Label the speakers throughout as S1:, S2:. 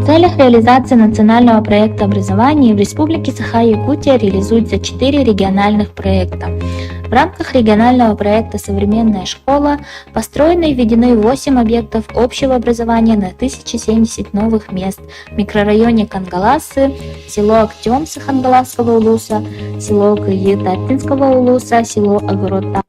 S1: В целях реализации национального проекта образования в Республике Саха-Якутия реализуются 4 региональных проекта. В рамках регионального проекта «Современная школа» построены и введены 8 объектов общего образования на 1070 новых мест в микрорайоне Кангаласы, село Актемсы Хангаласского улуса, село Кыйы-Таттинского улуса, село Огорота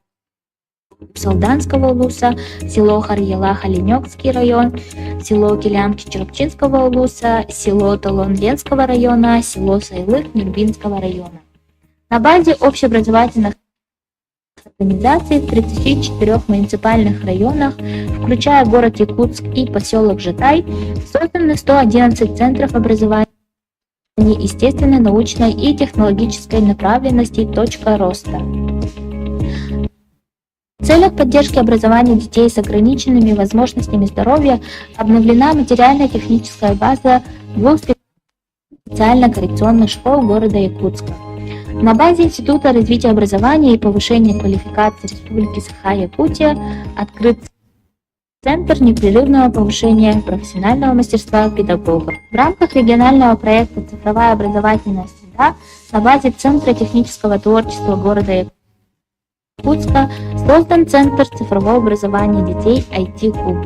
S1: Салданского улуса, село Харьяла-Халенёкский район, село Килянки-Черепчинского улуса, село Толон-Ленского района, село Сайлых Нюрбинского района. На базе общеобразовательных организаций в 34 муниципальных районах, включая город Якутск и поселок Житай, созданы 111 центров образования естественной, научной и технологической направленности «Точка роста». В целях поддержки образования детей с ограниченными возможностями здоровья обновлена материально-техническая база 2 специально-коррекционных школ города Якутска. На базе Института развития образования и повышения квалификации Республики Саха-Якутия открыт Центр непрерывного повышения профессионального мастерства педагогов. В рамках регионального проекта «Цифровая образовательная среда» на базе Центра технического творчества города Якутска создан Центр цифрового образования детей IT-Куб.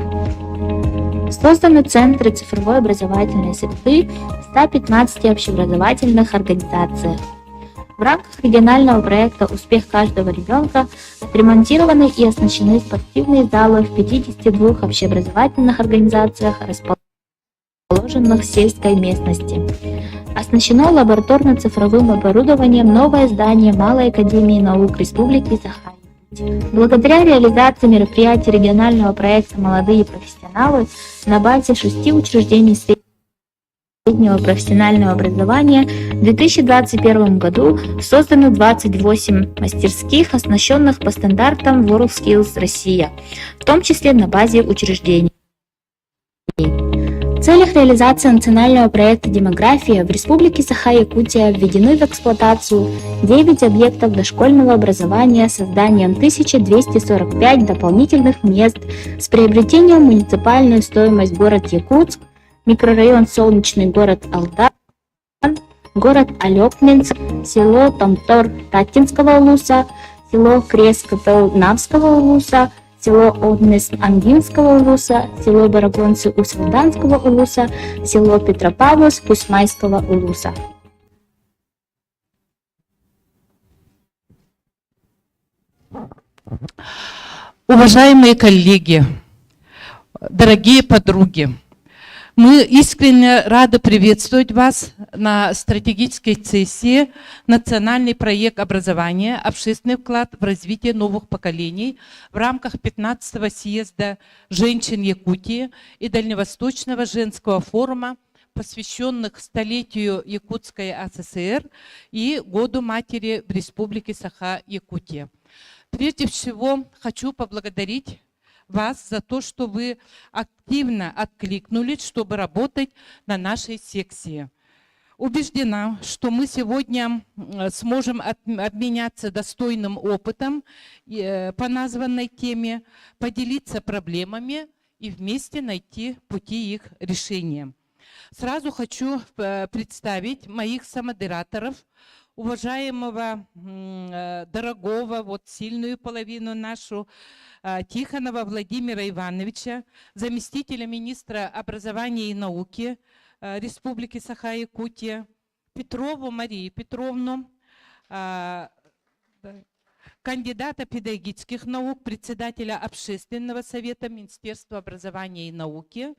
S1: Созданы центры цифровой образовательной среды в 115 общеобразовательных организациях. В рамках регионального проекта «Успех каждого ребенка» отремонтированы и оснащены спортивные залы в 52 общеобразовательных организациях, расположенных в сельской местности. Оснащено лабораторно-цифровым оборудованием новое здание Малой академии наук Республики Саха-Якутия. Благодаря реализации мероприятий регионального проекта «Молодые профессионалы» на базе 6 учреждений среднего профессионального образования в 2021 году создано 28 мастерских, оснащенных по стандартам WorldSkills Россия, в том числе на базе учреждений. В целях реализации национального проекта «Демография» в Республике Саха-Якутия введены в эксплуатацию 9 объектов дошкольного образования с созданием 1245 дополнительных мест с приобретением муниципальную стоимость город Якутск, микрорайон Солнечный, город Алдан, город Алёкминск, село Томтор Таттинского улуса, село Крескотел Навского улуса, село Однес Ангинского улуса, село Барагонцы Усвилданского улуса, село Петропавловск Кусмайского улуса.
S2: Уважаемые коллеги, дорогие подруги, мы искренне рады приветствовать вас на стратегической сессии «Национальный проект образования. Общественный вклад в развитие новых поколений» в рамках 15-го съезда женщин Якутии и Дальневосточного женского форума, посвященных столетию Якутской АССР и Году матери в Республике Саха-Якутия. Прежде всего хочу поблагодарить вас за то, что вы активно откликнулись, чтобы работать на нашей секции. Убеждена, что мы сегодня сможем обменяться достойным опытом по названной теме, поделиться проблемами и вместе найти пути их решения. Сразу хочу представить моих самодераторов, уважаемого, дорогого, вот сильную половину нашу, Тихонова Владимира Ивановича, заместителя министра образования и науки Республики Саха-Якутия, Петрову Марию Петровну, кандидата педагогических наук, председателя Общественного совета Министерства образования и науки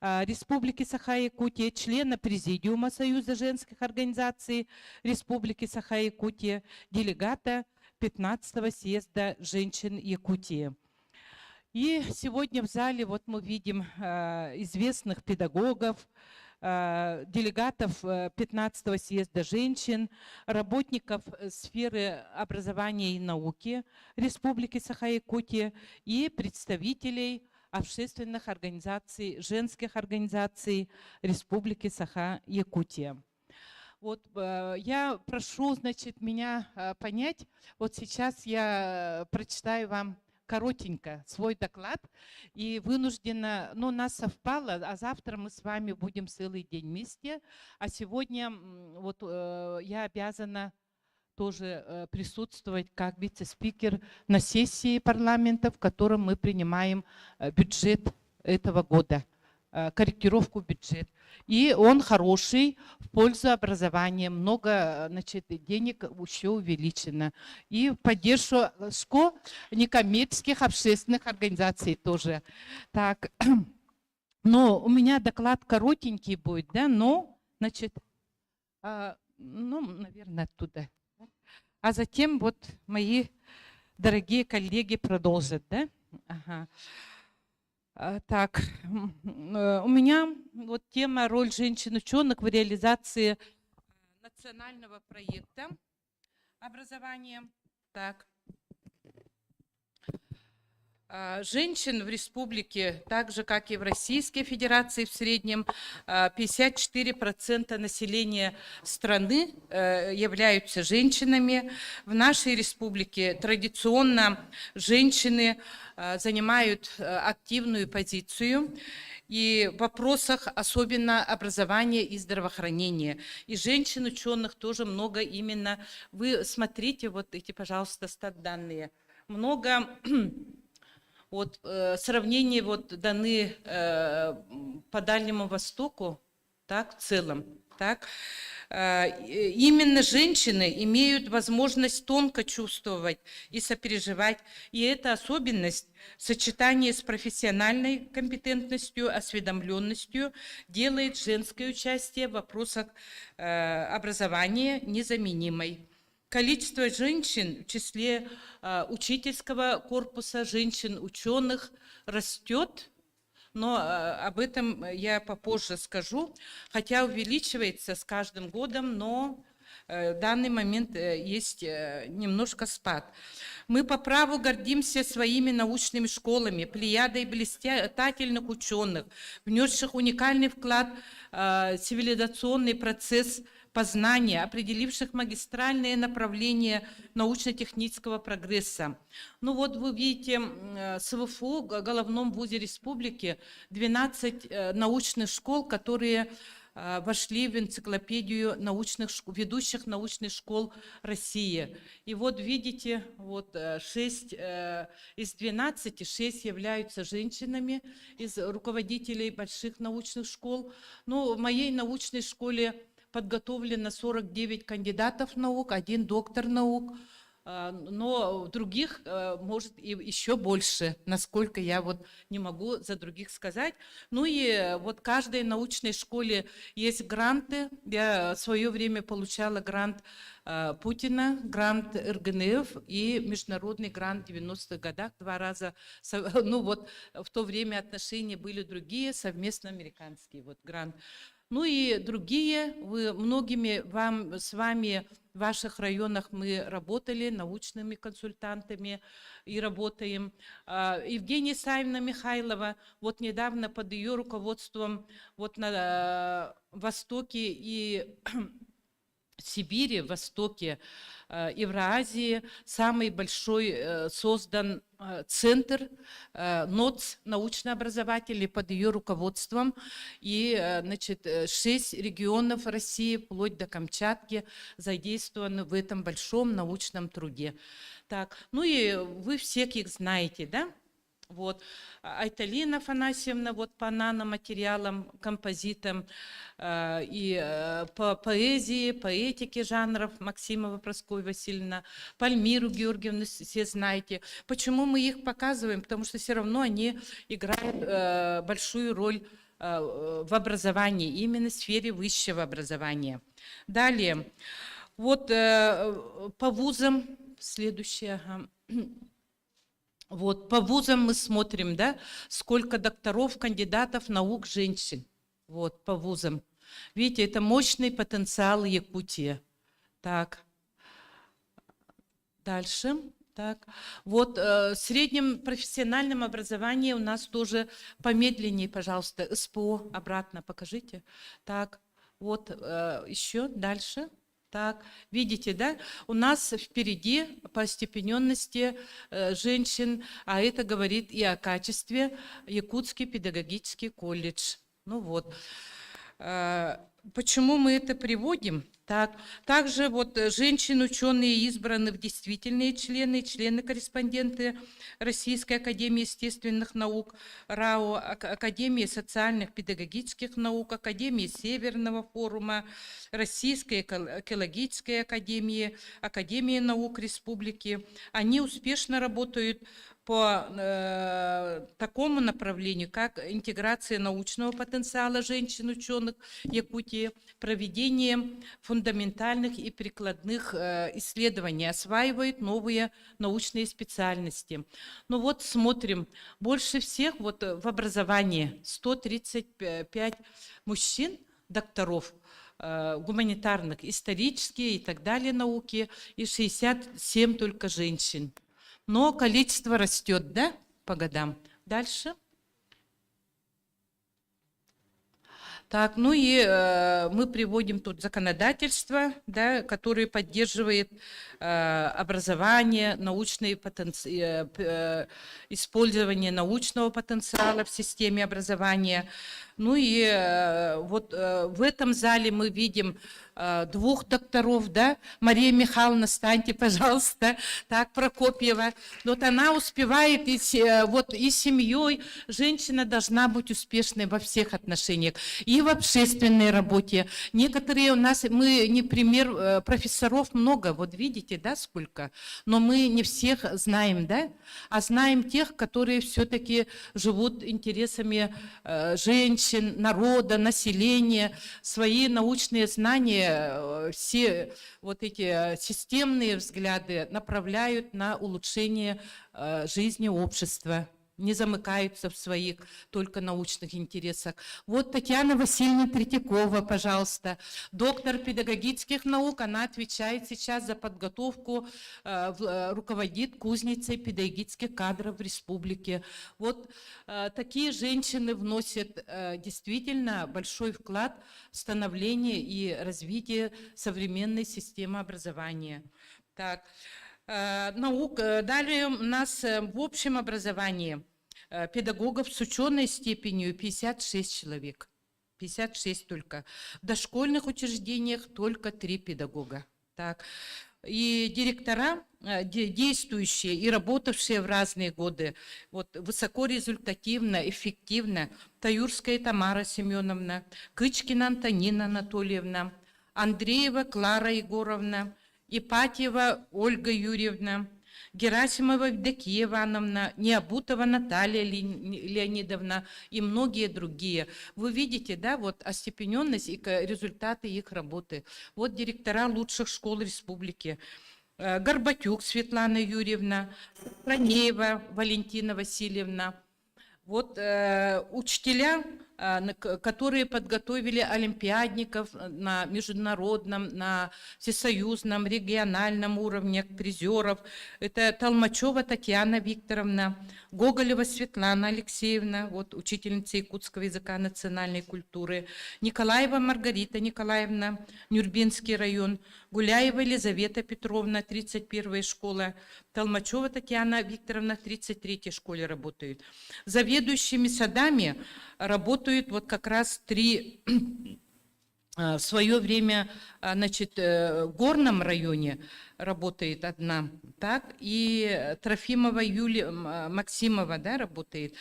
S2: Республики Саха-Якутия, члена Президиума Союза женских организаций Республики Саха-Якутия, делегата 15-го съезда женщин Якутии. И сегодня в зале вот мы видим известных педагогов, делегатов 15-го съезда женщин, работников сферы образования и науки Республики Саха-Якутия и представителей общественных организаций, женских организаций Республики Саха-Якутия. Вот я прошу, значит, меня понять. Вот сейчас я прочитаю вам коротенько свой доклад и вынуждена, ну, у нас совпало, а завтра мы с вами будем целый день вместе, а сегодня вот я обязана тоже присутствовать как вице-спикер на сессии парламента, в котором мы принимаем бюджет этого года, корректировку бюджета. И он хороший, в пользу образования, много, значит, денег еще увеличено. И в поддержку некоммерческих общественных организаций тоже. Так, но у меня доклад коротенький будет, да, но, значит, ну, наверное, оттуда. А затем вот мои дорогие коллеги продолжат, да? Ага. Так, у меня вот тема «Роль женщин-ученых в реализации национального проекта образования». Так. Женщин в республике, так же как и в Российской Федерации в среднем, 54% населения страны являются женщинами. В нашей республике традиционно женщины занимают активную позицию и в вопросах особенно образования и здравоохранения. И женщин-ученых тоже много именно. Вы смотрите, вот эти, пожалуйста, стат-данные. Много Вот сравнения вот даны по Дальнему Востоку, так, в целом, так. Именно женщины имеют возможность тонко чувствовать и сопереживать, и эта особенность в сочетании с профессиональной компетентностью, осведомленностью делает женское участие в вопросах образования незаменимой. Количество женщин в числе учительского корпуса, женщин-ученых растет, но об этом я попозже скажу, хотя увеличивается с каждым годом, но в данный момент есть немножко спад. Мы по праву гордимся своими научными школами, плеядой блистательных ученых, внесших уникальный вклад в цивилизационный процесс познания, определивших магистральные направления научно-технического прогресса. Ну вот вы видите, СВФУ, головном вузе республики, 12 научных школ, которые вошли в энциклопедию ведущих научных школ России. И вот видите, вот 6 из 12, 6 являются женщинами из руководителей больших научных школ. Ну, в моей научной школе подготовлено 49 кандидатов наук, 1 доктор наук, но в других может и еще больше, насколько я вот не могу за других сказать. Ну и вот в каждой научной школе есть гранты. Я в свое время получала грант Путина, грант РГНФ и международный грант в 90-х годах 2 раза. Ну вот в то время отношения были другие, совместно американский вот грант. Ну и другие, с вами в ваших районах мы работали научными консультантами и работаем. Евгения Исаевна Михайлова, вот недавно под ее руководством вот на Востоке и Сибири, Востоке, Евразии самый большой создан центр НОЦ, научно-образовательный, под ее руководством. И, значит, 6 регионов России, вплоть до Камчатки, задействованы в этом большом научном труде. Так, ну и вы всех их знаете, да? Вот. Айталина Афанасьевна вот по наноматериалам, композитам и по поэзии, поэтике жанров Максимова, Прасковья Васильевна, Пальмиру Георгиевну все знаете. Почему мы их показываем? Потому что все равно они играют большую роль в образовании, именно в сфере высшего образования. Далее, вот по вузам, следующее. Вот, по вузам мы смотрим, да, сколько докторов, кандидатов наук женщин. Вот, по вузам. Видите, это мощный потенциал Якутии. Так, дальше. Так, вот в среднем профессиональном образовании у нас тоже помедленнее, пожалуйста, СПО, обратно покажите. Так, вот еще дальше. Так, видите, да, у нас впереди по степененности женщин, а это говорит и о качестве Якутский педагогический колледж. Ну вот. Почему мы это приводим? Так, также вот женщины-ученые избраны в действительные члены-корреспонденты Российской академии естественных наук, РАО, Академии социальных педагогических наук, Академии Северного форума, Российской экологической академии, Академии наук Республики. Они успешно работают по такому направлению, как интеграция научного потенциала женщин-ученых Якутии, проведение фундаментальных и прикладных исследований, осваивают новые научные специальности. Ну вот смотрим, больше всех вот в образовании 135 мужчин, докторов, гуманитарных, исторические и так далее науки, и 67 только женщин. Но количество растет, да, по годам. Дальше. Так, ну и мы приводим тут законодательство, да, которое поддерживает образование, использование научного потенциала в системе образования. Ну и вот в этом зале мы видим двух докторов, да? Мария Михайловна, станьте, пожалуйста, так, Прокопьева. Вот она успевает вот и семьей. Женщина должна быть успешной во всех отношениях. И в общественной работе. Некоторые у нас, мы не пример, профессоров много, вот видите, да, сколько? Но мы не всех знаем, да? А знаем тех, которые все-таки живут интересами женщин, народа, населения, свои научные знания, все вот эти системные взгляды направляют на улучшение жизни общества, не замыкаются в своих только научных интересах. Вот Татьяна Васильевна Третьякова, пожалуйста, доктор педагогических наук, она отвечает сейчас за подготовку, руководит кузницей педагогических кадров в республике. Вот такие женщины вносят действительно большой вклад в становление и развитие современной системы образования. Так. Далее у нас в общем образовании педагогов с ученой степенью 56 человек. 56 только. В дошкольных учреждениях только 3 педагога. Так. И директора, действующие и работавшие в разные годы, вот, высокорезультативно, эффективно, Таюрская Тамара Семеновна, Кычкина Антонина Анатольевна, Андреева Клара Егоровна, Ипатьева Ольга Юрьевна, Герасимова Евдокия Ивановна, Необутова Наталья Леонидовна и многие другие. Вы видите, да, вот остепененность и результаты их работы. Вот директора лучших школ республики. Горбатюк Светлана Юрьевна, Ранеева Валентина Васильевна. Вот учителя, которые подготовили олимпиадников на международном, на всесоюзном, региональном уровне, призеров. Это Толмачева Татьяна Викторовна, Гоголева Светлана Алексеевна, вот, учительница якутского языка национальной культуры, Николаева Маргарита Николаевна, Нюрбинский район, Гуляева Елизавета Петровна, 31-я школа, Толмачева Татьяна Викторовна, 33-й школе работают. Заведующими садами работают вот как раз 3, в свое время, значит, в Горном районе работает одна, так, и Трофимова Юлия Максимова, да, работает,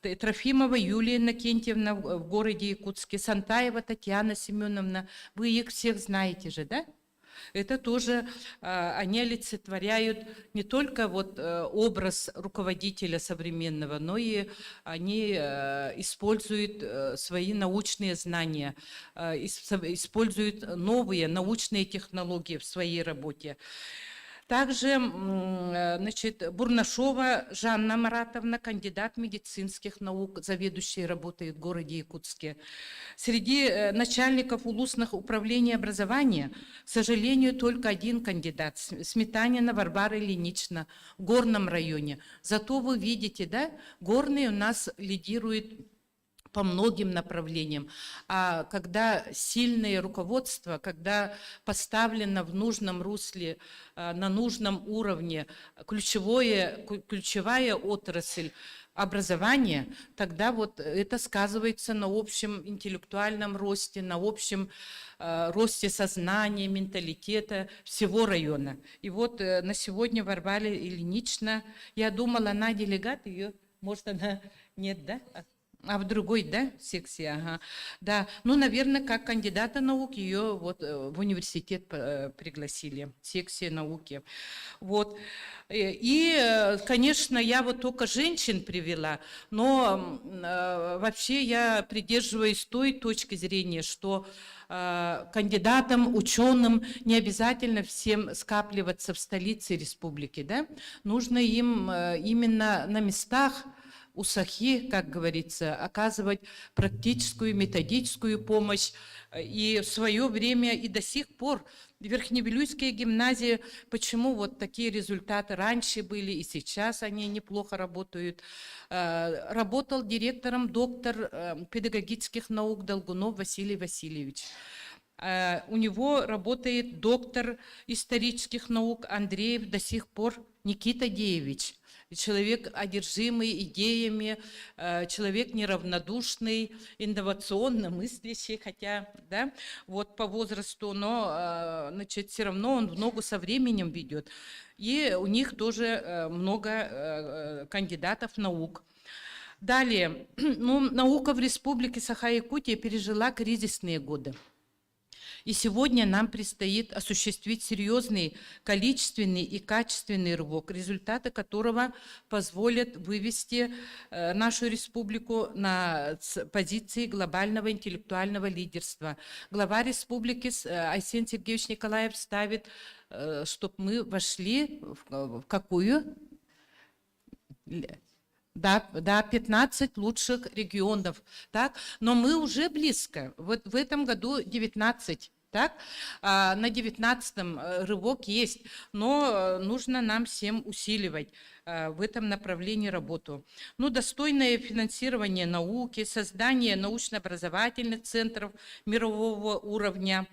S2: Трофимова Юлия Иннокентьевна в городе Якутске, Сантаева Татьяна Семеновна, вы их всех знаете же, да? Это тоже они олицетворяют не только вот образ руководителя современного, но и они используют свои научные знания, используют новые научные технологии в своей работе. Также, значит, Бурнашова Жанна Маратовна, кандидат медицинских наук, заведующая работает в городе Якутске. Среди начальников улусных управлений образования, к сожалению, только один кандидат, Сметанина Варвара Ильинична, в Горном районе. Зато вы видите, да, Горный у нас лидирует по многим направлениям. А когда сильное руководство, когда поставлено в нужном русле, на нужном уровне ключевая отрасль образования, тогда вот это сказывается на общем интеллектуальном росте, на общем росте сознания, менталитета всего района. И вот на сегодня Варвара Ильинична, я думала, она делегат, ее, может, она нет, да? А в другой, да, секции, ага. Да, ну, наверное, как кандидата наук ее вот в университет пригласили, секция науки. Вот. И, конечно, я вот только женщин привела, но вообще я придерживаюсь той точки зрения, что кандидатам, ученым не обязательно всем скапливаться в столице республики, да? Нужно им именно на местах у САХИ, как говорится, оказывать практическую, методическую помощь. И в свое время и до сих пор Верхневилюйская гимназия, почему вот такие результаты раньше были и сейчас они неплохо работают. Работал директором доктор педагогических наук Долгунов Василий Васильевич. У него работает доктор исторических наук Андреев до сих пор Никита Деевич. человек одержимый идеями, человек неравнодушный, инновационно мыслящий, хотя, да, вот по возрасту, но, значит, все равно он в ногу со временем ведет. И у них тоже много кандидатов наук. Далее, ну, наука в Республике Саха-Якутия пережила кризисные годы. И сегодня нам предстоит осуществить серьезный количественный и качественный рывок, результаты которого позволят вывести нашу республику на позиции глобального интеллектуального лидерства. Глава республики Айсен Сергеевич Николаев ставит, чтобы мы вошли в какую? Да, 15 лучших регионов, так, но мы уже близко, вот в этом году 19, так, на 19-м рывок есть, но нужно нам всем усиливать в этом направлении работу. Ну, достойное финансирование науки, создание научно-образовательных центров мирового уровня,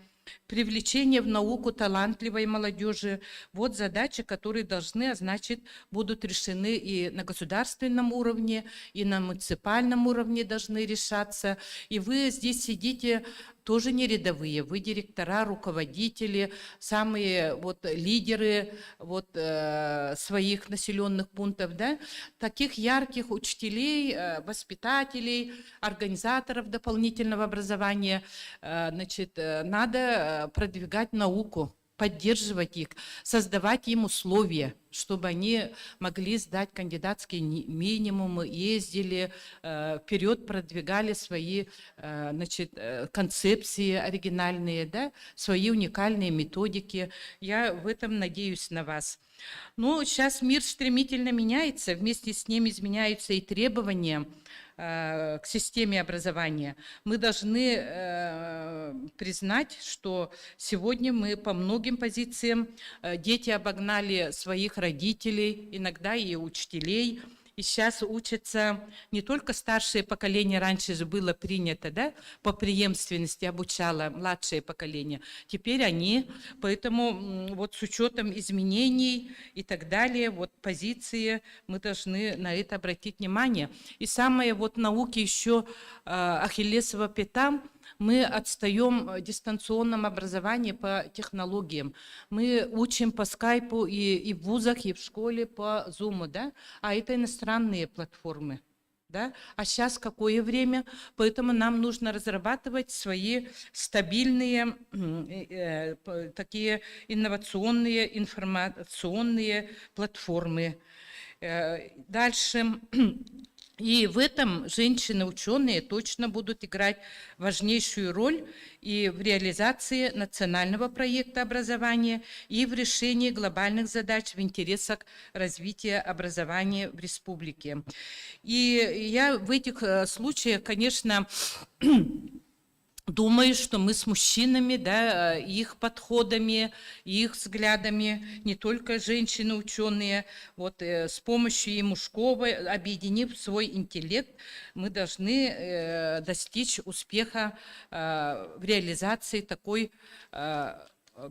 S2: привлечение в науку талантливой молодежи. Вот задачи, которые должны, значит, будут решены и на государственном уровне, и на муниципальном уровне должны решаться. И вы здесь сидите тоже не рядовые, вы директора, руководители, самые вот лидеры вот, своих населенных пунктов, да? Таких ярких учителей, воспитателей, организаторов дополнительного образования, значит, надо продвигать науку, поддерживать их, создавать им условия, чтобы они могли сдать кандидатские минимумы, ездили вперед, продвигали свои, значит, концепции оригинальные, да, свои уникальные методики. Я в этом надеюсь на вас. Но сейчас мир стремительно меняется, вместе с ним изменяются и требования к системе образования. Мы должны признать, что сегодня мы по многим позициям дети обогнали своих родителей, иногда и учителей. И сейчас учатся не только старшее поколение, раньше же было принято, да, по преемственности обучало младшее поколение. Теперь они, поэтому вот с учетом изменений и так далее, вот позиции, мы должны на это обратить внимание. И самое вот науки еще ахиллесова пята, мы отстаем в дистанционном образовании по технологиям. Мы учим по скайпу и в вузах, и в школе по зуму, да? А это иностранные платформы. Да? А сейчас какое время? Поэтому нам нужно разрабатывать свои стабильные, такие инновационные, информационные платформы. Дальше. И в этом женщины-ученые точно будут играть важнейшую роль и в реализации национального проекта образования, и в решении глобальных задач в интересах развития образования в республике. И я в этих случаях, конечно, думаю, что мы с мужчинами, да, их подходами, их взглядами, не только женщины-ученые, вот с помощью и мужского, объединив свой интеллект, мы должны достичь успеха в реализации такой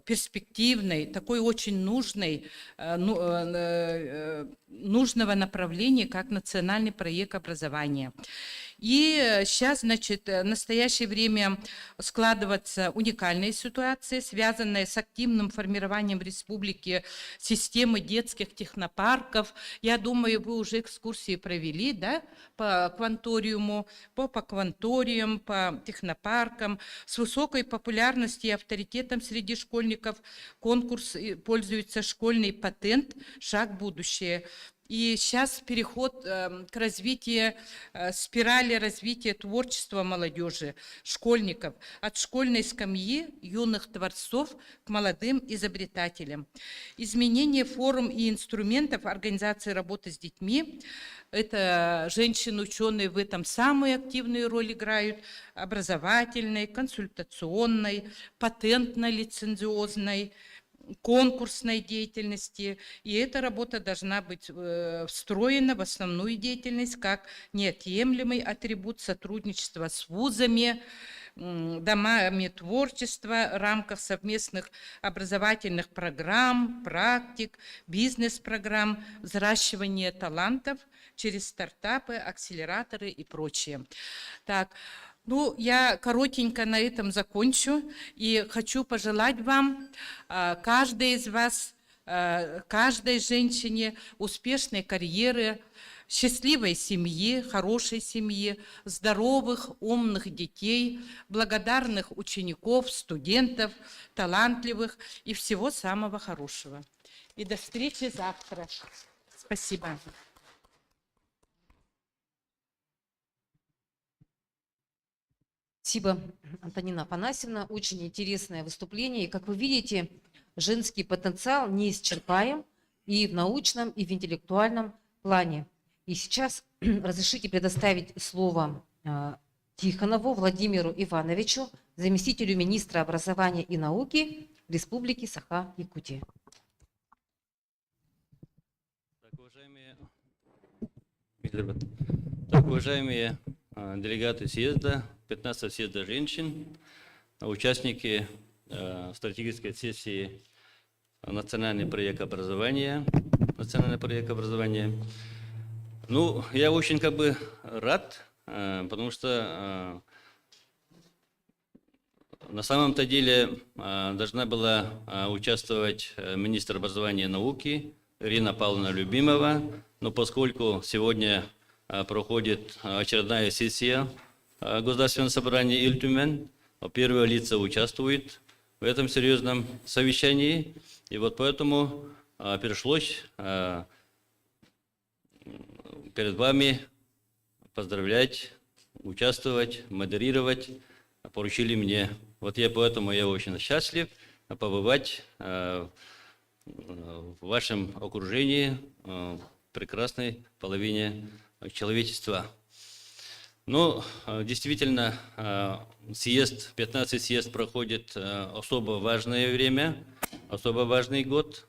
S2: перспективной, такой очень нужной, нужного направления, как национальный проект образования. И сейчас, значит, в настоящее время складывается уникальная ситуация, связанная с активным формированием в республике системы детских технопарков. Я думаю, вы уже экскурсии провели, да, по кванториуму, по кванториям, по технопаркам. С высокой популярностью и авторитетом среди школьников конкурс пользуется школьный патент «Шаг в будущее». И сейчас переход к развитию, спирали развития творчества молодежи, школьников, от школьной скамьи юных творцов к молодым изобретателям. Изменение форм и инструментов организации работы с детьми. Это женщины-ученые в этом самую активную роль играют, образовательной, консультационной, патентно-лицензиозной. конкурсной деятельности, и эта работа должна быть встроена в основную деятельность как неотъемлемый атрибут сотрудничества с вузами, домами творчества в рамках совместных образовательных программ, практик, бизнес-программ, взращивания талантов через стартапы, акселераторы и прочее. Так, ну, я коротенько на этом закончу и хочу пожелать вам, каждой из вас, каждой женщине успешной карьеры, счастливой семьи, хорошей семьи, здоровых, умных детей, благодарных учеников, студентов, талантливых и всего самого хорошего. И до встречи завтра. Спасибо.
S3: Спасибо, Антонина Афанасьевна. Очень интересное выступление. И, как вы видите, женский потенциал неисчерпаем и в научном, и в интеллектуальном плане. И сейчас разрешите предоставить слово Тихонову Владимиру Ивановичу, заместителю министра образования и науки Республики Саха-Якутия.
S4: Уважаемые делегаты съезда, 15-го съезда женщин, участники стратегической сессии национальный проект образования. Ну, я очень рад, потому что на самом-то деле должна была участвовать министр образования и науки Ирина Павловна Любимова, но поскольку сегодня проходит очередная сессия Государственного собрания Ильтюмен, первые лица участвуют в этом серьезном совещании, и вот поэтому пришлось перед вами поздравлять, участвовать, модерировать, поручили мне. Вот поэтому я очень счастлив побывать в вашем окружении, прекрасной половине человечества. Ну, действительно, 15-й съезд проходит особо важное время, особо важный год,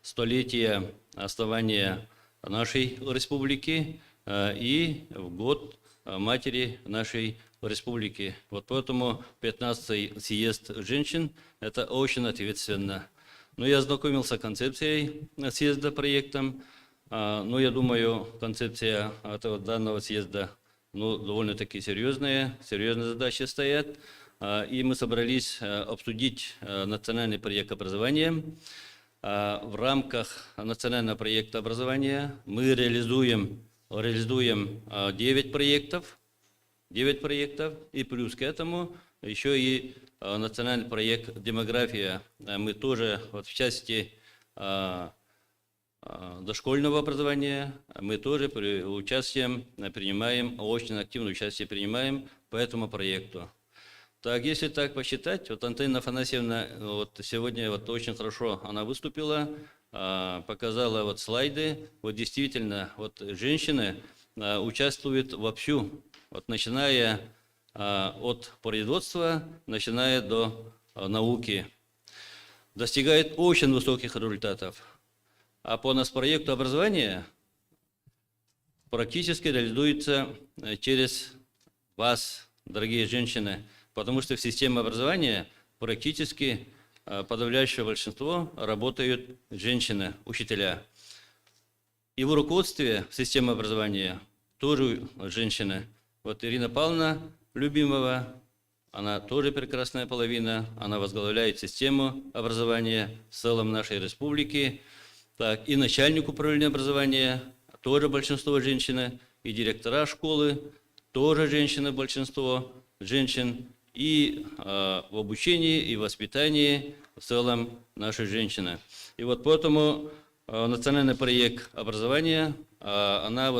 S4: столетие основания нашей республики и в год матери нашей республики. Вот поэтому 15-й съезд женщин – это очень ответственно. Но я ознакомился с концепцией съезда, проектом. Но я думаю, концепция этого данного съезда довольно-таки серьезные задачи стоят. И мы собрались обсудить национальный проект образования. В рамках национального проекта образования мы реализуем 9 проектов, и плюс к этому еще и национальный проект демография. Мы тоже в части дошкольного образования мы тоже очень активное участие принимаем по этому проекту. Так, если так посчитать, вот Антонина Афанасьевна сегодня очень хорошо она выступила, показала слайды. Вот действительно, женщины участвуют вовсю, начиная от производства, начиная до науки. Достигает очень высоких результатов. А по нас проекту образования практически реализуется через вас, дорогие женщины, потому что в системе образования практически подавляющее большинство работают женщины, учителя. И в руководстве в системе образования тоже женщины. Вот Ирина Павловна Любимова, она тоже прекрасная половина, она возглавляет систему образования в целом нашей республики. Так, и начальник управления образования тоже большинство женщины, и директора школы тоже женщины, большинство женщин, и в обучении, и в воспитании в целом наши женщины. И вот поэтому национальный проект образования, она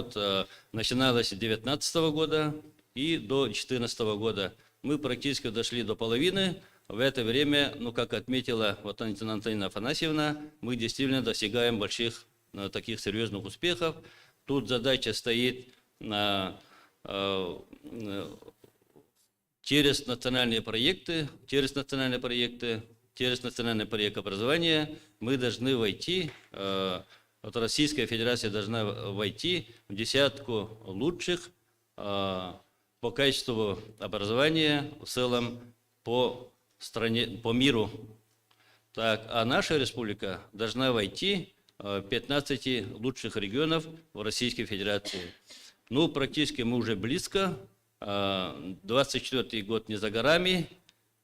S4: начиналась с 2019 года и до 2014 года. Мы практически дошли до половины. В это время, как отметила Антонина Афанасьевна, мы действительно достигаем больших таких серьезных успехов. Тут задача стоит через национальные проекты через национальный проект образования мы должны войти, вот Российская Федерация должна войти в десятку лучших по качеству образования в целом по стране, по миру. Так, а наша республика должна войти в 15 лучших регионов в Российской Федерации. Ну, практически мы уже близко, 24-й год не за горами,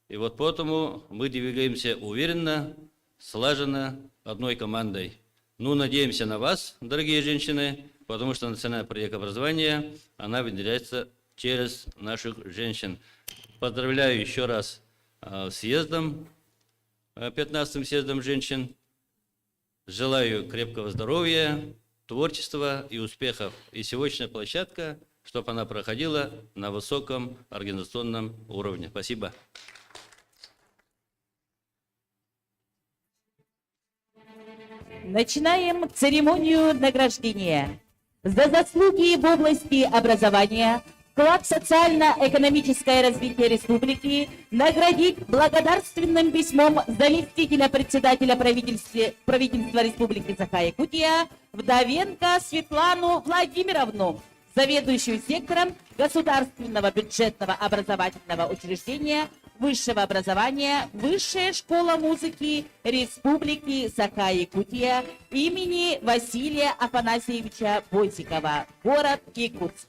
S4: и вот поэтому мы двигаемся уверенно, слаженно, одной командой. Ну, надеемся на вас, дорогие женщины, потому что национальный проект образования, она внедряется через наших женщин. Поздравляю еще раз с съездом, 15-м съездом женщин. Желаю крепкого здоровья, творчества и успехов. И сегодняшняя площадка, чтобы она проходила на высоком организационном уровне. Спасибо.
S5: Начинаем церемонию награждения. За заслуги в области образования, вклад в социально-экономическое развитие республики наградить благодарственным письмом заместителя председателя правительства Республики Саха-Якутия Вдовенко Светлану Владимировну, заведующую сектором государственного бюджетного образовательного учреждения высшего образования Высшая школа музыки Республики Саха-Якутия имени Василия Афанасьевича Бойсикова, город Якутск.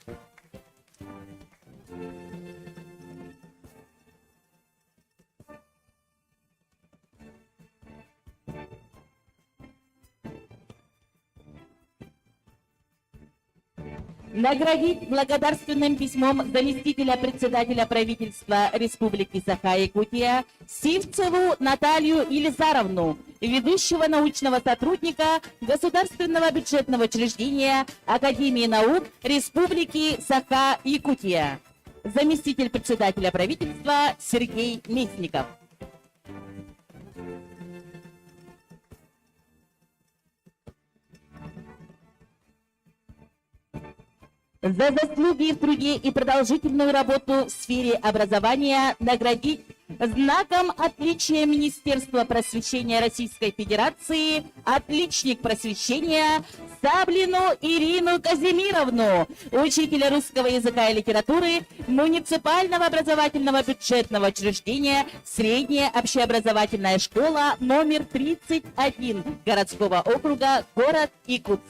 S5: Наградить благодарственным письмом заместителя председателя правительства Республики Саха-Якутия Сивцеву Наталью Елизаровну, ведущего научного сотрудника Государственного бюджетного учреждения Академии наук Республики Саха-Якутия. Заместитель председателя правительства Сергей Мясников. За заслуги в труде и продолжительную работу в сфере образования наградить знаком отличия Министерства просвещения Российской Федерации «Отличник просвещения» Саблину Ирину Казимировну, учителя русского языка и литературы муниципального образовательного бюджетного учреждения «Средняя общеобразовательная школа» номер 31 городского округа, город Якутск.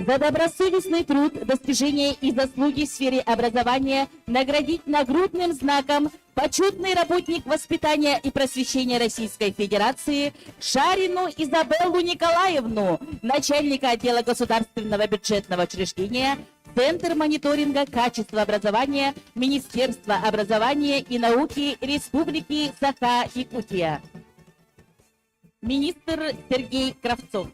S5: За добросовестный труд, достижения и заслуги в сфере образования наградить нагрудным знаком почетный работник воспитания и просвещения Российской Федерации Шарину Изабеллу Николаевну, начальника отдела государственного бюджетного учреждения Центр мониторинга качества образования Министерства образования и науки Республики Саха-Якутия. Министр Сергей Кравцов.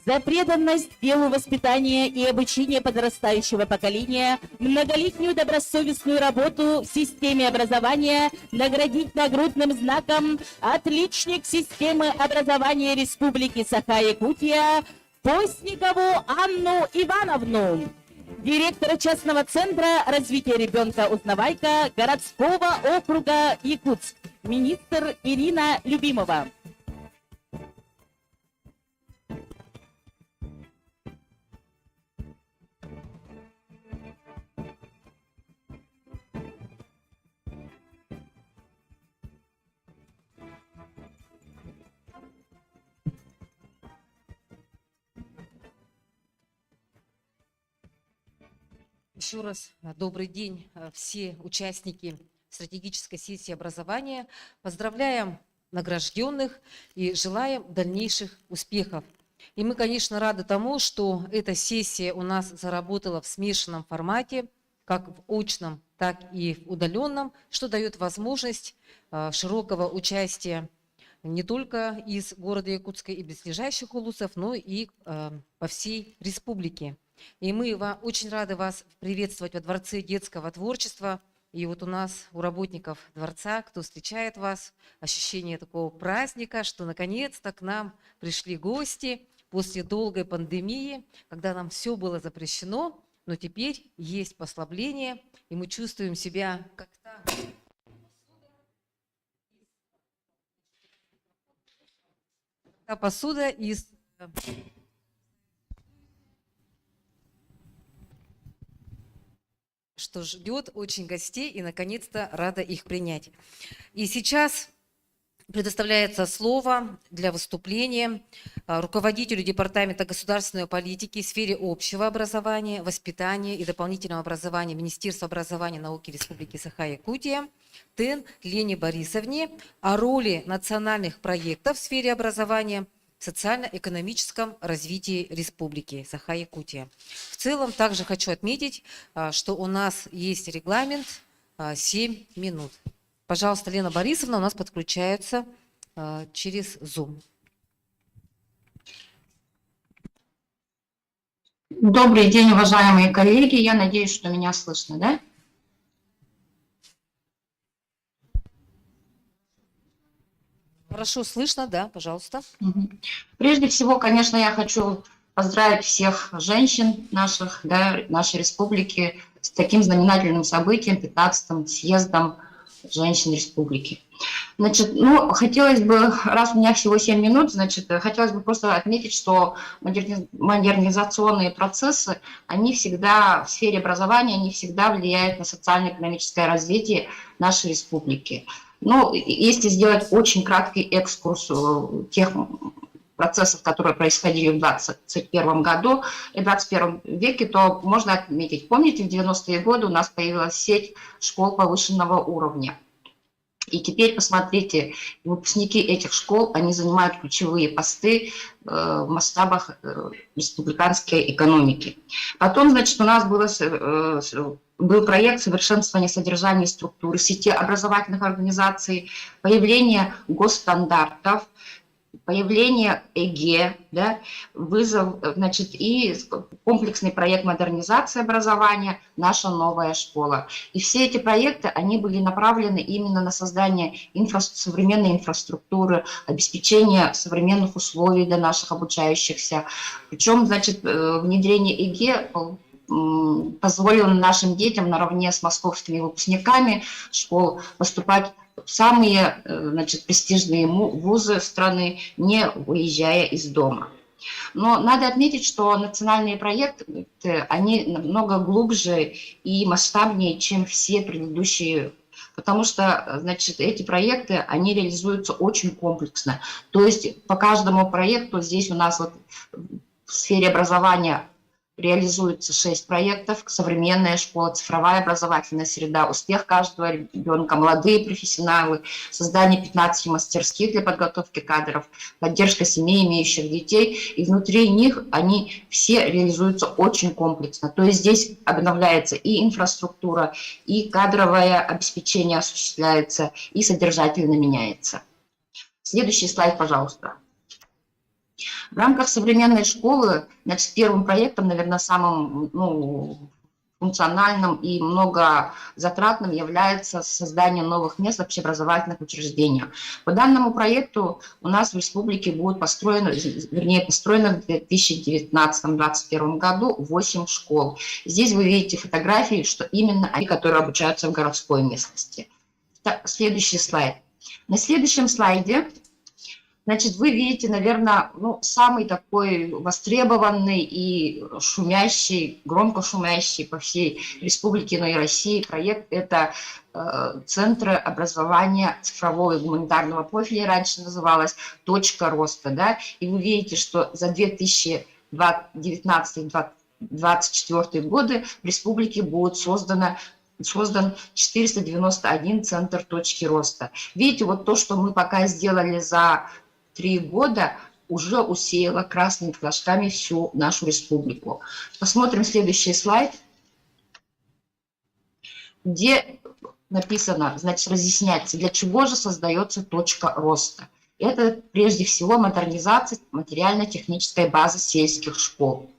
S5: За преданность делу воспитания и обучения подрастающего поколения, многолетнюю добросовестную работу в системе образования наградить нагрудным знаком «Отличник системы образования Республики Саха-Якутия» Постникову Анну Ивановну, директора частного центра развития ребенка «Узнавайка» городского округа Якутск, министр Ирина Любимова.
S3: Еще раз добрый день, все участники стратегической сессии образования. Поздравляем награжденных и желаем дальнейших успехов. И мы, конечно, рады тому, что эта сессия у нас заработала в смешанном формате, как в очном, так и в удаленном, что дает возможность широкого участия не только из города Якутска и близлежащих улусов, но и по всей республике. И мы очень рады вас приветствовать во Дворце детского творчества. И вот у нас, у работников дворца, кто встречает вас, ощущение такого праздника, что наконец-то к нам пришли гости после долгой пандемии, когда нам все было запрещено, но теперь есть послабление, и мы чувствуем себя как-то... Посуда из... что ждет очень гостей, и наконец-то рада их принять. И сейчас предоставляется слово для выступления руководителю Департамента государственной политики в сфере общего образования, воспитания и дополнительного образования Министерства образования и науки Республики Саха-Якутия Тен Лене Борисовне о роли национальных проектов в сфере образования в социально-экономическом развитии Республики Саха-Якутия. В целом, также хочу отметить, что у нас есть регламент 7 минут. Пожалуйста, Лена Борисовна у нас подключается через Zoom.
S6: Добрый день, уважаемые коллеги. Я надеюсь, что меня слышно, да?
S3: Хорошо слышно, да, пожалуйста.
S6: Прежде всего, конечно, я хочу поздравить всех женщин наших, да, нашей республики с таким знаменательным событием, 15-м съездом женщин республики. Значит, ну, хотелось бы, раз у меня всего 7 минут, значит, хотелось бы просто отметить, что модернизационные процессы, они всегда в сфере образования, они всегда влияют на социально-экономическое развитие нашей республики. Ну, если сделать очень краткий экскурс тех процессов, которые происходили в 2021 году и 21 веке, то можно отметить, помните, в 90-е годы у нас появилась сеть школ повышенного уровня. И теперь посмотрите, выпускники этих школ, они занимают ключевые посты в масштабах республиканской экономики. Потом, значит, у нас был проект совершенствования содержания и структуры сети образовательных организаций, появление госстандартов, появление ЭГЭ, да, вызов, значит, и комплексный проект модернизации образования «Наша новая школа». И все эти проекты, они были направлены именно на создание современной инфраструктуры, обеспечение современных условий для наших обучающихся. Причем, значит, внедрение ЭГЭ позволило нашим детям наравне с московскими выпускниками школ поступать в самые, значит, престижные вузы страны, не выезжая из дома. Но надо отметить, что национальные проекты, они намного глубже и масштабнее, чем все предыдущие, потому что, значит, эти проекты, они реализуются очень комплексно. То есть по каждому проекту здесь у нас вот в сфере образования реализуется 6 проектов: современная школа, цифровая образовательная среда, успех каждого ребенка, молодые профессионалы, создание 15 мастерских для подготовки кадров, поддержка семей, имеющих детей. И внутри них они все реализуются очень комплексно. То есть здесь обновляется и инфраструктура, и кадровое обеспечение осуществляется, и содержательно меняется. Следующий слайд, пожалуйста. В рамках современной школы, значит, первым проектом, наверное, самым функциональным и многозатратным является создание новых мест в общеобразовательных учреждениях. По данному проекту у нас в республике будет построено в 2019-2021 году 8 школ. Здесь вы видите фотографии, что именно они, которые обучаются в городской местности. Так, следующий слайд. На следующем слайде, значит, вы видите, наверное, самый такой востребованный и шумящий, громко шумящий по всей республике, но и России проект – это Центры образования цифрового и гуманитарного профиля, раньше называлось «Точка роста». Да? И вы видите, что за 2019-2024 годы в республике будет создан 491 центр точки роста. Видите, вот то, что мы пока сделали за 3 года, уже усеяло красными флажками всю нашу республику. Посмотрим следующий слайд, где написано, значит, разъясняется, для чего же создается точка роста. Это прежде всего модернизация материально-технической базы сельских школ.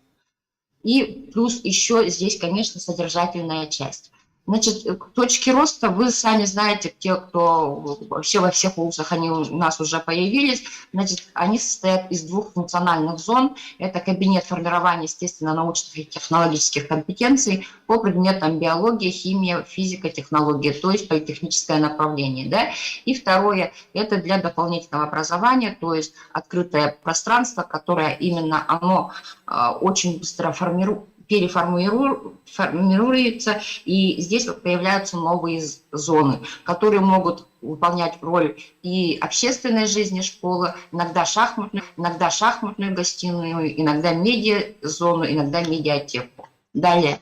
S6: И плюс еще здесь, конечно, содержательная часть. Значит, точки роста, вы сами знаете, те, кто вообще во всех вузах, они у нас уже появились, значит, они состоят из двух функциональных зон. Это кабинет формирования естественно-научных и технологических компетенций по предметам биология, химия, физика, технология, то есть политехническое направление. Да? И второе, это для дополнительного образования, то есть открытое пространство, которое именно оно очень быстро переформируется, и здесь появляются новые зоны, которые могут выполнять роль и общественной жизни школы, иногда шахматную гостиную, иногда медиа-зону, иногда медиатеку. Далее.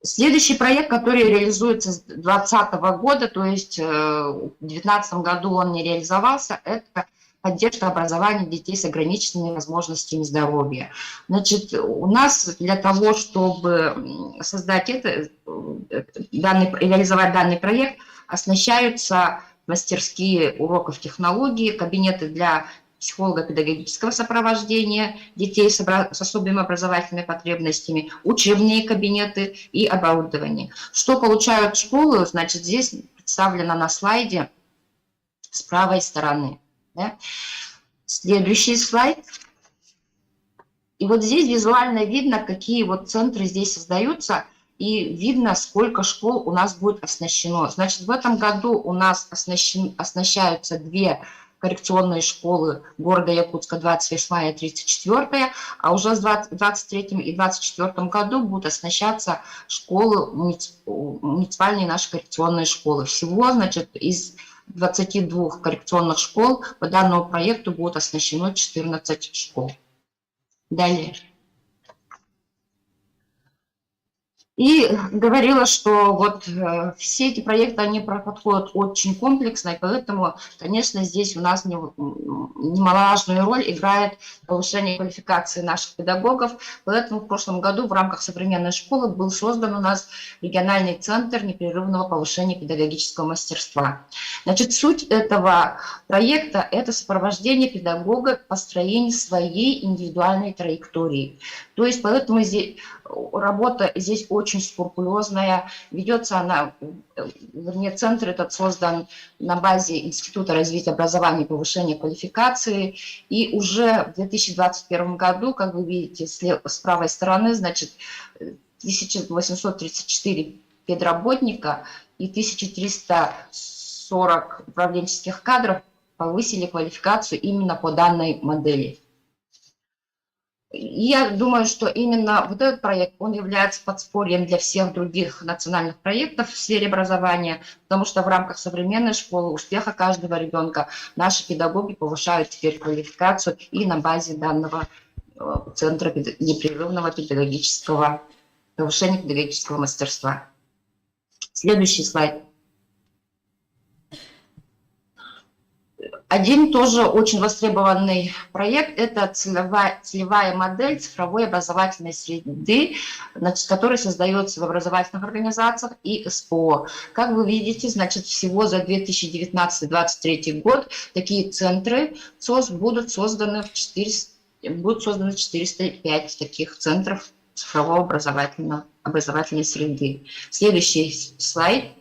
S6: Следующий проект, который реализуется с 2020 года, то есть в 2019 году он не реализовался, это поддержка образования детей с ограниченными возможностями здоровья. Значит, у нас для того, чтобы создать реализовать данный проект, оснащаются мастерские уроков технологии, кабинеты для психолого-педагогического сопровождения детей с особыми образовательными потребностями, учебные кабинеты и оборудование. Что получают школы, значит, здесь представлено на слайде с правой стороны. Да? Следующий слайд. И вот здесь визуально видно, какие вот центры здесь создаются, и видно, сколько школ у нас будет оснащено. Значит, в этом году у нас оснащаются две коррекционные школы города Якутска, 28 и 34, а уже в 23 и 24 году будут оснащаться школы, муниципальные наши коррекционные школы. Всего, значит, из 22 коррекционных школ по данному проекту будут оснащено 14 школ. Далее. И говорила, что вот все эти проекты, они подходят очень комплексно, и поэтому, конечно, здесь у нас немаловажную роль играет повышение квалификации наших педагогов. Поэтому в прошлом году в рамках современной школы был создан у нас региональный центр непрерывного повышения педагогического мастерства. Значит, суть этого проекта – это сопровождение педагога в построении своей индивидуальной траектории. То есть поэтому здесь работа здесь очень скрупулезная, ведется она, вернее, центр этот создан на базе Института развития образования и повышения квалификации, и уже в 2021 году, как вы видите с правой стороны, значит, 1834 педработника и 1340 управленческих кадров повысили квалификацию именно по данной модели. Я думаю, что именно вот этот проект, он является подспорьем для всех других национальных проектов в сфере образования, потому что в рамках современной школы, успеха каждого ребенка, наши педагоги повышают теперь квалификацию и на базе данного центра непрерывного педагогического повышения педагогического мастерства. Следующий слайд. Один тоже очень востребованный проект – это целевая модель цифровой образовательной среды, значит, которая создается в образовательных организациях и СПО. Как вы видите, значит, всего за 2019-2023 год такие центры ЦОС будут созданы 405 таких центров цифровой образовательной среды. Следующий слайд.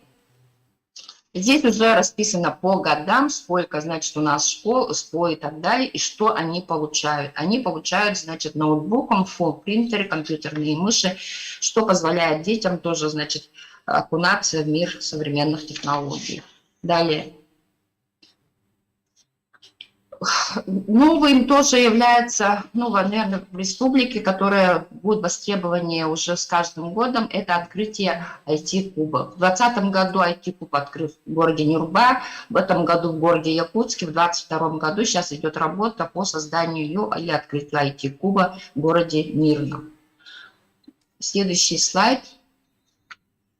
S6: Здесь уже расписано по годам, сколько, значит, у нас школ, СПО и так далее, и что они получают. Они получают, значит, ноутбуком, принтеры, компьютерные мыши, что позволяет детям тоже, значит, окунаться в мир современных технологий. Далее. Новым тоже является, наверное, в республике, которая будет востребованнее уже с каждым годом, это открытие IT-куба. В 2020 году IT-куб открыт в городе Нюрба, в этом году в городе Якутске, в 2022 году сейчас идет работа по созданию и открытию IT-куба в городе Мирно. Следующий слайд.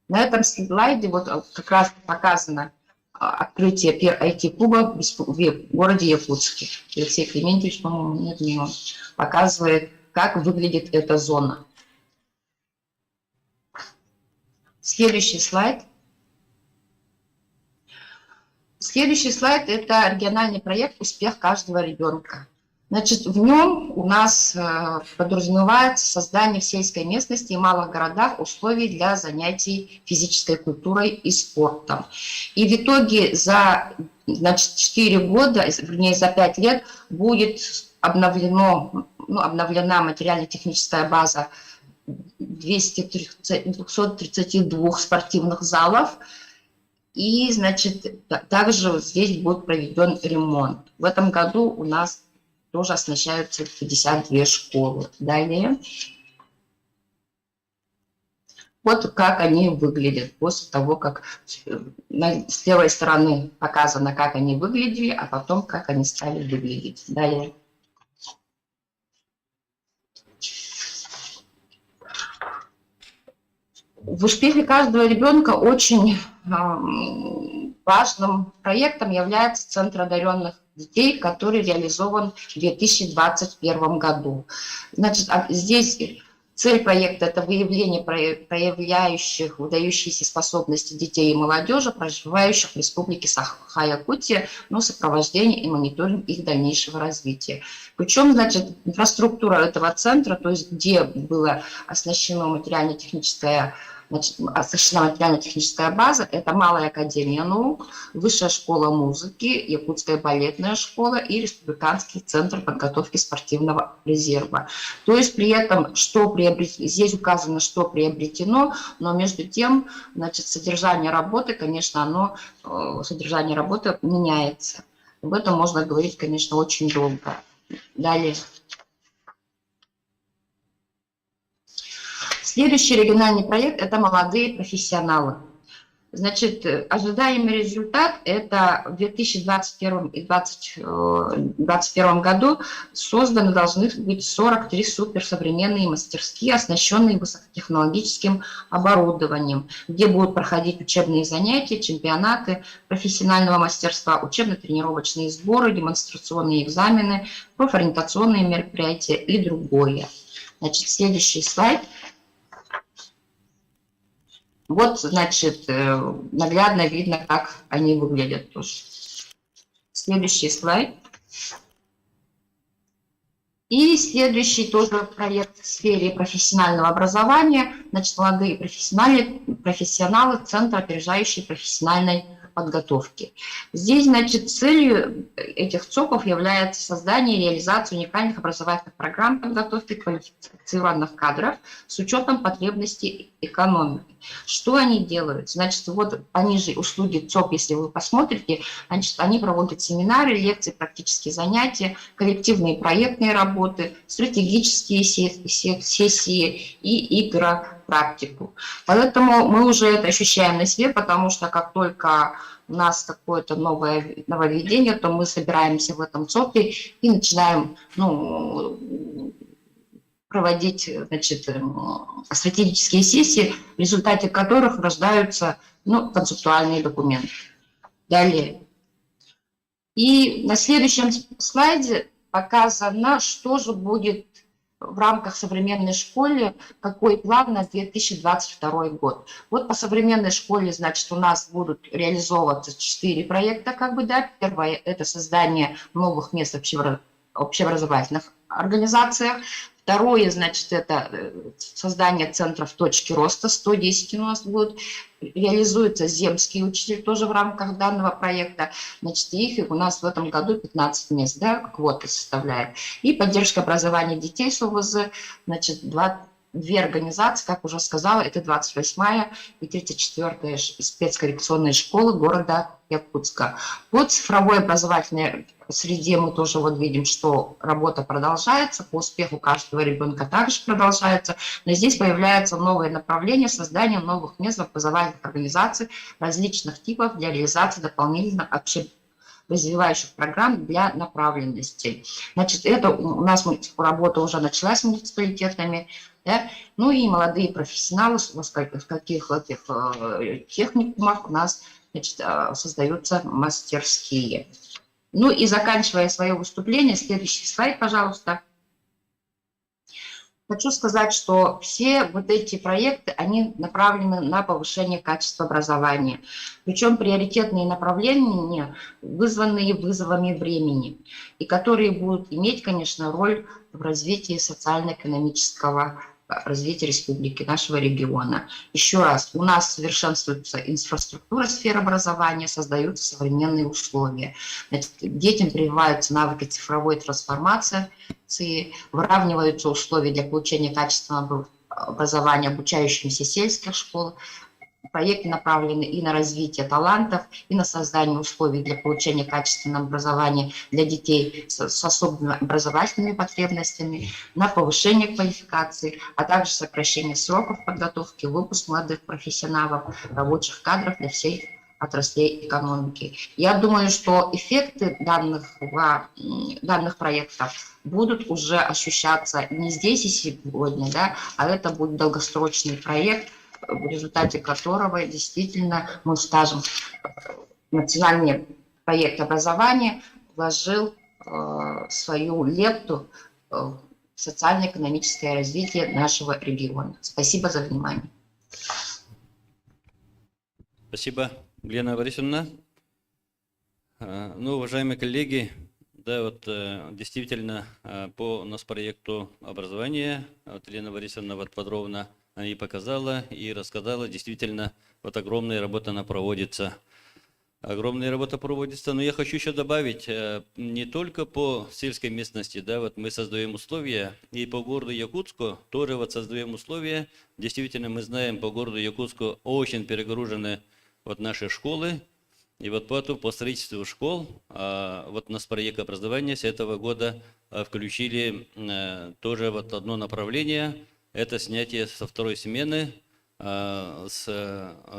S6: На этом слайде вот как раз показано открытие IT-куба в городе Якутске. Алексей Клементьевич, по-моему, нет, не он, показывает, как выглядит эта зона. Следующий слайд. Следующий слайд – это региональный проект «Успех каждого ребенка». Значит, в нем у нас подразумевается создание в сельской местности и малых городах условий для занятий физической культурой и спортом. И в итоге за 4 года, вернее за 5 лет будет обновлена материально-техническая база 232 спортивных залов. И, значит, также здесь будет проведен ремонт. В этом году у нас тоже оснащаются 52 школы. Далее. Вот как они выглядят после того, как с левой стороны показано, как они выглядели, а потом, как они стали выглядеть. Далее. В успехе каждого ребенка очень важным проектом является Центр одаренных детей, который реализован в 2021 году. Значит, здесь цель проекта – это выявление проявляющих выдающиеся способности детей и молодежи, проживающих в Республике Саха-Якутия, но сопровождение и мониторинг их дальнейшего развития. Причем, значит, инфраструктура этого центра, то есть где была оснащена материально-техническая база, это Малая академия наук, Высшая школа музыки, Якутская балетная школа и Республиканский центр подготовки спортивного резерва. То есть при этом, здесь указано, что приобретено, но между тем, значит, содержание работы, конечно, содержание работы меняется. Об этом можно говорить, конечно, очень долго. Далее. Следующий региональный проект – это молодые профессионалы. Значит, ожидаемый результат – это в 2021 и 2021 году созданы должны быть 43 суперсовременные мастерские, оснащенные высокотехнологическим оборудованием, где будут проходить учебные занятия, чемпионаты профессионального мастерства, учебно-тренировочные сборы, демонстрационные экзамены, профориентационные мероприятия и другое. Значит, следующий слайд. Вот, значит, наглядно видно, как они выглядят тоже. Следующий слайд. И следующий тоже проект в сфере профессионального образования. Значит, молодые профессионалы Центра опережающей профессиональной подготовки. Здесь, значит, целью этих ЦОПов является создание и реализация уникальных образовательных программ подготовки квалифицированных кадров с учетом потребностей экономики. Что они делают? Значит, вот пониже услуги ЦОП, если вы посмотрите, значит, они проводят семинары, лекции, практические занятия, коллективные проектные работы, стратегические сессии и игропрактику. Поэтому мы уже это ощущаем на себе, потому что как только у нас какое-то нововведение, то мы собираемся в этом ЦОПе и начинаем проводить, значит, стратегические сессии, в результате которых рождаются концептуальные документы. Далее. И на следующем слайде показано, что же будет в рамках современной школы, какой план на 2022 год. Вот по современной школе, значит, у нас будут реализовываться 4 проекта, Первое – это создание новых мест в общеобразовательных организациях. Второе, значит, это создание центров точки роста, 110 у нас будет. Реализуется земский учитель тоже в рамках данного проекта. Значит, их у нас в этом году 15 мест, квоты составляет. И поддержка образования детей с ОВЗ, значит, две организации, как уже сказала, это 28-я и 34-я спецкоррекционные школы города Якутска. По цифровой образовательной среде мы тоже вот видим, что работа продолжается, по успеху каждого ребенка также продолжается, но здесь появляются новые направления создания новых мест в образовательных организаций различных типов для реализации дополнительных общеразвивающих программ для направленностей. Значит, это у нас работа уже началась с муниципалитетами, ну и молодые профессионалы, в каких техникумах у нас, значит, создаются мастерские. Ну и заканчивая свое выступление, следующий слайд, пожалуйста. Хочу сказать, что все вот эти проекты, они направлены на повышение качества образования. Причем приоритетные направления, вызванные вызовами времени, и которые будут иметь, конечно, роль в развитии социально-экономического развития республики, нашего региона. Еще раз, у нас совершенствуется инфраструктура сферы образования, создаются современные условия. Значит, детям прививаются навыки цифровой трансформации, выравниваются условия для получения качественного образования обучающимся сельских школ. Проекты направлены и на развитие талантов, и на создание условий для получения качественного образования для детей с особыми образовательными потребностями, на повышение квалификации, а также сокращение сроков подготовки, выпуск молодых профессионалов, рабочих кадров для всех отраслей экономики. Я думаю, что эффекты данных проектов будут уже ощущаться не здесь и сегодня, да, а это будет долгосрочный проект, в результате которого действительно мы скажем, национальный проект образования вложил свою лепту в социально-экономическое развитие нашего региона. Спасибо за внимание.
S4: Спасибо, Елена Борисовна. Ну, уважаемые коллеги, да, вот действительно по проекту образования вот Елена Борисовна вот подробно и показала, и рассказала. Действительно, вот огромная работа она проводится. Огромная работа проводится, но я хочу еще добавить, не только по сельской местности, да, вот мы создаем условия, и по городу Якутску тоже вот создаем условия. Действительно, мы знаем, по городу Якутску очень перегружены вот наши школы, и вот по строительству школ, вот у нас проект образования с этого года включили тоже вот одно направление, это снятие со второй смены с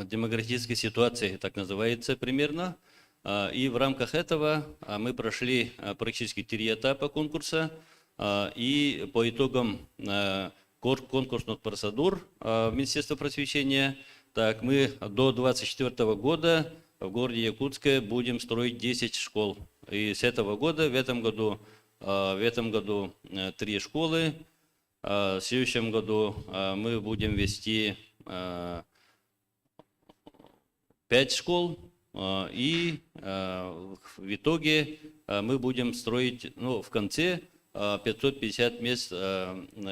S4: демографической ситуации, так называется примерно. И в рамках этого мы прошли практически 3 этапа конкурса. И по итогам конкурсных процедур Министерства просвещения, так, мы до 2024 года в городе Якутске будем строить 10 школ. И с этого года, в этом году 3 школы. В следующем году мы будем вести 5 школ, и в итоге мы будем строить, ну, в конце 550 мест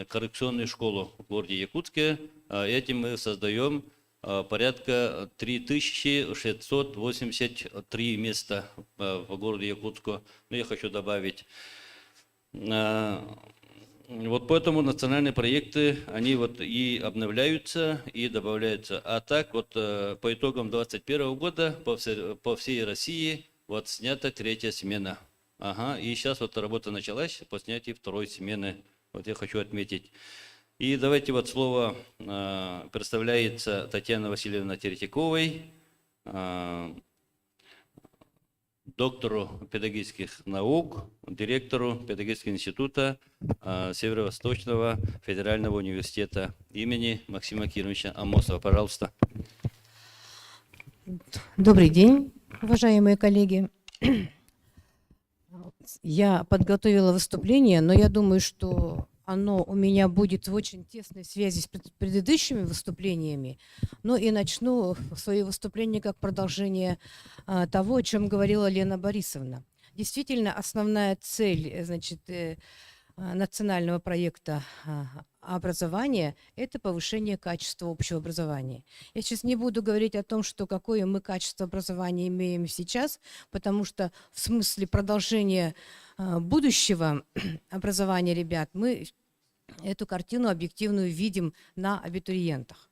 S4: коррекционную школу в городе Якутске. Этим мы создаем порядка 3683 места в городе Якутску. Но я хочу добавить, вот поэтому национальные проекты, они вот и обновляются, и добавляются. А так вот по итогам 2021 года по всей России вот снята 3-я смена. Ага, и сейчас вот работа началась по снятию 2-й смены. Вот я хочу отметить. И давайте вот слово представляется Татьяна Васильевна Теретьяковой, доктору педагогических наук, директору педагогического института Северо-Восточного федерального университета имени Максима Кировича Амосова. Пожалуйста.
S7: Добрый день, уважаемые коллеги. Я подготовила выступление, но я думаю, что оно у меня будет в очень тесной связи с предыдущими выступлениями. Ну и начну свое выступление как продолжение того, о чем говорила Лена Борисовна. Действительно, основная цель, значит, национального проекта образования – это повышение качества общего образования. Я сейчас не буду говорить о том, что какое мы качество образования имеем сейчас, потому что в смысле продолжения будущего образования ребят мы эту картину объективную видим на абитуриентах.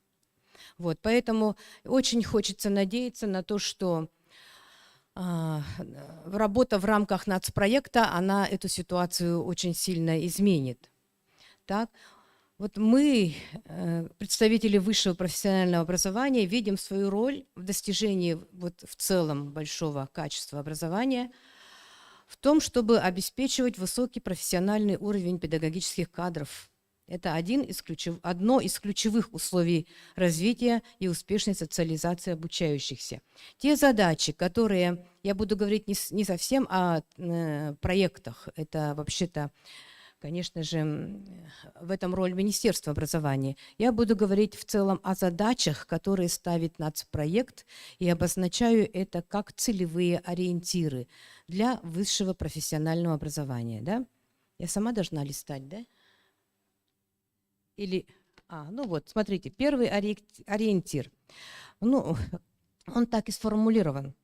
S7: Вот, поэтому очень хочется надеяться на то, что работа в рамках нацпроекта, она эту ситуацию очень сильно изменит. Так? Вот мы, представители высшего профессионального образования, видим свою роль в достижении вот в целом большого качества образования в том, чтобы обеспечивать высокий профессиональный уровень педагогических кадров. Это одно из ключевых условий развития и успешной социализации обучающихся. Те задачи, которые, я буду говорить не совсем о проектах, это вообще-то конечно же, в этом роль Министерства образования. Я буду говорить в целом о задачах, которые ставит нацпроект, и обозначаю это как целевые ориентиры для высшего профессионального образования. Да? Я сама должна листать, да? Или... ну вот, смотрите, первый ориентир. Ну, он так и сформулирован.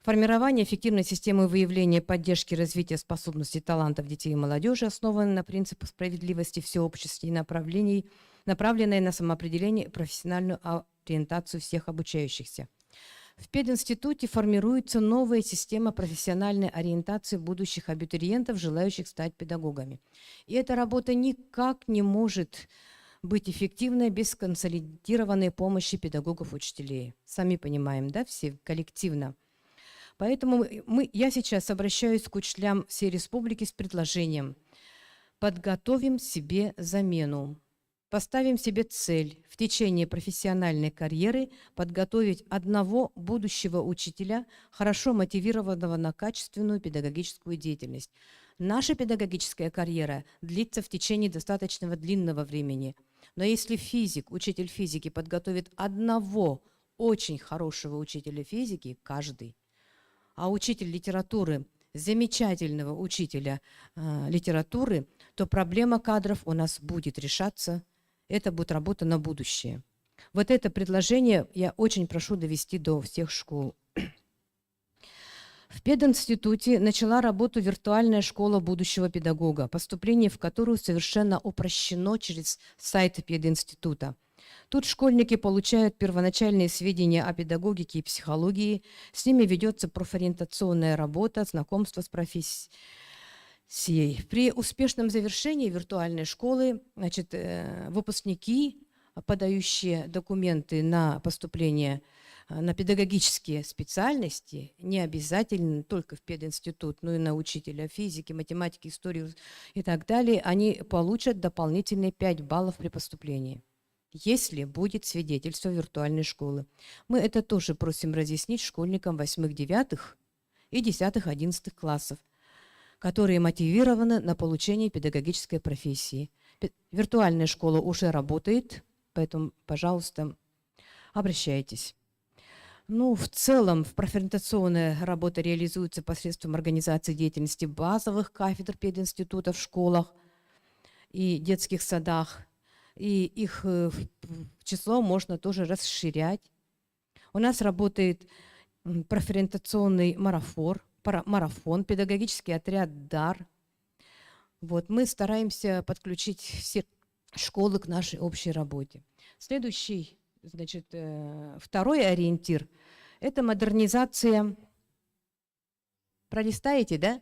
S7: Формирование эффективной системы выявления, поддержки, развития способностей, талантов детей и молодежи, основанной на принципах справедливости, всеобщности и направленной на самоопределение и профессиональную ориентацию всех обучающихся. В пединституте формируется новая система профессиональной ориентации будущих абитуриентов, желающих стать педагогами. И эта работа никак не может быть эффективной без консолидированной помощи педагогов-учителей. Сами понимаем, да, все коллективно. Поэтому я сейчас обращаюсь к учителям всей республики с предложением: подготовим себе замену, поставим себе цель в течение профессиональной карьеры подготовить одного будущего учителя, хорошо мотивированного на качественную педагогическую деятельность. Наша педагогическая карьера длится в течение достаточно длинного времени. Но если учитель физики подготовит одного очень хорошего учителя физики, каждый, а учитель литературы, замечательного учителя литературы, то проблема кадров у нас будет решаться. Это будет работа на будущее. Вот это предложение я очень прошу довести до всех школ. В пединституте начала работу виртуальная школа будущего педагога, поступление в которую совершенно упрощено через сайт пединститута. Тут школьники получают первоначальные сведения о педагогике и психологии, с ними ведется профориентационная работа, знакомство с профессией. При успешном завершении виртуальной школы, значит, выпускники, подающие документы на поступление на педагогические специальности, не обязательно только в пединститут, но и на учителя физики, математики, истории и так далее, они получат дополнительные 5 баллов при поступлении, если будет свидетельство виртуальной школы. Мы это тоже просим разъяснить школьникам 8, 9 и 10, 11 классов, которые мотивированы на получение педагогической профессии. Виртуальная школа уже работает, поэтому, пожалуйста, обращайтесь. Ну, в целом, профориентационная работа реализуется посредством организации деятельности базовых кафедр пединститута в школах и детских садах. И их число можно тоже расширять. У нас работает профориентационный марафон, педагогический отряд «Дар». Вот, мы стараемся подключить все школы к нашей общей работе. Следующий, значит, второй ориентир – это модернизация. Пролистаете, да?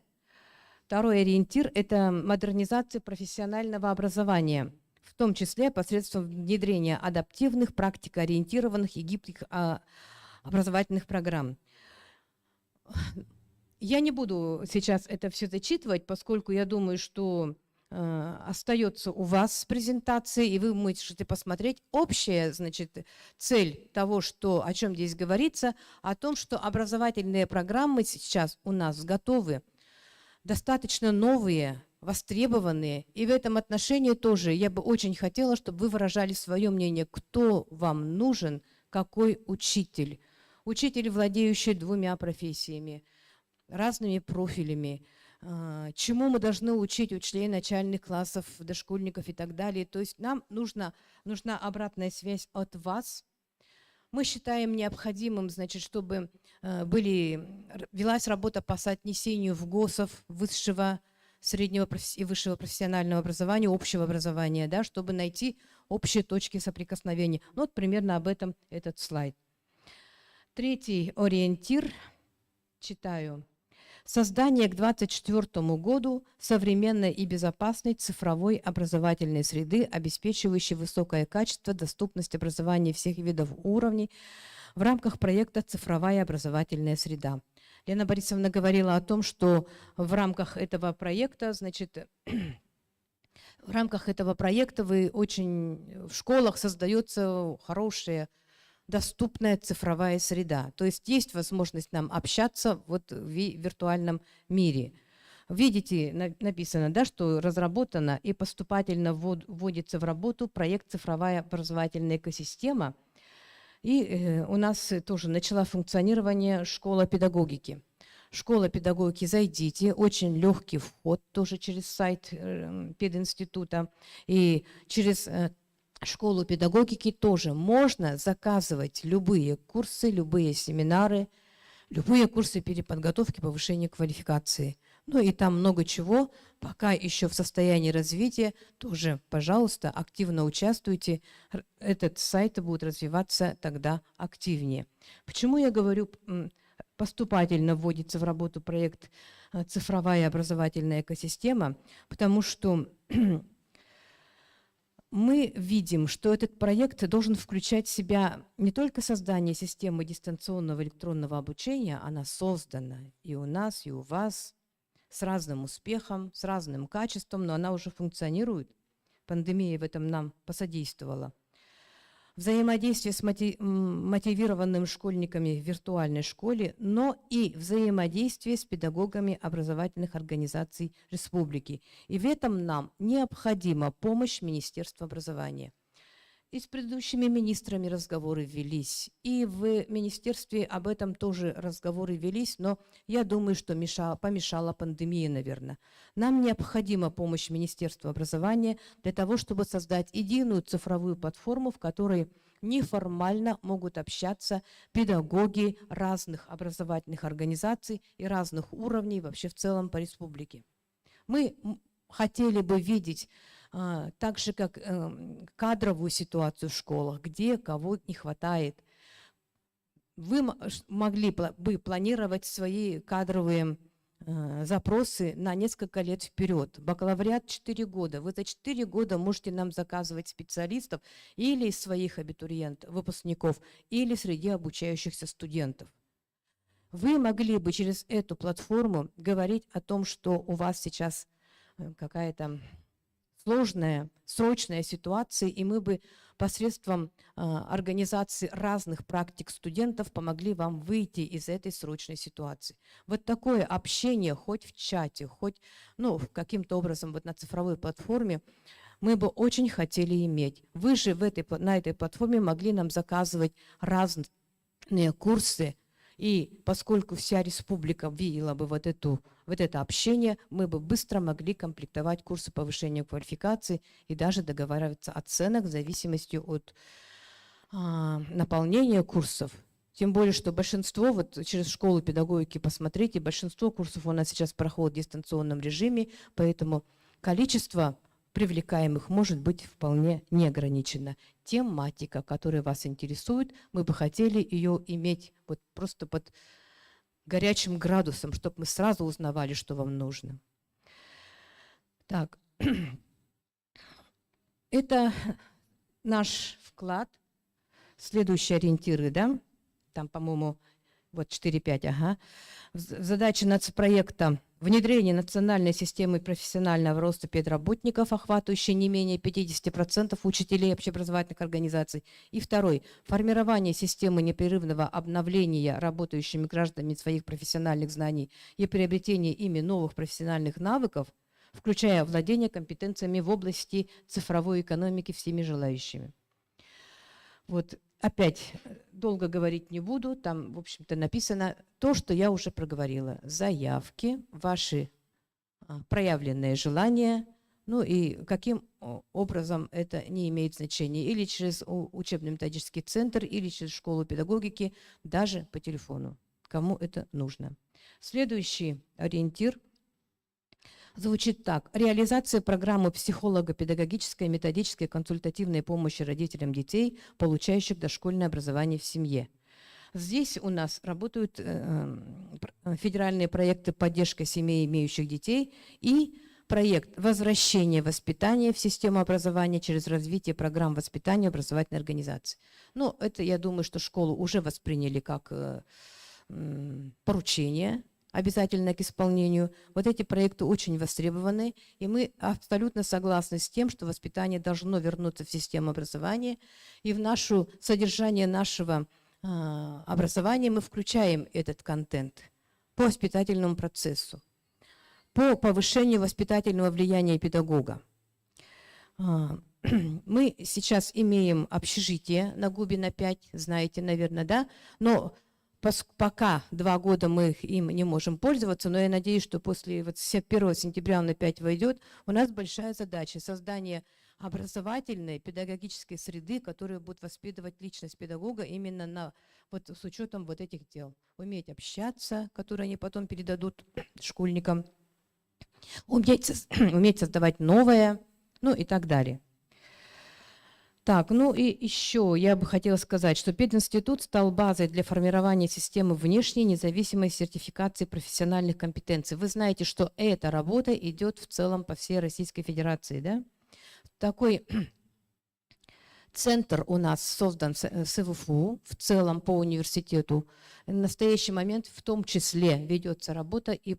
S7: Второй ориентир – это модернизация профессионального образования, в том числе посредством внедрения адаптивных, практикоориентированных и гибких образовательных программ. Я не буду сейчас это все зачитывать, поскольку я думаю, что остается у вас презентация, и вы можете посмотреть общая, значит, цель того, о чем здесь говорится, о том, что образовательные программы сейчас у нас готовы, достаточно новые, востребованные. И в этом отношении тоже я бы очень хотела, чтобы вы выражали свое мнение, кто вам нужен, какой учитель. Учитель, владеющий 2 профессиями, разными профилями, чему мы должны учить учителей начальных классов, дошкольников и так далее. То есть нам нужна обратная связь от вас. Мы считаем необходимым, значит, чтобы велась работа по соотнесению ВГОСов высшего, среднего и высшего профессионального образования, общего образования, да, чтобы найти общие точки соприкосновения. Ну, вот примерно об этом этот слайд. Третий ориентир, читаю. Создание к 2024 году современной и безопасной цифровой образовательной среды, обеспечивающей высокое качество, доступность образования всех видов уровней в рамках проекта «Цифровая образовательная среда». Лена Борисовна говорила о том, что в рамках этого проекта, значит, в рамках этого проекта в школах создается хорошая, доступная цифровая среда. То есть есть возможность нам общаться вот в виртуальном мире. Видите, написано, да, что разработана и поступательно вводится в работу проект «Цифровая образовательная экосистема». И у нас тоже начала функционирование школа педагогики. Школа педагогики, зайдите, очень легкий вход тоже через сайт пединститута. И через школу педагогики тоже можно заказывать любые курсы, любые семинары, любые курсы переподготовки, повышения квалификации. Ну и там много чего, пока еще в состоянии развития, тоже, пожалуйста, активно участвуйте. Этот сайт будет развиваться тогда активнее. Почему я говорю, поступательно вводится в работу проект «Цифровая образовательная экосистема»? Потому что мы видим, что этот проект должен включать в себя не только создание системы дистанционного электронного обучения, она создана и у нас, и у вас, с разным успехом, с разным качеством, но она уже функционирует. Пандемия в этом нам посодействовала. Взаимодействие с мотивированными школьниками в виртуальной школе, но и взаимодействие с педагогами образовательных организаций республики. И в этом нам необходима помощь Министерства образования. И с предыдущими министрами разговоры велись, и в министерстве об этом тоже разговоры велись, но я думаю, что помешала пандемия, наверное. Нам необходима помощь Министерства образования для того, чтобы создать единую цифровую платформу, в которой неформально могут общаться педагоги разных образовательных организаций и разных уровней вообще в целом по республике. Мы хотели бы видеть так же, как кадровую ситуацию в школах, где кого не хватает. Вы могли бы планировать свои кадровые запросы на несколько лет вперед. Бакалавриат 4 года. Вы за 4 года можете нам заказывать специалистов или из своих абитуриентов, выпускников, или среди обучающихся студентов. Вы могли бы через эту платформу говорить о том, что у вас сейчас какая-то сложная, срочная ситуация, и мы бы посредством организации разных практик студентов помогли вам выйти из этой срочной ситуации. Вот такое общение, хоть в чате, хоть каким-то образом вот на цифровой платформе, мы бы очень хотели иметь. Вы же на этой платформе могли нам заказывать разные курсы, и поскольку вся республика видела бы вот это общение, мы бы быстро могли комплектовать курсы повышения квалификации и даже договариваться о ценах в зависимости от наполнения курсов. Тем более, что большинство, вот через школу педагогики посмотрите, большинство курсов у нас сейчас проходит в дистанционном режиме, поэтому количество привлекаемых может быть вполне неограничено. Тематика, которая вас интересует, мы бы хотели ее иметь вот просто под горячим градусом, чтобы мы сразу узнавали, что вам нужно. Так, это наш вклад. Следующие ориентиры, да? Там, по-моему, вот 4-5, ага. Задача нацпроекта — внедрение национальной системы профессионального роста педработников, охватывающей не менее 50% учителей общеобразовательных организаций. И второй — формирование системы непрерывного обновления работающими гражданами своих профессиональных знаний и приобретение ими новых профессиональных навыков, включая владение компетенциями в области цифровой экономики всеми желающими. Вот. Опять долго говорить не буду, там, в общем-то, написано то, что я уже проговорила. Заявки, ваши проявленные желания, ну и каким образом это не имеет значения. Или через учебно-методический центр, или через школу педагогики, даже по телефону, кому это нужно. Следующий ориентир звучит так. Реализация программы психолого-педагогической, методической, консультативной помощи родителям детей, получающих дошкольное образование в семье. Здесь у нас работают федеральные проекты поддержки семей, имеющих детей, и проект возвращения воспитания в систему образования через развитие программ воспитания образовательной организации. Ну, это, я думаю, что школу уже восприняли как поручение, обязательно к исполнению. Вот эти проекты очень востребованы, и мы абсолютно согласны с тем, что воспитание должно вернуться в систему образования, и в содержание нашего образования мы включаем этот контент по воспитательному процессу. по повышению воспитательного влияния педагога. Мы сейчас имеем общежитие на Губина 5, знаете, наверное, да? Но пока 2 года мы им не можем пользоваться, но я надеюсь, что после 1 сентября он опять войдет. У нас большая задача — создание образовательной, педагогической среды, которая будет воспитывать личность педагога именно с учетом вот этих дел. Уметь общаться, которые они потом передадут школьникам, уметь создавать новое, ну и так далее. Так, ну и еще я бы хотела сказать, что пединститут стал базой для формирования системы внешней независимой сертификации профессиональных компетенций. Вы знаете, что эта работа идет в целом по всей Российской Федерации, да? Такой центр у нас создан с ИВФУ, в целом по университету. В настоящий момент в том числе ведется работа и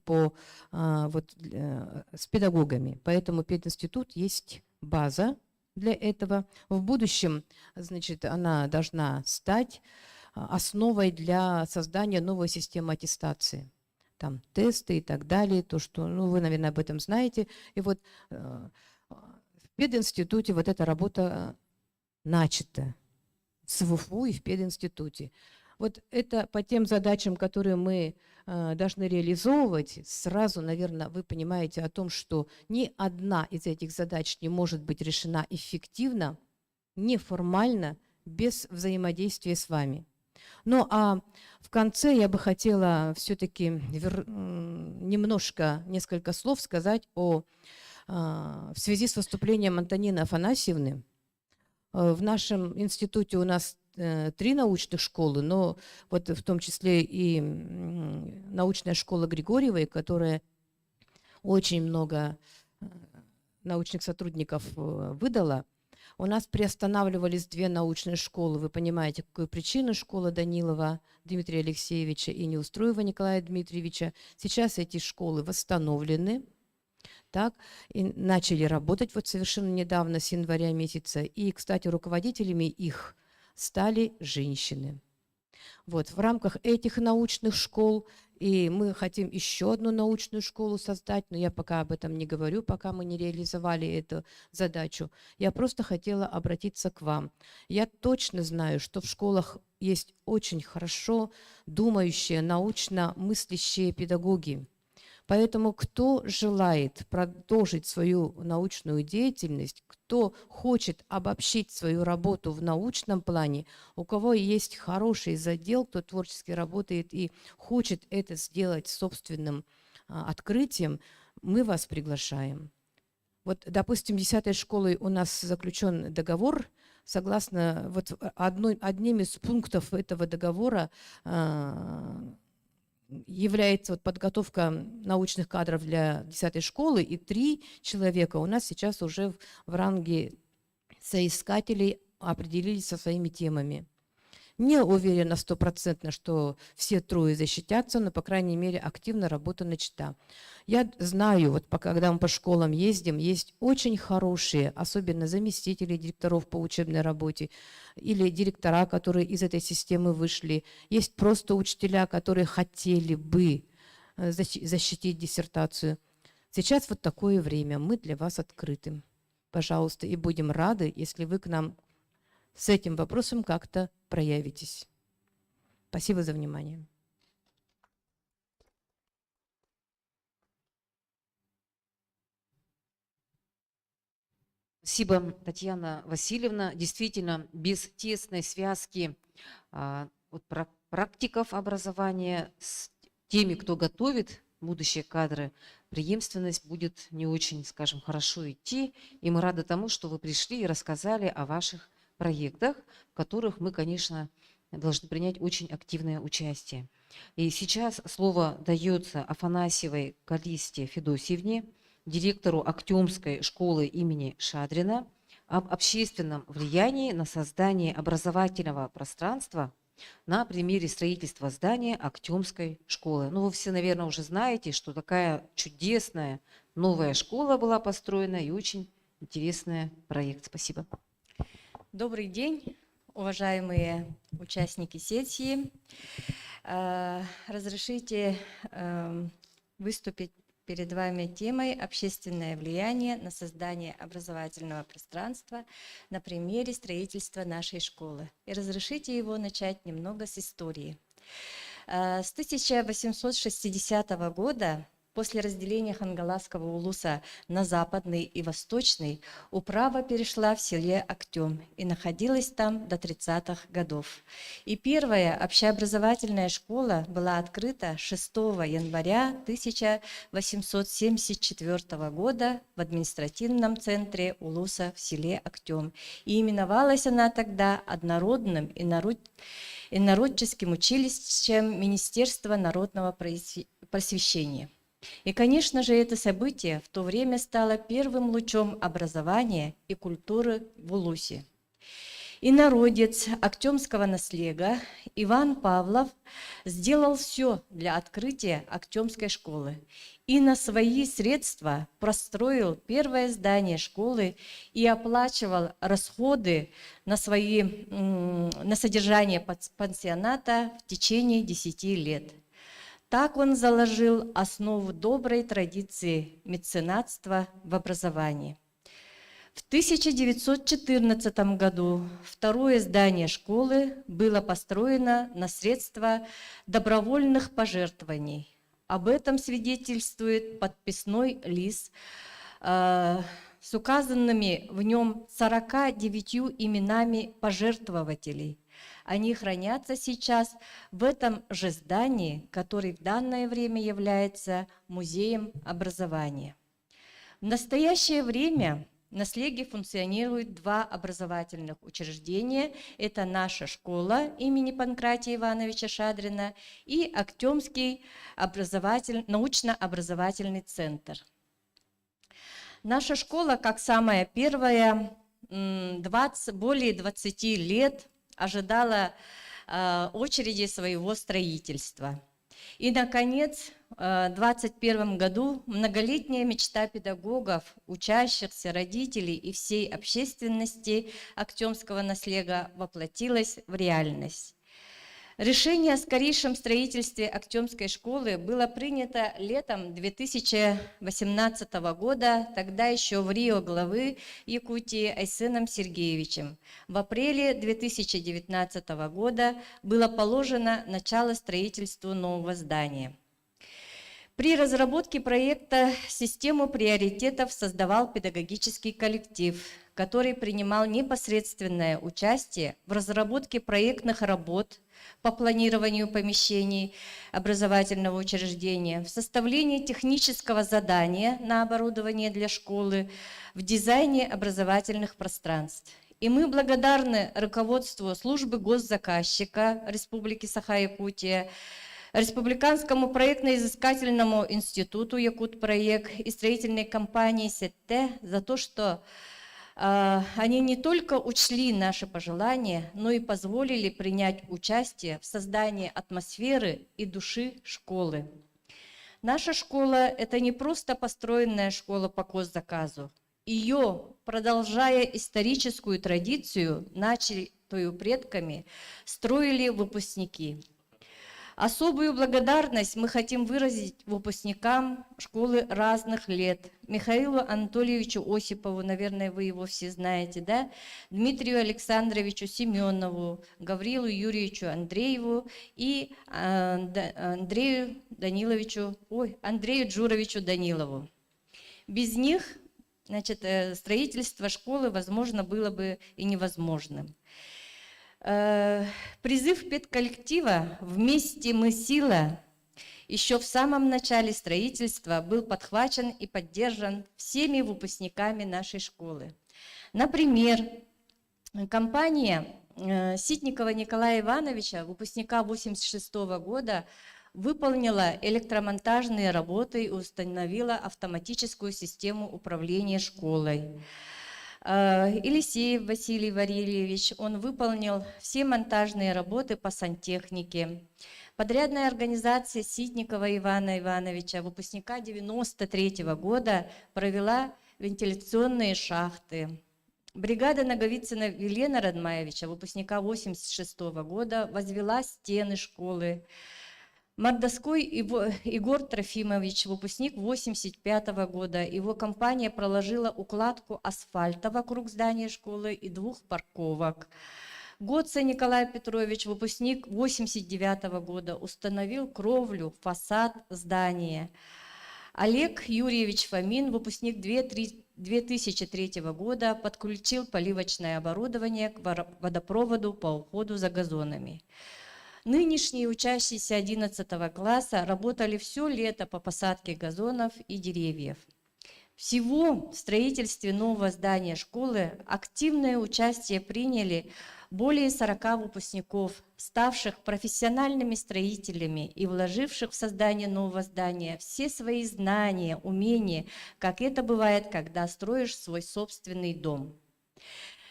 S7: с педагогами. Поэтому пединститут есть база для этого. В будущем, значит, она должна стать основой для создания новой системы аттестации. Там тесты и так далее, то, что, ну, вы, наверное, об этом знаете. И вот в пединституте вот эта работа начата с ВУФУ и в пединституте. Вот это по тем задачам, которые мы должны реализовывать, сразу, наверное, вы понимаете о том, что ни одна из этих задач не может быть решена эффективно, неформально, без взаимодействия с вами. Ну а в конце я бы хотела все-таки несколько слов сказать в связи с выступлением Антонины Афанасьевны. В нашем институте у нас 3 научных школы, но вот в том числе и научная школа Григорьевой, которая очень много научных сотрудников выдала. У нас приостанавливались 2 научные школы. Вы понимаете, какую причину: школа Данилова Дмитрия Алексеевича и Неустроева Николая Дмитриевича. Сейчас эти школы восстановлены. Так, и начали работать вот совершенно недавно, с января месяца. И, кстати, руководителями их стали женщины. Вот, в рамках этих научных школ, и мы хотим еще одну научную школу создать, но я пока об этом не говорю, пока мы не реализовали эту задачу. Я просто хотела обратиться к вам. Я точно знаю, что в школах есть очень хорошо думающие, научно мыслящие педагоги. Поэтому кто желает продолжить свою научную деятельность, кто хочет обобщить свою работу в научном плане, у кого есть хороший задел, кто творчески работает и хочет это сделать собственным открытием, мы вас приглашаем. Вот, допустим, 10-й школой у нас заключен договор. Согласно одним из пунктов этого договора является подготовка научных кадров для 10-й школы, и 3 человека у нас сейчас уже в ранге соискателей определились со своими темами. Не уверена 100%, что все 3 защитятся, но, по крайней мере, активно работа начата. Я знаю, когда мы по школам ездим, есть очень хорошие, особенно заместители директоров по учебной работе или директора, которые из этой системы вышли. Есть просто учителя, которые хотели бы защитить диссертацию. Сейчас вот такое время, мы для вас открыты. Пожалуйста, и будем рады, если вы к нам с этим вопросом как-то проявитесь. Спасибо за внимание.
S3: Спасибо, Татьяна Васильевна. Действительно, без тесной связки практиков образования с теми, кто готовит будущие кадры, преемственность будет не очень, скажем, хорошо идти. И мы рады тому, что вы пришли и рассказали о ваших проектах, в которых мы, конечно, должны принять очень активное участие. И сейчас слово дается Афанасьевой Калисте Федосьевне, директору Актемской школы имени Шадрина, об общественном влиянии на создание образовательного пространства на примере строительства здания Актемской школы. Ну, вы все, наверное, уже знаете, что такая чудесная новая школа была построена и очень интересный проект. Спасибо.
S8: Добрый день, уважаемые участники сессии. Разрешите выступить перед вами темой «Общественное влияние на создание образовательного пространства на примере строительства нашей школы». И разрешите его начать немного с истории. С 1860 года, после разделения Хангаласского улуса на западный и восточный, управа перешла в селе Актем и находилась там до 30-х годов. И первая общеобразовательная школа была открыта 6 января 1874 года в административном центре улуса в селе Актем. И именовалась она тогда Однородным инородческим училищем Министерства народного просвещения. И, конечно же, это событие в то время стало первым лучом образования и культуры в Улусе. Инородец Актемского наслега Иван Павлов сделал все для открытия Актемской школы и на свои средства простроил первое здание школы и оплачивал расходы на содержание пансионата в течение 10 лет. Так он заложил основу доброй традиции меценатства в образовании. В 1914 году второе здание школы было построено на средства добровольных пожертвований. Об этом свидетельствует подписной лист с указанными в нем 49 именами пожертвователей. Они хранятся сейчас в этом же здании, который в данное время является музеем образования. В настоящее время на Слеге функционирует 2 образовательных учреждения. Это наша школа имени Панкратия Ивановича Шадрина и Актемский научно-образовательный центр. Наша школа, как самая первая, более 20 лет ожидала очереди своего строительства. И, наконец, в 2021 году многолетняя мечта педагогов, учащихся, родителей и всей общественности Актемского наслега воплотилась в реальность. Решение о скорейшем строительстве Актемской школы было принято летом 2018 года, тогда еще в Рио главы Якутии Айсеном Сергеевичем. В апреле 2019 года было положено начало строительству нового здания. При разработке проекта систему приоритетов создавал педагогический коллектив, который принимал непосредственное участие в разработке проектных работ по планированию помещений образовательного учреждения, в составлении технического задания на оборудование для школы, в дизайне образовательных пространств. И мы благодарны руководству службы госзаказчика Республики Саха-Якутия, Республиканскому проектно-изыскательному институту Якутпроект и строительной компании СЕТТ за то, что они не только учли наши пожелания, но и позволили принять участие в создании атмосферы и души школы. Наша школа – это не просто построенная школа по госзаказу. Ее, продолжая историческую традицию, начатую предками, строили выпускники. Особую благодарность мы хотим выразить выпускникам школы разных лет. Михаилу Анатольевичу Осипову, наверное, вы его все знаете, да? Дмитрию Александровичу Семенову, Гаврилу Юрьевичу Андрееву и Андрею Джуровичу Данилову. Без них, значит, строительство школы, возможно, было бы и невозможным. Призыв педколлектива «Вместе мы сила» еще в самом начале строительства был подхвачен и поддержан всеми выпускниками нашей школы. Например, компания Ситникова Николая Ивановича, выпускника 1986 года, выполнила электромонтажные работы и установила автоматическую систему управления школой. Елисеев Василий Варильевич, он выполнил все монтажные работы по сантехнике. Подрядная организация Ситникова Ивана Ивановича, выпускника 1993 года, провела вентиляционные шахты. Бригада Наговицына Елена Радмаевича, выпускника 1986 года, возвела стены школы. Мордовской Егор Трофимович, выпускник 1985 года. Его компания проложила укладку асфальта вокруг здания школы и 2 парковок. Гоца Николай Петрович, выпускник 1989 года, установил кровлю, фасад здания. Олег Юрьевич Фомин, выпускник 2003 года, подключил поливочное оборудование к водопроводу по уходу за газонами. Нынешние учащиеся 11 класса работали все лето по посадке газонов и деревьев. Всего в строительстве нового здания школы активное участие приняли более 40 выпускников, ставших профессиональными строителями и вложивших в создание нового здания все свои знания, умения, как это бывает, когда строишь свой собственный дом.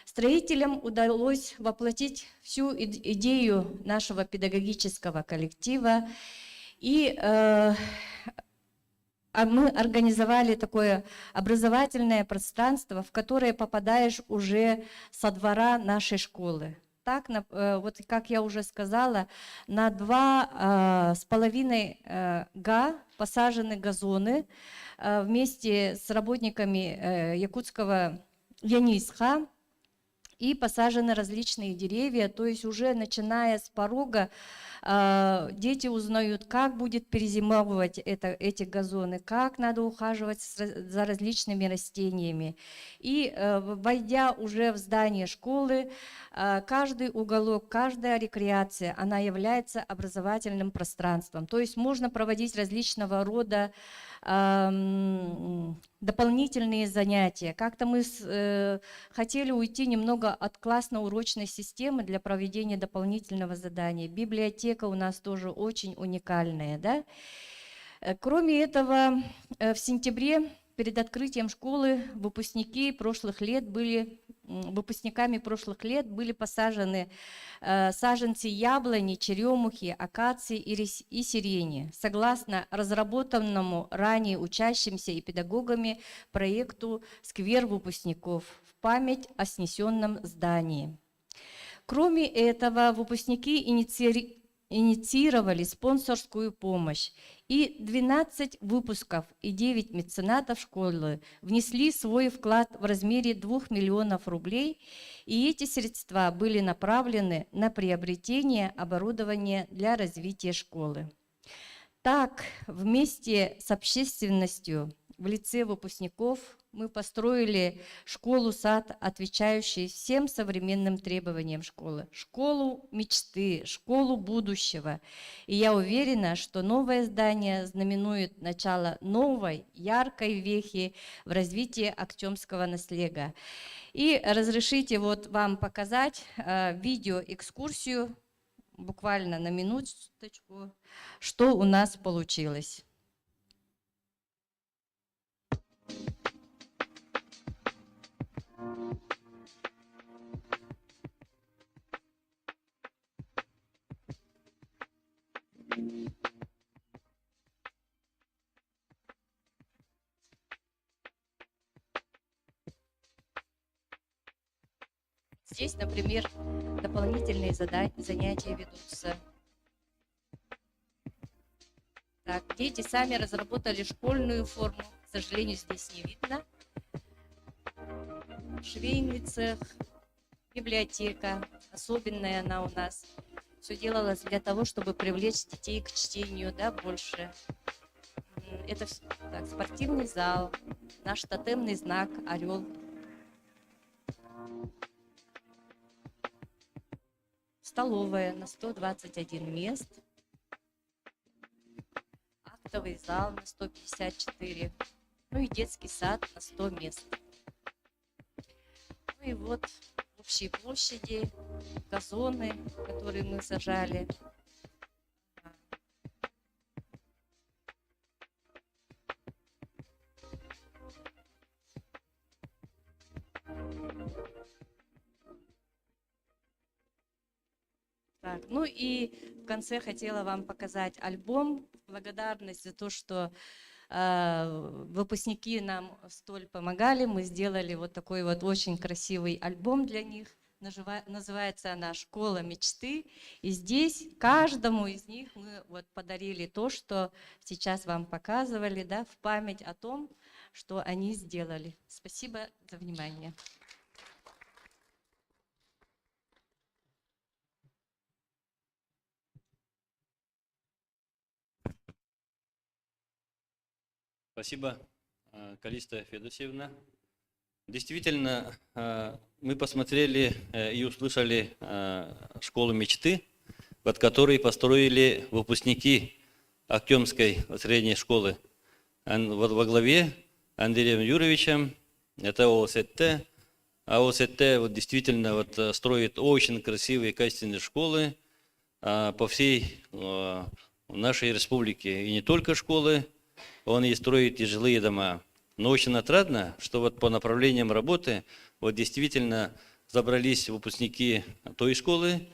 S8: Строителям удалось воплотить всю идею нашего педагогического коллектива, и мы организовали такое образовательное пространство, в которое попадаешь уже со двора нашей школы. Так, вот как я уже сказала, на 2,5 га посажены газоны вместе с работниками якутского ЯНИСХа, и посажены различные деревья, то есть уже начиная с порога дети узнают, как будет перезимовывать эти газоны, как надо ухаживать за различными растениями. И войдя уже в здание школы, каждый уголок, каждая рекреация, она является образовательным пространством. То есть можно проводить различного рода дополнительные занятия. Как-то мы хотели уйти немного от классно-урочной системы для проведения дополнительного задания. Библиотека у нас тоже очень уникальная. Да? Кроме этого, в сентябре перед открытием школы выпускниками прошлых лет были посажены саженцы яблони, черемухи, акации и сирени, согласно разработанному ранее учащимся и педагогами проекту «Сквер выпускников» в память о снесенном здании. Кроме этого, выпускники инициировали спонсорскую помощь, и 12 выпусков и 9 меценатов школы внесли свой вклад в размере 2 миллионов рублей, и эти средства были направлены на приобретение оборудования для развития школы. Так, вместе с общественностью в лице выпускников мы построили школу-сад, отвечающий всем современным требованиям школы. Школу мечты, школу будущего. И я уверена, что новое здание знаменует начало новой, яркой вехи в развитии актемского наследия. И разрешите вот вам показать видеоэкскурсию, буквально на минуточку, что у нас получилось. Здесь, например, дополнительные занятия ведутся. Так, дети сами разработали школьную форму. К сожалению, здесь не видно. Швейный цех, библиотека. Особенная она у нас. Все делалось для того, чтобы привлечь детей к чтению, да, больше. Это так, спортивный зал, наш тотемный знак «Орел». Столовая на 121 мест. Актовый зал на 154. Ну и детский сад на 100 мест. Ну и вот в общей площади газоны, которые мы сажали. Так, ну и в конце хотела вам показать альбом. Благодарность за то, что выпускники нам столь помогали. Мы сделали вот такой вот очень красивый альбом для них. Называется она «Школа мечты». И здесь каждому из них мы вот подарили то, что сейчас вам показывали, да, в память о том, что они сделали. Спасибо за внимание.
S4: Спасибо, Калиста Федосевна. Действительно, мы посмотрели и услышали школу мечты, под которой построили выпускники Актемской средней школы. Вот во главе Андреем Юрьевичем, это ОСТ. А ОСТ вот действительно вот строит очень красивые, качественные школы по всей нашей республике. И не только школы, он и строит и жилые дома. Но очень отрадно, что вот по направлениям работы вот действительно забрались выпускники той школы,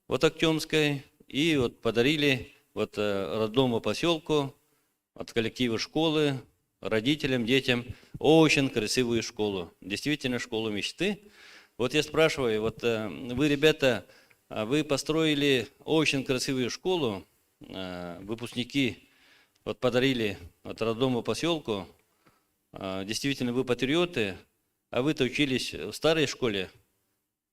S4: вот Актемской, и вот подарили вот родному поселку, от коллектива школы, родителям, детям очень красивую школу. Действительно, школу мечты. Вот я спрашиваю, вот вы, ребята, вы построили очень красивую школу, выпускники вот подарили от родному поселку. Действительно, вы патриоты, а вы-то учились в старой школе,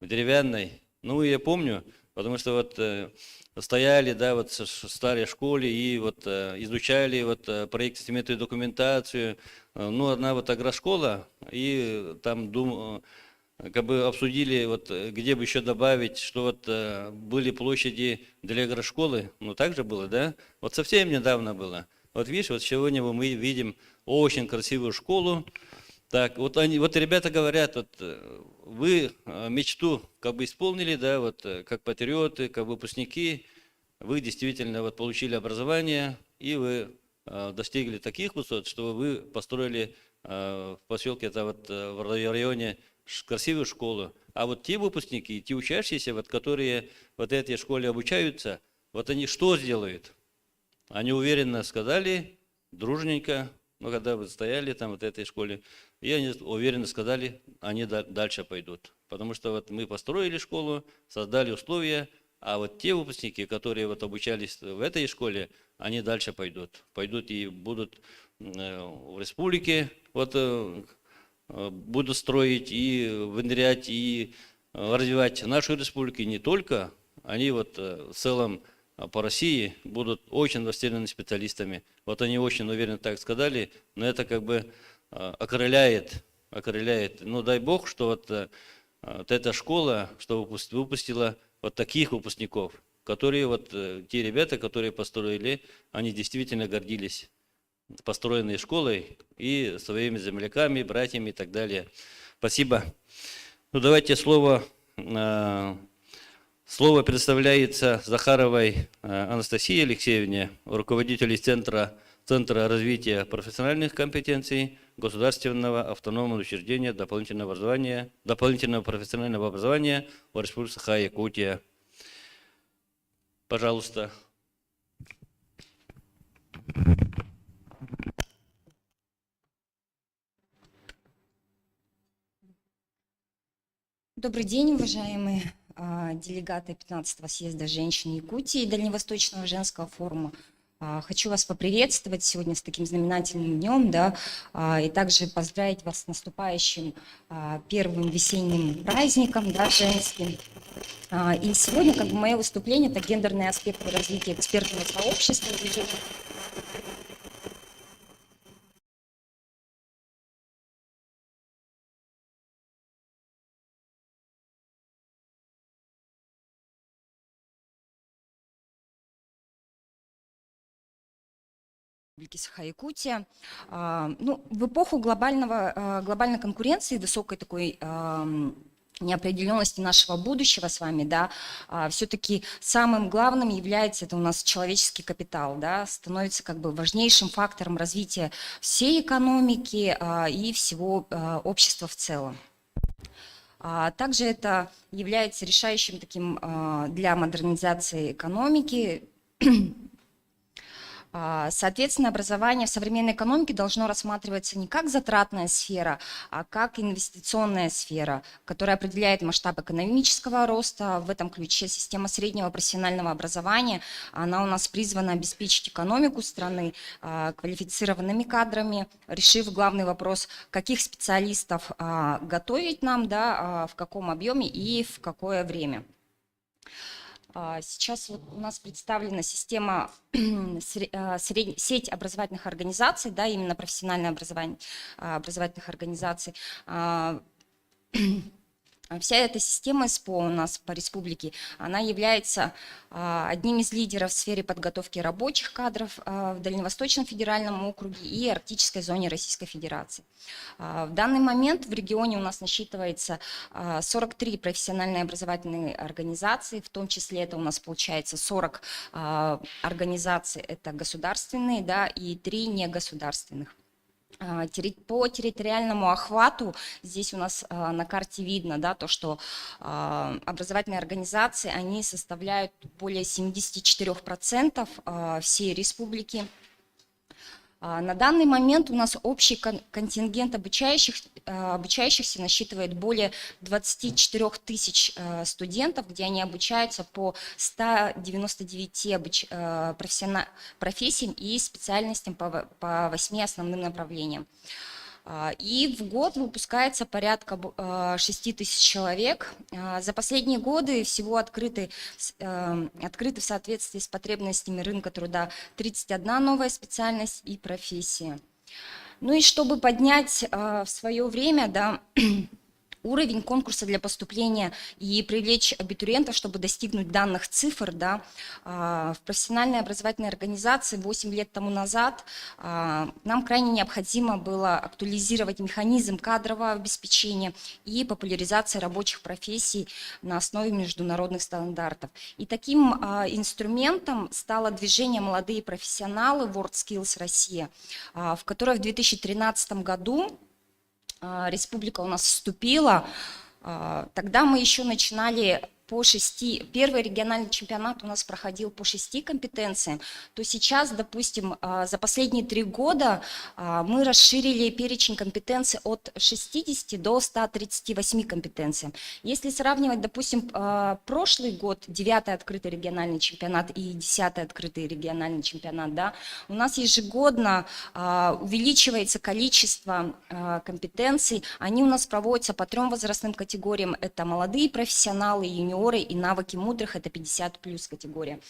S4: в деревянной. Ну, я помню, потому что вот стояли, да, вот в старой школе и вот изучали вот проектно-сметную документацию. Ну, одна вот агрошкола, и там как бы обсудили, вот где бы еще добавить, что вот были площади для агрошколы. Ну, так же было, да? Вот совсем недавно было. Вот видишь, вот сегодня мы видим очень красивую школу. Так, вот ребята говорят, вот вы мечту как бы исполнили, да, вот как патриоты, как выпускники, вы действительно вот получили образование, и вы достигли таких высот, что вы построили в поселке, это вот в районе, красивую школу. А вот те выпускники, те учащиеся, вот, которые вот этой школе обучаются, вот они что сделают? Они уверенно сказали, дружненько, ну, когда вы стояли там вот в этой школе, и они уверенно сказали, они дальше пойдут. Потому что вот мы построили школу, создали условия, а вот те выпускники, которые вот обучались в этой школе, они дальше пойдут. Пойдут и будут в республике, вот будут строить и внедрять, и развивать нашу республику, и не только. Они вот в целом по России будут очень востребованными специалистами. Вот они очень уверенно так сказали, но это как бы окрыляет. Ну, дай Бог, что вот эта школа, что выпустила вот таких выпускников, которые вот те ребята, которые построили, они действительно гордились построенной школой и своими земляками, братьями и так далее. Спасибо. Ну, давайте слово предоставляется Захаровой Анастасии Алексеевне, руководителю Центра развития профессиональных компетенций Государственного автономного учреждения дополнительного профессионального образования в Республике Саха-Якутия. Пожалуйста.
S9: Добрый день, уважаемые делегаты 15-го съезда женщин Якутии и Дальневосточного женского форума. Хочу вас поприветствовать сегодня с таким знаменательным днем, да, и также поздравить вас с наступающим первым весенним праздником, да, женским. И сегодня как бы мое выступление – это гендерные аспекты развития экспертного сообщества. Республики Саха-Якутия. Ну, в эпоху глобальной конкуренции, высокой такой неопределенности нашего будущего с вами, да, все-таки самым главным является это у нас человеческий капитал, да, становится как бы важнейшим фактором развития всей экономики и всего общества в целом. Также это является решающим таким для модернизации экономики. Соответственно, образование в современной экономике должно рассматриваться не как затратная сфера, а как инвестиционная сфера, которая определяет масштаб экономического роста. В этом ключе система среднего профессионального образования, она у нас призвана обеспечить экономику страны квалифицированными кадрами, решив главный вопрос, каких специалистов готовить нам, да, в каком объеме и в какое время. Сейчас вот у нас представлена система, сеть образовательных организаций, да, именно профессиональное образование образовательных организаций. Вся эта система СПО у нас по республике, она является одним из лидеров в сфере подготовки рабочих кадров в Дальневосточном федеральном округе и Арктической зоне Российской Федерации. В данный момент в регионе у нас насчитывается 43 профессиональные образовательные организации, в том числе это у нас получается 40 организаций, это государственные, да, и 3 негосударственных. По территориальному охвату здесь у нас на карте видно, да, то, что образовательные организации, они составляют более 74% всей республики. На данный момент у нас общий контингент обучающихся насчитывает более 24 тысяч студентов, где они обучаются по 199 профессиям и специальностям по 8 основным направлениям. И в год выпускается порядка 6 тысяч человек. За последние годы всего открыты в соответствии с потребностями рынка труда 31 новая специальность и профессия. Ну и чтобы поднять в свое время, да, уровень конкурса для поступления и привлечь абитуриентов, чтобы достигнуть данных цифр, да, в профессиональной образовательной организации 8 лет тому назад нам крайне необходимо было актуализировать механизм кадрового обеспечения и популяризации рабочих профессий на основе международных стандартов. И таким инструментом стало движение «Молодые профессионалы» WorldSkills Россия, в которое в 2013 году республика у нас вступила. Тогда мы еще начинали первый региональный чемпионат у нас проходил по 6 компетенциям, то сейчас, допустим, за последние 3 года мы расширили перечень компетенций от 60 до 138 компетенций. Если сравнивать, допустим, прошлый год, 9-й открытый региональный чемпионат и 10-й открытый региональный чемпионат, да, у нас ежегодно увеличивается количество компетенций, они у нас проводятся по 3 возрастным категориям, это молодые профессионалы, юниоры, и навыки мудрых, это 50+ категория.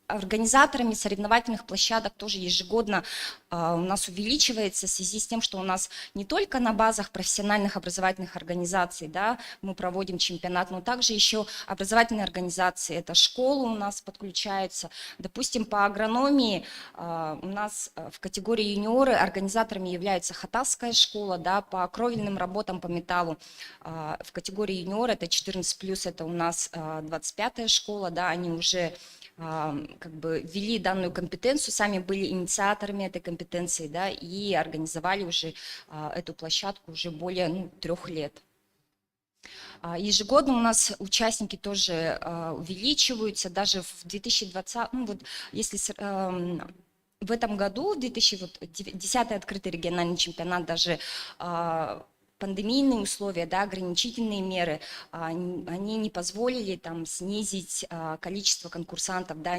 S9: Организаторами соревновательных площадок тоже ежегодно у нас увеличивается в связи с тем, что у нас не только на базах профессиональных образовательных организаций, да, мы проводим чемпионат, но также еще образовательные организации, это школы у нас подключаются. Допустим, по агрономии у нас в категории юниоры организаторами является Хатасская школа, да, по кровельным работам по металлу в категории юниор это 14+, это у нас 25-я школа, да, они уже как бы ввели данную компетенцию, сами были инициаторами этой компетенции, да, и организовали уже эту площадку уже более 3 лет. Ежегодно у нас участники тоже увеличиваются, даже в 2020, ну вот если в этом году, 10-й открытый региональный чемпионат, даже пандемийные условия, да, ограничительные меры, они не позволили там снизить количество конкурсантов, да,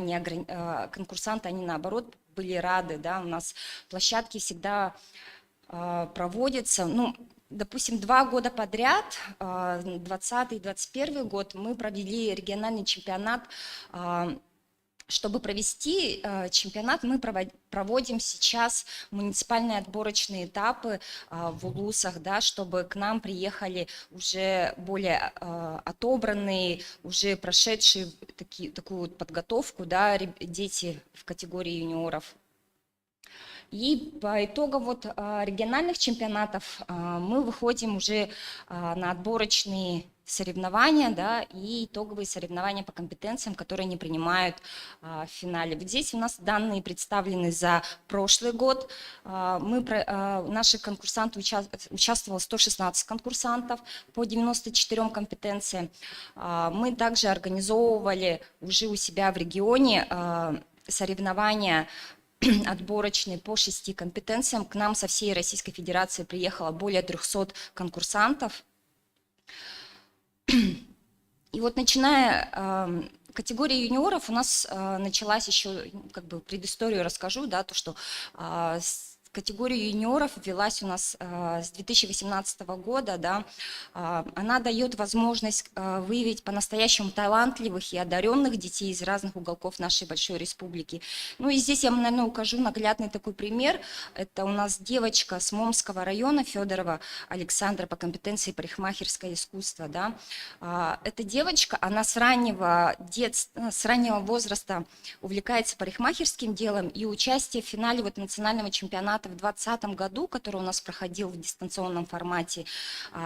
S9: конкурсанты, они наоборот были рады, да, у нас площадки всегда проводятся, ну, допустим, 2 года подряд, 2020 и 2021 год, мы провели региональный чемпионат. Чтобы провести чемпионат, мы проводим сейчас муниципальные отборочные этапы в улусах, да, чтобы к нам приехали уже более отобранные, уже прошедшие такую вот подготовку, да, дети в категории юниоров. И по итогам вот региональных чемпионатов мы выходим уже на отборочные соревнования, да, и итоговые соревнования по компетенциям, которые они принимают в финале. Вот здесь у нас данные представлены за прошлый год. Наши конкурсанты участвовало 116 конкурсантов по 94 компетенциям. Мы также организовывали уже у себя в регионе соревнования отборочные по 6 компетенциям. К нам со всей Российской Федерации приехало более 300 конкурсантов. И вот начиная категория юниоров у нас началась еще, как бы предысторию расскажу, да, то, что категория юниоров ввелась у нас с 2018 года, да, она дает возможность выявить по-настоящему талантливых и одаренных детей из разных уголков нашей большой республики. Ну и здесь я, наверное, укажу наглядный такой пример. Это у нас девочка с Момского района, Федорова Александра, по компетенции парикмахерское искусство, да. Эта девочка, она с раннего возраста увлекается парикмахерским делом, и участие в финале вот национального чемпионата в 2020 году, который у нас проходил в дистанционном формате,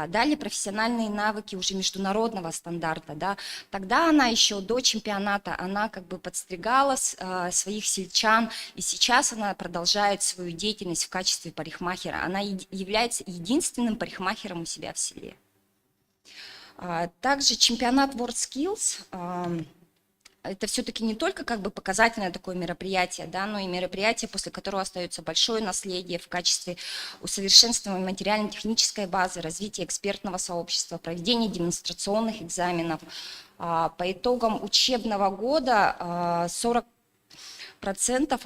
S9: дали профессиональные навыки уже международного стандарта, да. Тогда она еще до чемпионата, она как бы подстригала своих сельчан, и сейчас она продолжает свою деятельность в качестве парикмахера. Она является единственным парикмахером у себя в селе. Также чемпионат WorldSkills это все-таки не только как бы показательное такое мероприятие, да, но и мероприятие, после которого остается большое наследие в качестве усовершенствования материально-технической базы, развития экспертного сообщества, проведения демонстрационных экзаменов. По итогам учебного года 40%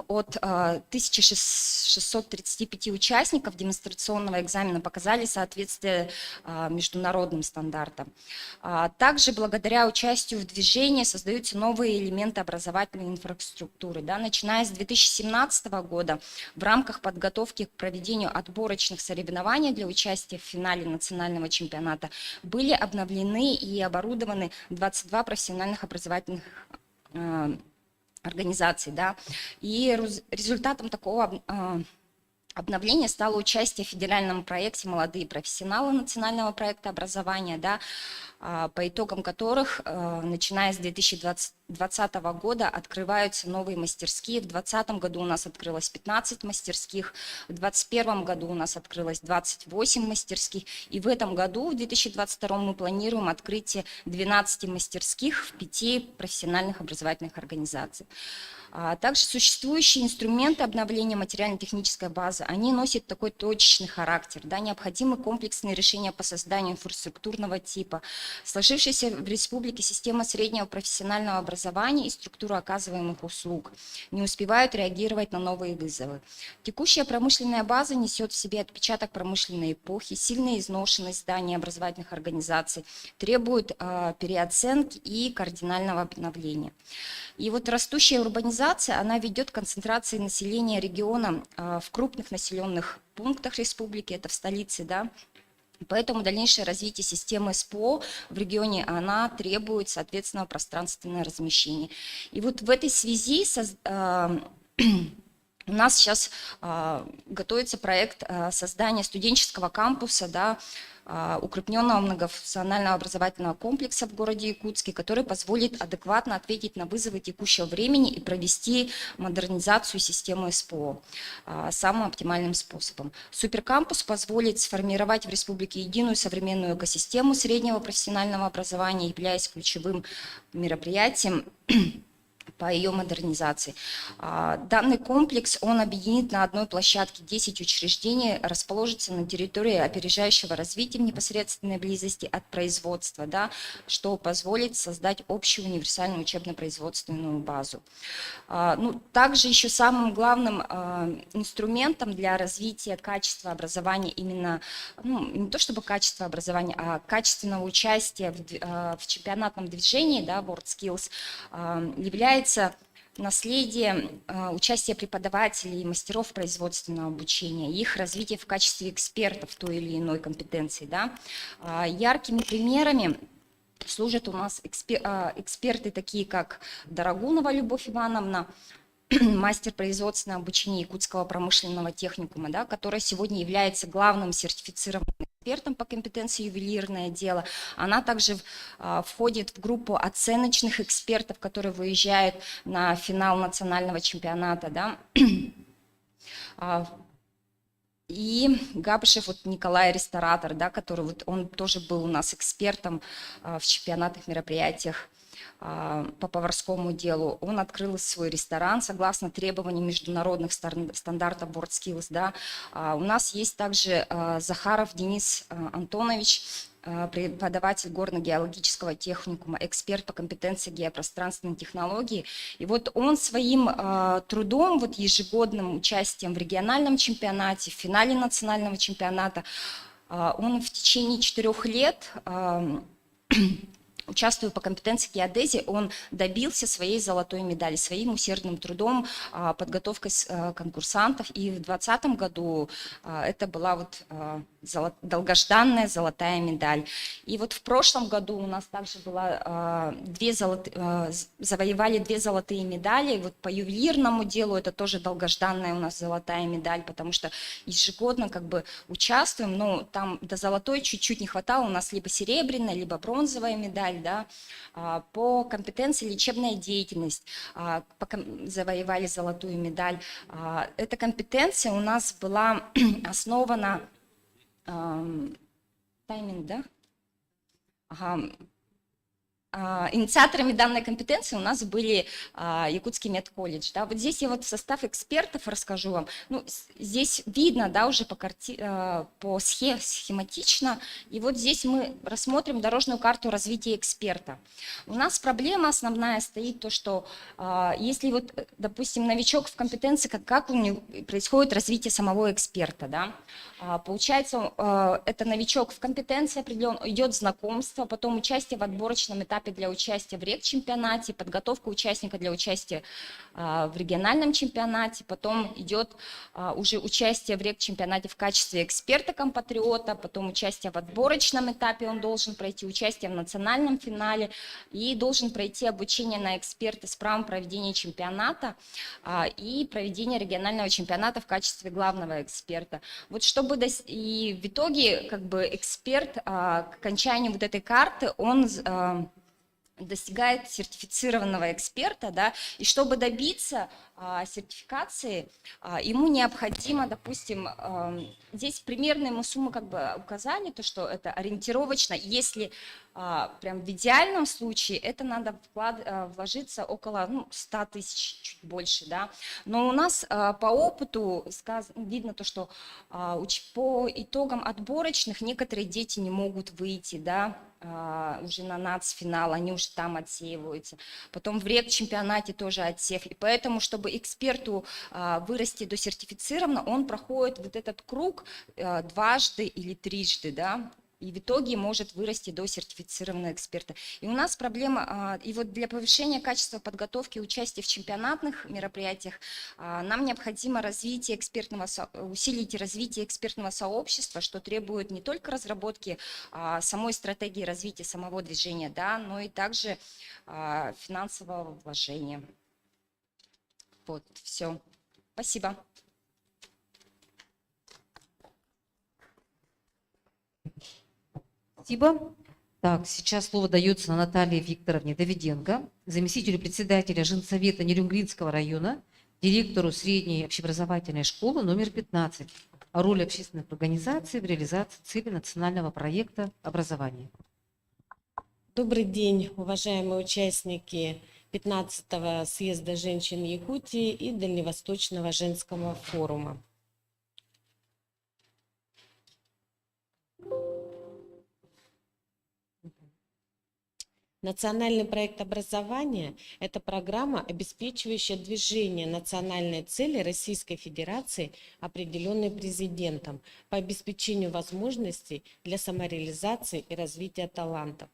S9: от 1635 участников демонстрационного экзамена показали соответствие международным стандартам. Также благодаря участию в движении создаются новые элементы образовательной инфраструктуры. Да, начиная с 2017 года в рамках подготовки к проведению отборочных соревнований для участия в финале национального чемпионата были обновлены и оборудованы 22 профессиональных образовательных организаций, да, и результатом такого обновления стало участие в федеральном проекте «Молодые профессионалы» национального проекта образования, да, по итогам которых, начиная с 2020 года, открываются новые мастерские. В 2020 году у нас открылось 15 мастерских, в 2021 году у нас открылось 28 мастерских, и в этом году, в 2022, мы планируем открытие 12 мастерских в 5 профессиональных образовательных организациях. Также существующие инструменты обновления материально-технической базы, они носят такой точечный характер, да, необходимы комплексные решения по созданию инфраструктурного типа. Сложившаяся в республике система среднего профессионального образования и структура оказываемых услуг не успевают реагировать на новые вызовы. Текущая промышленная база несет в себе отпечаток промышленной эпохи, сильная изношенность зданий образовательных организаций, требует переоценки и кардинального обновления. И вот растущая урбанизация, она ведет к концентрации населения региона в крупных населенных пунктах республики, это в столице, да. Поэтому дальнейшее развитие системы СПО в регионе, она требует, соответственно, пространственное размещение. И вот в этой связи у нас сейчас готовится проект создания студенческого кампуса, да, укрепленного многофункционального образовательного комплекса в городе Якутске, который позволит адекватно ответить на вызовы текущего времени и провести модернизацию системы СПО самым оптимальным способом. Суперкампус позволит сформировать в республике единую современную экосистему среднего профессионального образования, являясь ключевым мероприятием по ее модернизации. Данный комплекс, он объединит на одной площадке 10 учреждений, расположится на территории опережающего развития в непосредственной близости от производства, да, что позволит создать общую универсальную учебно-производственную базу. Ну, также еще самым главным инструментом для развития качества образования, именно, ну, не то чтобы качество образования, а качественного участия в чемпионатном движении, да, WorldSkills, является наследие участия преподавателей и мастеров производственного обучения, их развитие в качестве экспертов той или иной компетенции. Да. Яркими примерами служат у нас эксперты, такие как Дорогунова Любовь Ивановна, мастер производственного обучения Якутского промышленного техникума, да, которая сегодня является главным сертифицированным экспертом по компетенции ювелирное дело. Она также входит в группу оценочных экспертов, которые выезжают на финал национального чемпионата. Да. И Габышев вот Николай, ресторатор, да, который вот он тоже был у нас экспертом в чемпионатных мероприятиях по поварскому делу. Он открыл свой ресторан согласно требованиям международных стандартов WorldSkills. Да. У нас есть также Захаров Денис Антонович, преподаватель горно-геологического техникума, эксперт по компетенции геопространственной технологии. И вот он своим трудом, вот ежегодным участием в региональном чемпионате, в финале национального чемпионата, он в течение 4 лет, участвуя по компетенции геодезии, он добился своей золотой медали, своим усердным трудом, подготовкой конкурсантов. И в 2020 году это была вот долгожданная золотая медаль. И вот в прошлом году у нас также было завоевали 2 золотые медали. Вот по ювелирному делу это тоже долгожданная у нас золотая медаль, потому что ежегодно как бы участвуем, но там до золотой чуть-чуть не хватало, у нас либо серебряная, либо бронзовая медаль. Да, по компетенции лечебная деятельность завоевали золотую медаль. Эта компетенция у нас была основана тайминг, да? Инициаторами данной компетенции у нас были Якутский медколледж. Да. Вот здесь я вот состав экспертов расскажу вам. Ну, здесь видно, да, уже по схематично. И вот здесь мы рассмотрим дорожную карту развития эксперта. У нас проблема основная стоит то, что если вот, допустим, новичок в компетенции, как у него происходит развитие самого эксперта, да. Получается, это новичок в компетенции определен, идет знакомство, потом участие в отборочном этапе для участия в регчемпионате, подготовка участника для участия в региональном чемпионате, потом идет уже участие в регчемпионате в качестве эксперта-компатриота, потом участие в отборочном этапе он должен пройти, участие в национальном финале и должен пройти обучение на эксперта с правом проведения чемпионата и проведения регионального чемпионата в качестве главного эксперта. Вот чтобы и в итоге как бы эксперт к окончанию вот этой карты он достигает сертифицированного эксперта, да, и чтобы добиться сертификации, ему необходимо, допустим, здесь примерные мы суммы как бы указали, то, что это ориентировочно, если прям в идеальном случае это надо вложиться около 100 тысяч, чуть больше, да, но у нас по опыту видно то, что по итогам отборочных некоторые дети не могут выйти, да, уже на нацфинал, они уже там отсеиваются. Потом в регчемпионате тоже отсев. И поэтому, чтобы эксперту вырасти до сертифицированного, он проходит вот этот круг дважды или трижды, да, и в итоге может вырасти до сертифицированного эксперта. И у нас проблема, и вот для повышения качества подготовки и участия в чемпионатных мероприятиях нам необходимо усилить развитие экспертного сообщества, что требует не только разработки самой стратегии развития самого движения, да, но и также финансового вложения. Вот, все. Спасибо.
S3: Спасибо. Так, сейчас слово дается Наталье Викторовне Давиденко, заместителю председателя Женсовета Нерюнгринского района, директору средней общеобразовательной школы номер 15 о роли общественных организаций в реализации цели национального проекта образования.
S10: Добрый день, уважаемые участники 15-го съезда женщин Якутии и Дальневосточного женского форума. Национальный проект образования – это программа, обеспечивающая движение национальной цели Российской Федерации, определенной президентом, по обеспечению возможностей для самореализации и развития талантов.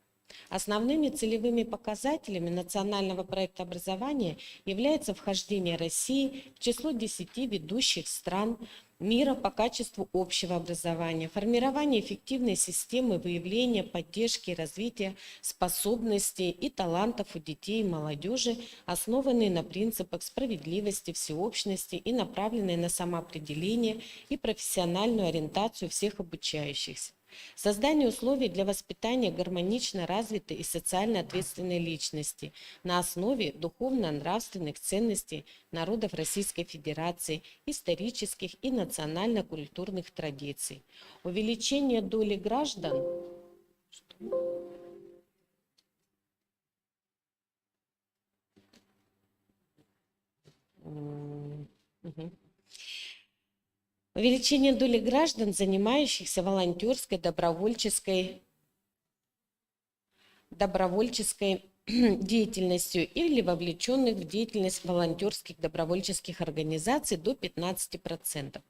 S10: Основными целевыми показателями национального проекта образования является вхождение России в число 10 ведущих стран мира по качеству общего образования, формирование эффективной системы выявления, поддержки и развития способностей и талантов у детей и молодежи, основанные на принципах справедливости, всеобщности и направленные на самоопределение и профессиональную ориентацию всех обучающихся. Создание условий для воспитания гармонично развитой и социально ответственной личности на основе духовно-нравственных ценностей народов Российской Федерации, исторических и национально-культурных традиций. Увеличение доли граждан Увеличение доли граждан, занимающихся волонтерской, добровольческой деятельностью или вовлеченных в деятельность волонтерских добровольческих организаций до 15%.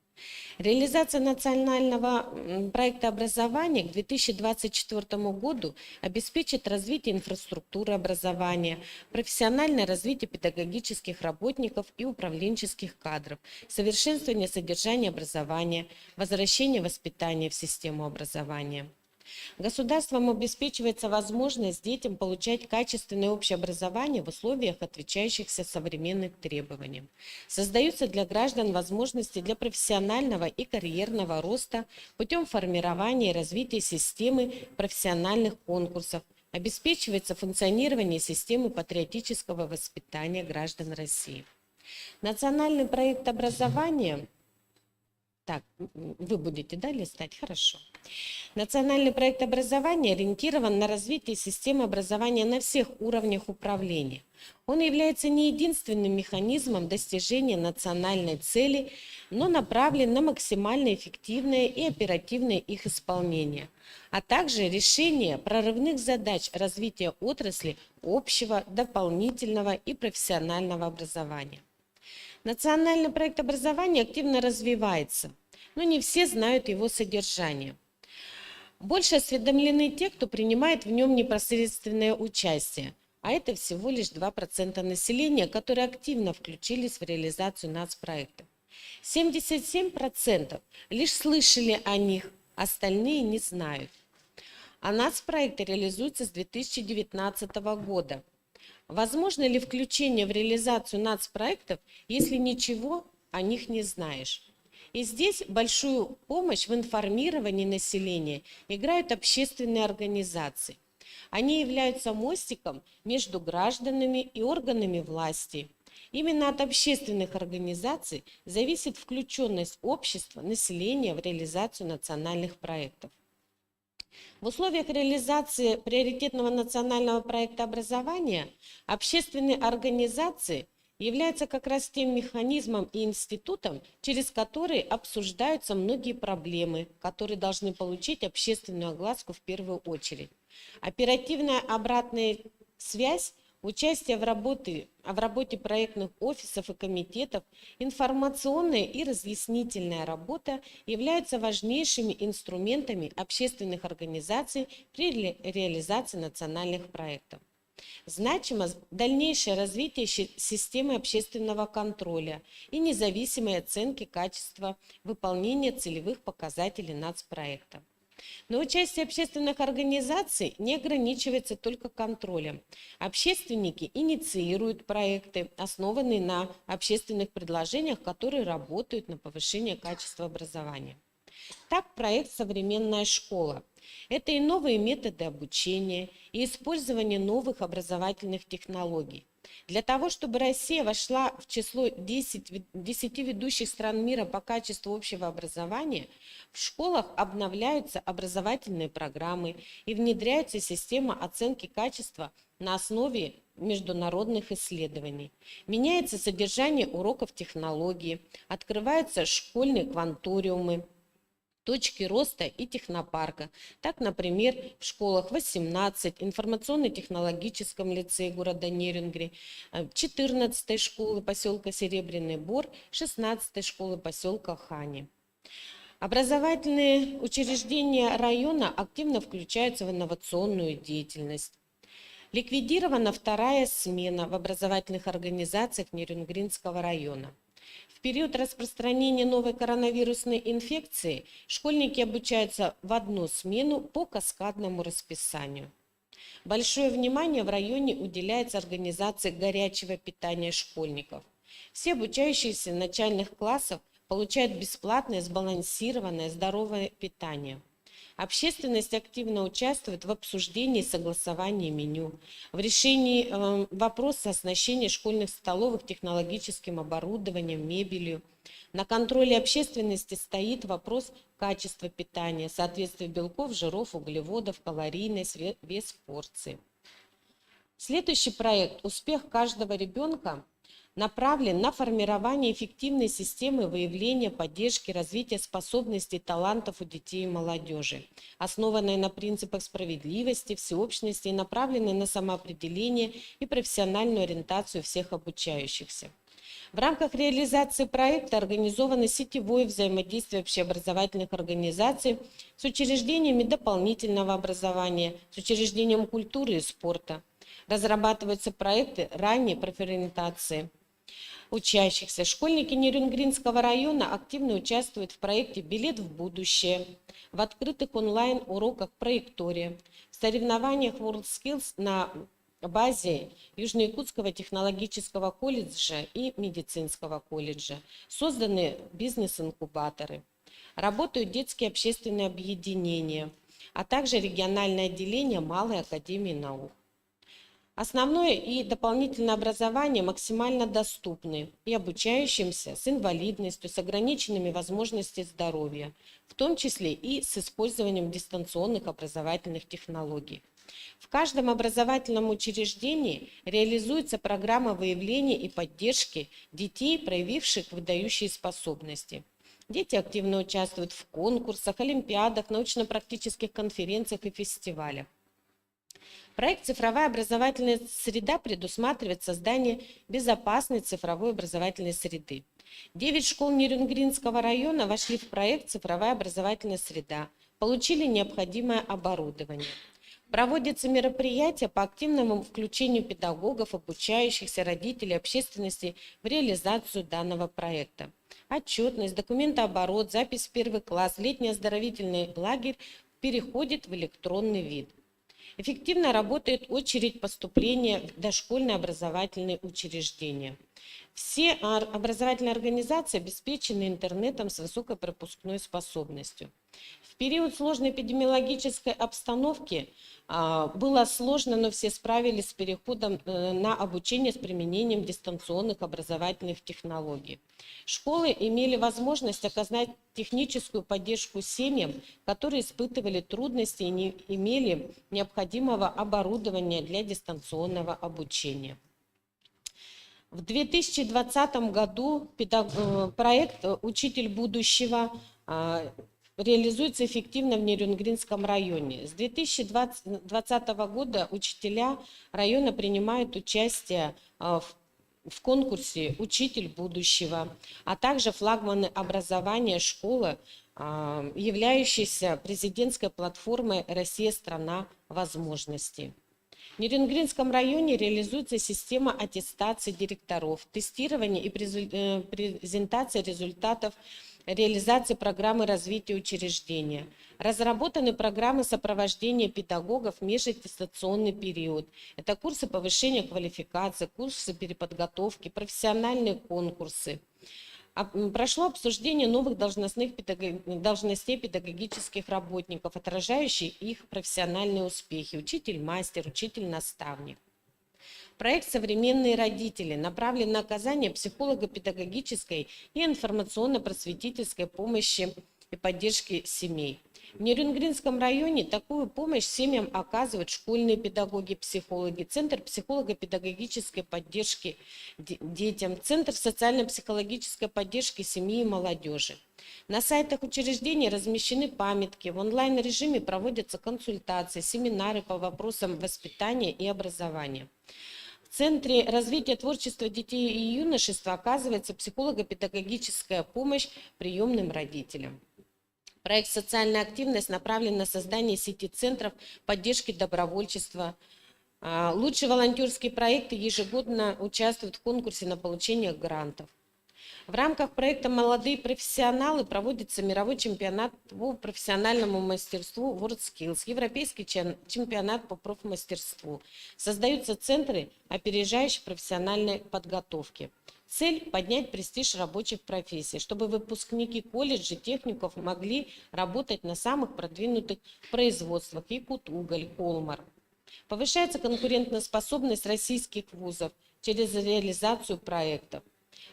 S10: Реализация национального проекта образования к 2024 году обеспечит развитие инфраструктуры образования, профессиональное развитие педагогических работников и управленческих кадров, совершенствование содержания образования, возвращение воспитания в систему образования. Государством обеспечивается возможность детям получать качественное общее образование в условиях, отвечающихся современным требованиям. Создаются для граждан возможности для профессионального и карьерного роста путем формирования и развития системы профессиональных конкурсов. Обеспечивается функционирование системы патриотического воспитания граждан России. Национальный проект образования... Так, вы будете, да, листать? Хорошо. Национальный проект образования ориентирован на развитие системы образования на всех уровнях управления. Он является не единственным механизмом достижения национальной цели, но направлен на максимально эффективное и оперативное их исполнение, а также решение прорывных задач развития отрасли общего, дополнительного и профессионального образования. Национальный проект образования активно развивается, но не все знают его содержание. Больше осведомлены те, кто принимает в нем непосредственное участие, а это всего лишь 2% населения, которые активно включились в реализацию нацпроекта. 77% лишь слышали о них, остальные не знают. А нацпроекты реализуются с 2019 года. Возможно ли включение в реализацию нацпроектов, если ничего о них не знаешь? И здесь большую помощь в информировании населения играют общественные организации. Они являются мостиком между гражданами и органами власти. Именно от общественных организаций зависит включенность общества, населения в реализацию национальных проектов. В условиях реализации приоритетного национального проекта образования общественные организации являются как раз тем механизмом и институтом, через который обсуждаются многие проблемы, которые должны получить общественную огласку в первую очередь. Оперативная обратная связь, участие в работе проектных офисов и комитетов, информационная и разъяснительная работа являются важнейшими инструментами общественных организаций при реализации национальных проектов. Значимо дальнейшее развитие системы общественного контроля и независимой оценки качества выполнения целевых показателей нацпроекта. Но участие общественных организаций не ограничивается только контролем. Общественники инициируют проекты, основанные на общественных предложениях, которые работают на повышение качества образования. Так, проект «Современная школа» – это и новые методы обучения, и использование новых образовательных технологий. Для того, чтобы Россия вошла в число 10 ведущих стран мира по качеству общего образования, в школах обновляются образовательные программы и внедряется система оценки качества на основе международных исследований. Меняется содержание уроков технологии, открываются школьные кванториумы, точки роста и технопарка. Так, например, в школах 18, информационно-технологическом лицее города Нерюнгри, 14-й школы поселка Серебряный Бор, 16-й школы поселка Хани. Образовательные учреждения района активно включаются в инновационную деятельность. Ликвидирована вторая смена в образовательных организациях Нерюнгринского района. В период распространения новой коронавирусной инфекции школьники обучаются в одну смену по каскадному расписанию. Большое внимание в районе уделяется организации горячего питания школьников. Все обучающиеся начальных классов получают бесплатное, сбалансированное, здоровое питание. Общественность активно участвует в обсуждении и согласовании меню, в решении вопроса оснащения школьных столовых технологическим оборудованием, мебелью. На контроле общественности стоит вопрос качества питания, соответствия белков, жиров, углеводов, калорийность, вес порции. Следующий проект «Успех каждого ребенка» направлен на формирование эффективной системы выявления, поддержки, развития способностей и талантов у детей и молодежи, основанной на принципах справедливости, всеобщности и направленной на самоопределение и профессиональную ориентацию всех обучающихся. В рамках реализации проекта организовано сетевое взаимодействие общеобразовательных организаций с учреждениями дополнительного образования, с учреждением культуры и спорта. Разрабатываются проекты ранней профориентации учащихся. Школьники Нерюнгринского района активно участвуют в проекте «Билет в будущее», в открытых онлайн-уроках «Проектория», в соревнованиях WorldSkills на базе Южно-Якутского технологического колледжа и медицинского колледжа. Созданы бизнес-инкубаторы. Работают детские общественные объединения, а также региональное отделение Малой академии наук. Основное и дополнительное образование максимально доступны и обучающимся с инвалидностью, с ограниченными возможностями здоровья, в том числе и с использованием дистанционных образовательных технологий. В каждом образовательном учреждении реализуется программа выявления и поддержки детей, проявивших выдающие способности. Дети активно участвуют в конкурсах, олимпиадах, научно-практических конференциях и фестивалях. Проект «Цифровая образовательная среда» предусматривает создание безопасной цифровой образовательной среды. 9 школ Нерюнгринского района вошли в проект «Цифровая образовательная среда», получили необходимое оборудование. Проводятся мероприятия по активному включению педагогов, обучающихся, родителей, общественности в реализацию данного проекта. Отчетность, документооборот, запись в первый класс, летний оздоровительный лагерь переходит в электронный вид. Эффективно работает очередь поступления в дошкольные образовательные учреждения. Все образовательные организации обеспечены интернетом с высокой пропускной способностью. В период сложной эпидемиологической обстановки было сложно, но все справились с переходом на обучение с применением дистанционных образовательных технологий. Школы имели возможность оказать техническую поддержку семьям, которые испытывали трудности и не имели необходимого оборудования для дистанционного обучения. В 2020 году проект «Учитель будущего» реализуется эффективно в Нерюнгринском районе. С 2020 года учителя района принимают участие в конкурсе «Учитель будущего», а также флагманы образования школы, являющейся президентской платформой «Россия – страна возможностей». В Нерюнгринском районе реализуется система аттестации директоров, тестирования и презентация результатов реализации программы развития учреждения. Разработаны программы сопровождения педагогов в межаттестационный период. Это курсы повышения квалификации, курсы переподготовки, профессиональные конкурсы. Прошло обсуждение новых должностей педагогических работников, отражающие их профессиональные успехи. Учитель-мастер, учитель-наставник. Проект «Современные родители» направлен на оказание психолого-педагогической и информационно-просветительской помощи и поддержки семей. В Нерюнгринском районе такую помощь семьям оказывают школьные педагоги, психологи, Центр психолого-педагогической поддержки детям, Центр социально-психологической поддержки семьи и молодежи. На сайтах учреждений размещены памятки, в онлайн-режиме проводятся консультации, семинары по вопросам воспитания и образования. В Центре развития творчества детей и юношества оказывается психолого-педагогическая помощь приемным родителям. Проект «Социальная активность» направлен на создание сети центров поддержки добровольчества. Лучшие волонтерские проекты ежегодно участвуют в конкурсе на получение грантов. В В рамках проекта «Молодые профессионалы» проводится мировой чемпионат по профессиональному мастерству WorldSkills, европейский чемпионат по профмастерству. Создаются центры опережающей профессиональной подготовки. Цель – поднять престиж рабочих профессий, чтобы выпускники колледжей, техников могли работать на самых продвинутых производствах Якутуголь, Колмар. Повышается конкурентоспособность российских вузов через реализацию проектов.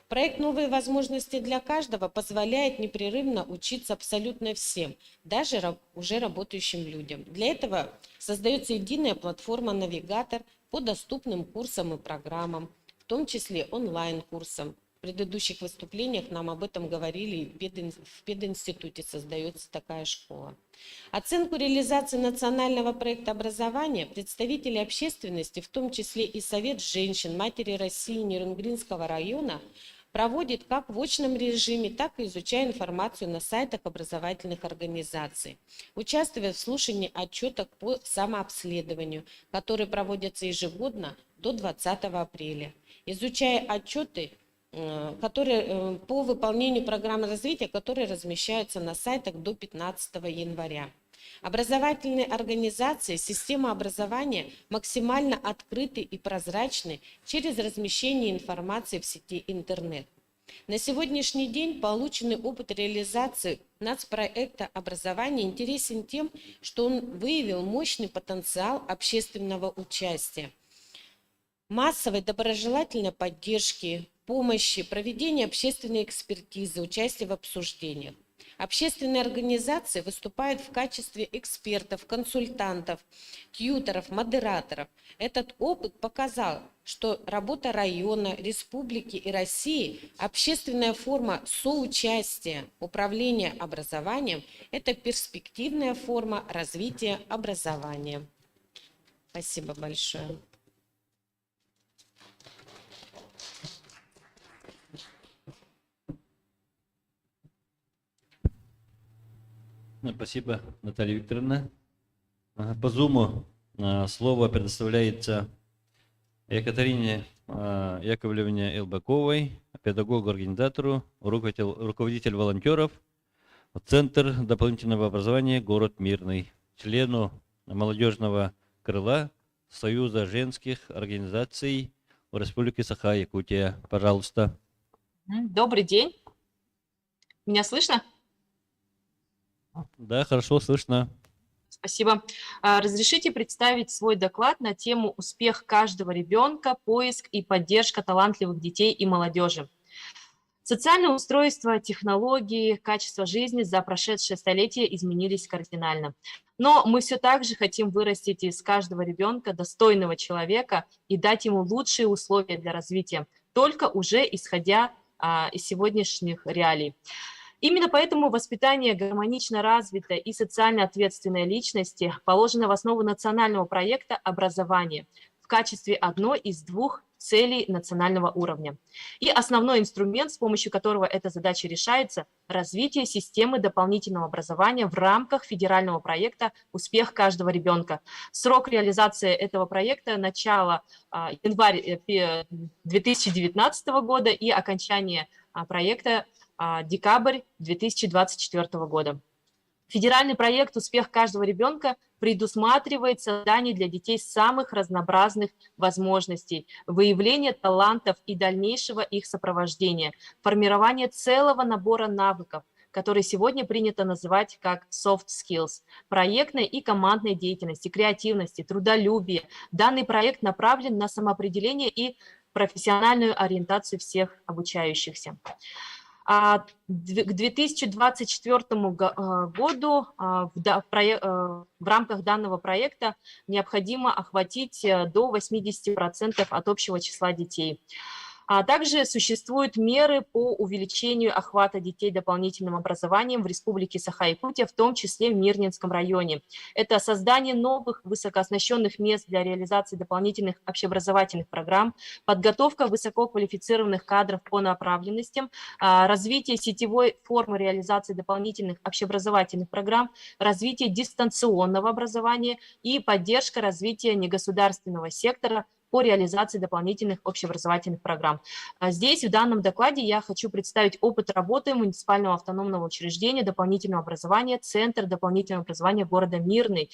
S10: Проект «Новые возможности для каждого» позволяет непрерывно учиться абсолютно всем, даже уже работающим людям. Для этого создается единая платформа-навигатор по доступным курсам и программам, в том числе онлайн-курсам. В предыдущих выступлениях нам об этом говорили, в пединституте создается такая школа. Оценку реализации национального проекта образования представители общественности, в том числе и Совет женщин, Матери России Нерюнгринского района, проводит как в очном режиме, так и изучая информацию на сайтах образовательных организаций, участвуя в слушании отчетов по самообследованию, которые проводятся ежегодно до 20 апреля. Изучая отчеты по выполнению программы развития, которые размещаются на сайтах до 15 января. Образовательные организации, система образования максимально открыты и прозрачны через размещение информации в сети интернет. На сегодняшний день полученный опыт реализации нацпроекта образования интересен тем, что он выявил мощный потенциал общественного участия, массовой доброжелательной поддержки, помощи, проведения общественной экспертизы, участия в обсуждениях. Общественные организации выступают в качестве экспертов, консультантов, тьюторов, модераторов. Этот опыт показал, что работа района, республики и России, общественная форма соучастия, управления образованием – это перспективная форма развития образования. Спасибо большое.
S4: Спасибо, Наталья Викторовна. По Зуму слово предоставляется Екатерине Яковлевне Элбаковой, педагогу-организатору, руководитель волонтеров, Центр дополнительного образования «Город Мирный», члену молодежного крыла Союза женских организаций в Республике Саха-Якутия. Пожалуйста.
S11: Добрый день. Меня слышно?
S4: Да, хорошо слышно.
S11: Спасибо. Разрешите представить свой доклад на тему «Успех каждого ребенка. Поиск и поддержка талантливых детей и молодежи». Социальное устройство, технологии, качество жизни за прошедшее столетие изменились кардинально. Но мы все так же хотим вырастить из каждого ребенка достойного человека и дать ему лучшие условия для развития, только уже исходя из сегодняшних реалий. Именно поэтому воспитание гармонично развитой и социально ответственной личности положено в основу национального проекта образования в качестве одной из двух целей национального уровня. И основной инструмент, с помощью которого эта задача решается, развитие системы дополнительного образования в рамках федерального проекта «Успех каждого ребенка». Срок реализации этого проекта – начало январь 2019 года и окончание проекта декабрь 2024 года. Федеральный проект «Успех каждого ребенка» предусматривает создание для детей самых разнообразных возможностей, выявление талантов и дальнейшего их сопровождения, формирование целого набора навыков, которые сегодня принято называть как soft skills, проектной и командной деятельности, креативности, трудолюбия. Данный проект направлен на самоопределение и профессиональную ориентацию всех обучающихся. К 2024 году в рамках данного проекта необходимо охватить до 80% от общего числа детей. А также существуют меры по увеличению охвата детей дополнительным образованием в Республике Саха-Якутия, в том числе в Мирнинском районе. Это создание новых высокооснащенных мест для реализации дополнительных общеобразовательных программ, подготовка высококвалифицированных кадров по направленностям, развитие сетевой формы реализации дополнительных общеобразовательных программ, развитие дистанционного образования и поддержка развития негосударственного сектора по реализации дополнительных общеобразовательных программ. Здесь в данном докладе я хочу представить опыт работы муниципального автономного учреждения дополнительного образования «Центр дополнительного образования города Мирный».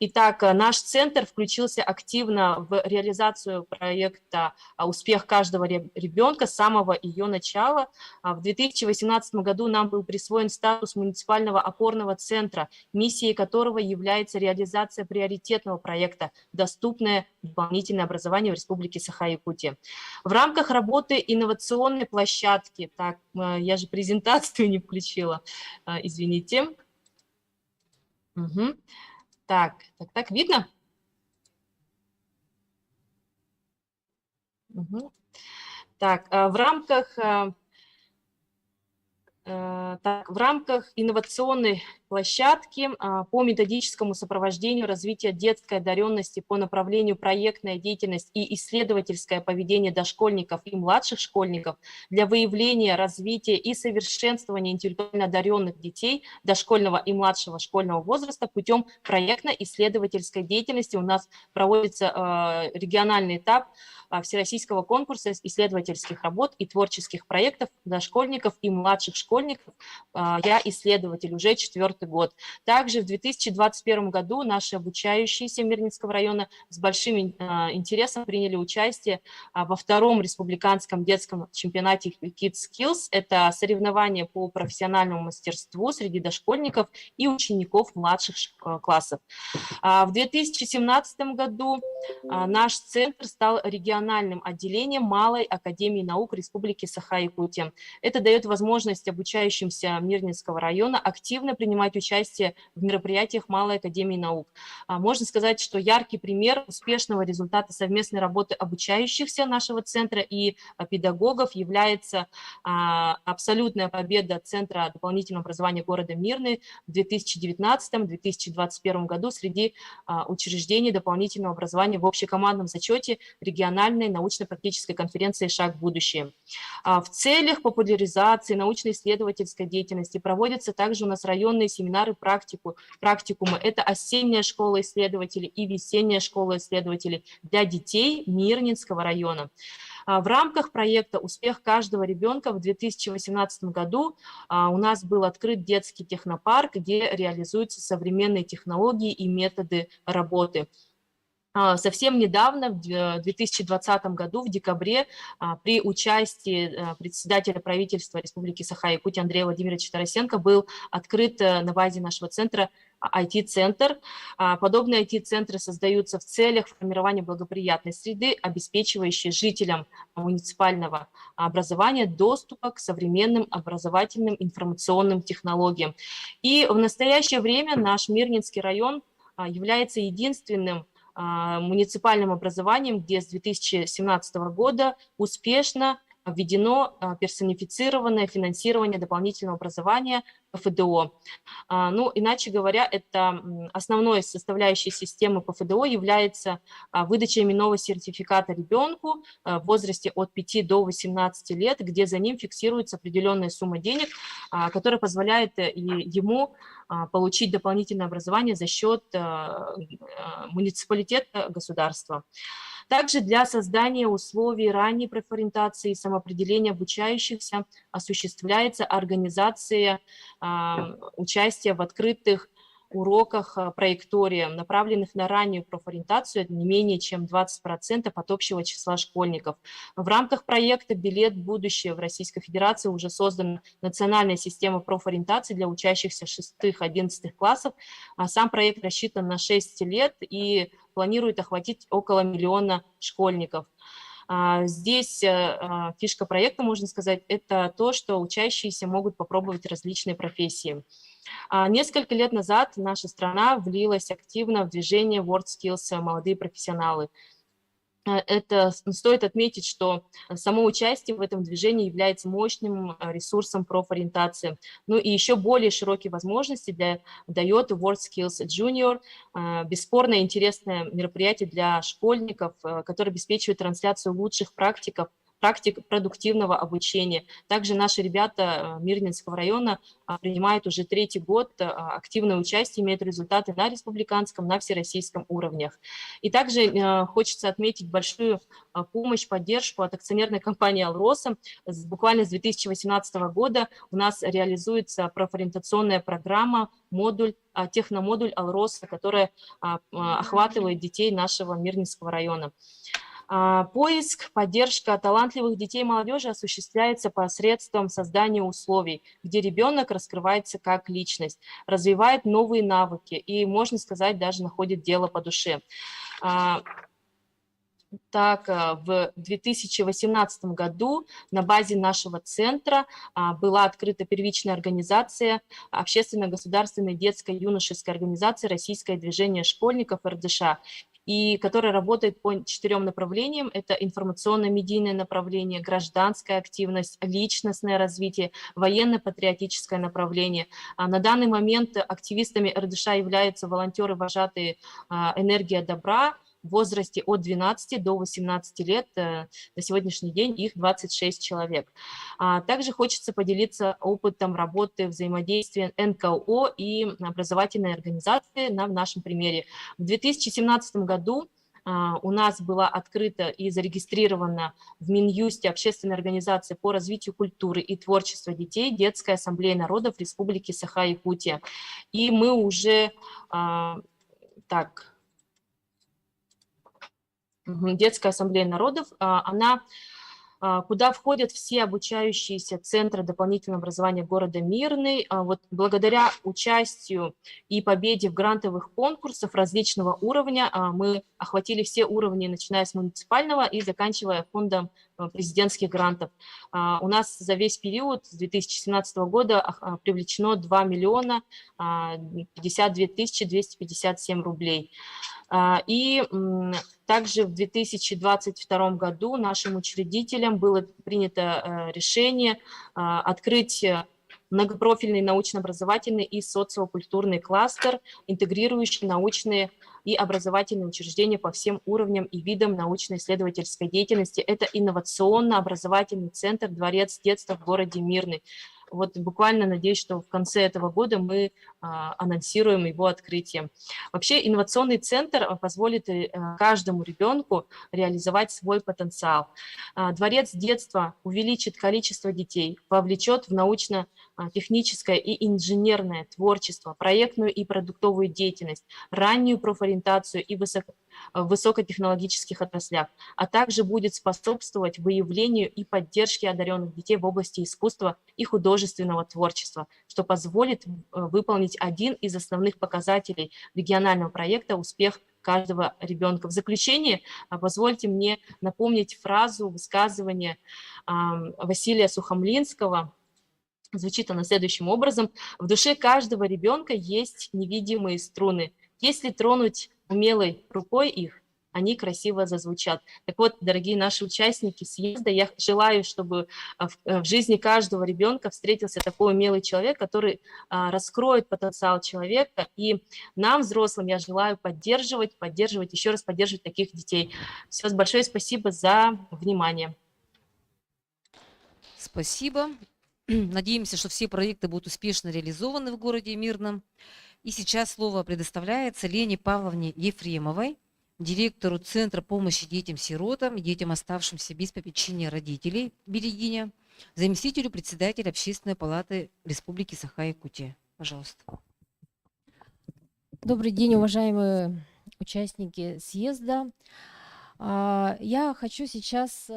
S11: Итак, наш центр включился активно в реализацию проекта «Успех каждого ребенка» с самого ее начала. В 2018 году нам был присвоен статус муниципального опорного центра, миссией которого является реализация приоритетного проекта «Доступное дополнительное образование в Республике Саха-Якутия». В рамках работы инновационной площадки, так, я же презентацию не включила, извините. Угу. Так, видно? Угу. Так, в рамках инновационной площадки по методическому сопровождению развития детской одаренности по направлению проектная деятельность и исследовательское поведение дошкольников и младших школьников для выявления, развития и совершенствования интеллектуально одаренных детей дошкольного и младшего школьного возраста путем проектно-исследовательской деятельности у нас проводится региональный этап всероссийского конкурса исследовательских работ и творческих проектов дошкольников и младших школьников. Я исследователь уже 4-й год. Также в 2021 году наши обучающиеся Мирнинского района с большим интересом приняли участие во 2-м республиканском детском чемпионате Kids Skills. Это соревнования по профессиональному мастерству среди дошкольников и учеников младших классов. В 2017 году наш центр стал региональным отделением Малой академии наук Республики Саха-Якутия. Это дает возможность обучающимся Мирнинского района активно принимать участие в мероприятиях Малой академии наук. Можно сказать, что яркий пример успешного результата совместной работы обучающихся нашего центра и педагогов является абсолютная победа Центра дополнительного образования города Мирный в 2019-2021 году среди учреждений дополнительного образования в общекомандном зачете региональной научно-практической конференции «Шаг в будущее». В целях популяризации научно-исследовательской деятельности проводятся также у нас районные семинары, практикумы. Это осенняя школа исследователей и весенняя школа исследователей для детей Мирнинского района. В рамках проекта «Успех каждого ребенка» в 2018 году у нас был открыт детский технопарк, где реализуются современные технологии и методы работы. Совсем недавно, в 2020 году, в декабре, при участии председателя правительства Республики Саха-Якутия Андрея Владимировича Тарасенко был открыт на базе нашего центра IT-центр. Подобные IT-центры создаются в целях формирования благоприятной среды, обеспечивающей жителям муниципального образования доступа к современным образовательным информационным технологиям. И в настоящее время наш Мирнинский район является единственным муниципальным образованием, где с 2017 года успешно введено персонифицированное финансирование дополнительного образования ПФДО. Ну, иначе говоря, это основной составляющей системы ПФДО является выдача именного сертификата ребенку в возрасте от 5 до 18 лет, где за ним фиксируется определенная сумма денег, которая позволяет ему получить дополнительное образование за счет муниципалитета государства. Также для создания условий ранней профориентации и самоопределения обучающихся осуществляется организация участия в открытых уроках проектория, направленных на раннюю профориентацию, это не менее чем 20% от общего числа школьников. В рамках проекта «Билет в будущее» в Российской Федерации уже создана национальная система профориентации для учащихся 6-11 классов. Сам проект рассчитан на 6 лет и планирует охватить около 1 миллиона школьников. Здесь фишка проекта, можно сказать, это то, что учащиеся могут попробовать различные профессии. Несколько лет назад наша страна влилась активно в движение WorldSkills «Молодые профессионалы». Это стоит отметить, что само участие в этом движении является мощным ресурсом профориентации. Ну и еще более широкие возможности дает WorldSkills Junior, бесспорно интересное мероприятие для школьников, которое обеспечивает трансляцию лучших практик практик продуктивного обучения. Также наши ребята Мирнинского района принимают уже 3-й год активное участие, имеют результаты на республиканском, на всероссийском уровнях. И также хочется отметить большую помощь, поддержку от акционерной компании «Алроса». Буквально с 2018 года у нас реализуется профориентационная программа, техномодуль «Алроса», которая охватывает детей нашего Мирнинского района. Поиск, поддержка талантливых детей и молодежи осуществляется посредством создания условий, где ребенок раскрывается как личность, развивает новые навыки и, можно сказать, даже находит дело по душе. Так, в 2018 году на базе нашего центра была открыта первичная организация, общественно-государственная детско-юношеская организация «Российское движение школьников» РДШ, и которая работает по 4 направлениям. Это информационно-медийное направление, гражданская активность, личностное развитие, военно-патриотическое направление. На данный момент активистами РДШ являются волонтеры-вожатые «Энергия добра», в возрасте от 12 до 18 лет, на сегодняшний день их 26 человек. Также хочется поделиться опытом работы взаимодействия НКО и образовательной организации на нашем примере. В 2017 году у нас была открыта и зарегистрирована в Минюсте общественная организация по развитию культуры и творчества детей Детская ассамблея народов Республики Саха-Якутия. И мы уже Детская ассамблея народов, куда входят все обучающиеся центры дополнительного образования города Мирный. Вот благодаря участию и победе в грантовых конкурсах различного уровня мы охватили все уровни, начиная с муниципального и заканчивая фондом президентских грантов. У нас за весь период с 2017 года привлечено 2 миллиона 52 тысячи 257 рублей. И также в 2022 году нашим учредителям было принято решение открыть многопрофильный научно-образовательный и социокультурный кластер, интегрирующий научные и образовательные учреждения по всем уровням и видам научно-исследовательской деятельности. Это инновационно-образовательный центр «Дворец детства» в городе Мирный. Вот буквально надеюсь, что в конце этого года мы анонсируем его открытие. Вообще инновационный центр позволит каждому ребенку реализовать свой потенциал. Дворец детства увеличит количество детей, вовлечет в научно-техническое и инженерное творчество, проектную и продуктовую деятельность, раннюю профориентацию и высокотехнологических отраслях, а также будет способствовать выявлению и поддержке одаренных детей в области искусства и художественного творчества, что позволит выполнить один из основных показателей регионального проекта «Успех каждого ребенка». В заключение позвольте мне напомнить фразу, высказывание Василия Сухомлинского. Звучит она следующим образом: «В душе каждого ребенка есть невидимые струны. Если тронуть умелой рукой их, они красиво зазвучат». Так вот, дорогие наши участники съезда, я желаю, чтобы в жизни каждого ребенка встретился такой умелый человек, который раскроет потенциал человека. И нам, взрослым, я желаю поддерживать, еще раз поддерживать таких детей. Все, большое спасибо за внимание.
S3: Спасибо. Надеемся, что все проекты будут успешно реализованы в городе Мирном. И сейчас слово предоставляется Лене Павловне Ефремовой, директору Центра помощи детям-сиротам и детям, оставшимся без попечения родителей «Берегиня», заместителю председателя Общественной палаты Республики Саха-Якутия. Пожалуйста.
S12: Добрый день, уважаемые участники съезда. Я хочу сейчас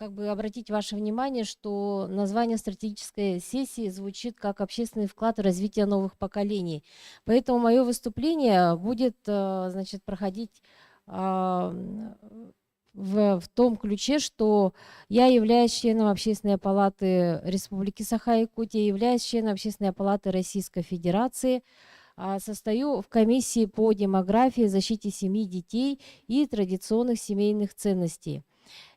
S12: обратить ваше внимание, что название стратегической сессии звучит как «Общественный вклад в развитие новых поколений». Поэтому мое выступление будет, проходить в том ключе, что я являюсь членом Общественной палаты Республики Саха-Якутия, являюсь членом Общественной палаты Российской Федерации, состою в комиссии по демографии, защите семьи, детей и традиционных семейных ценностей.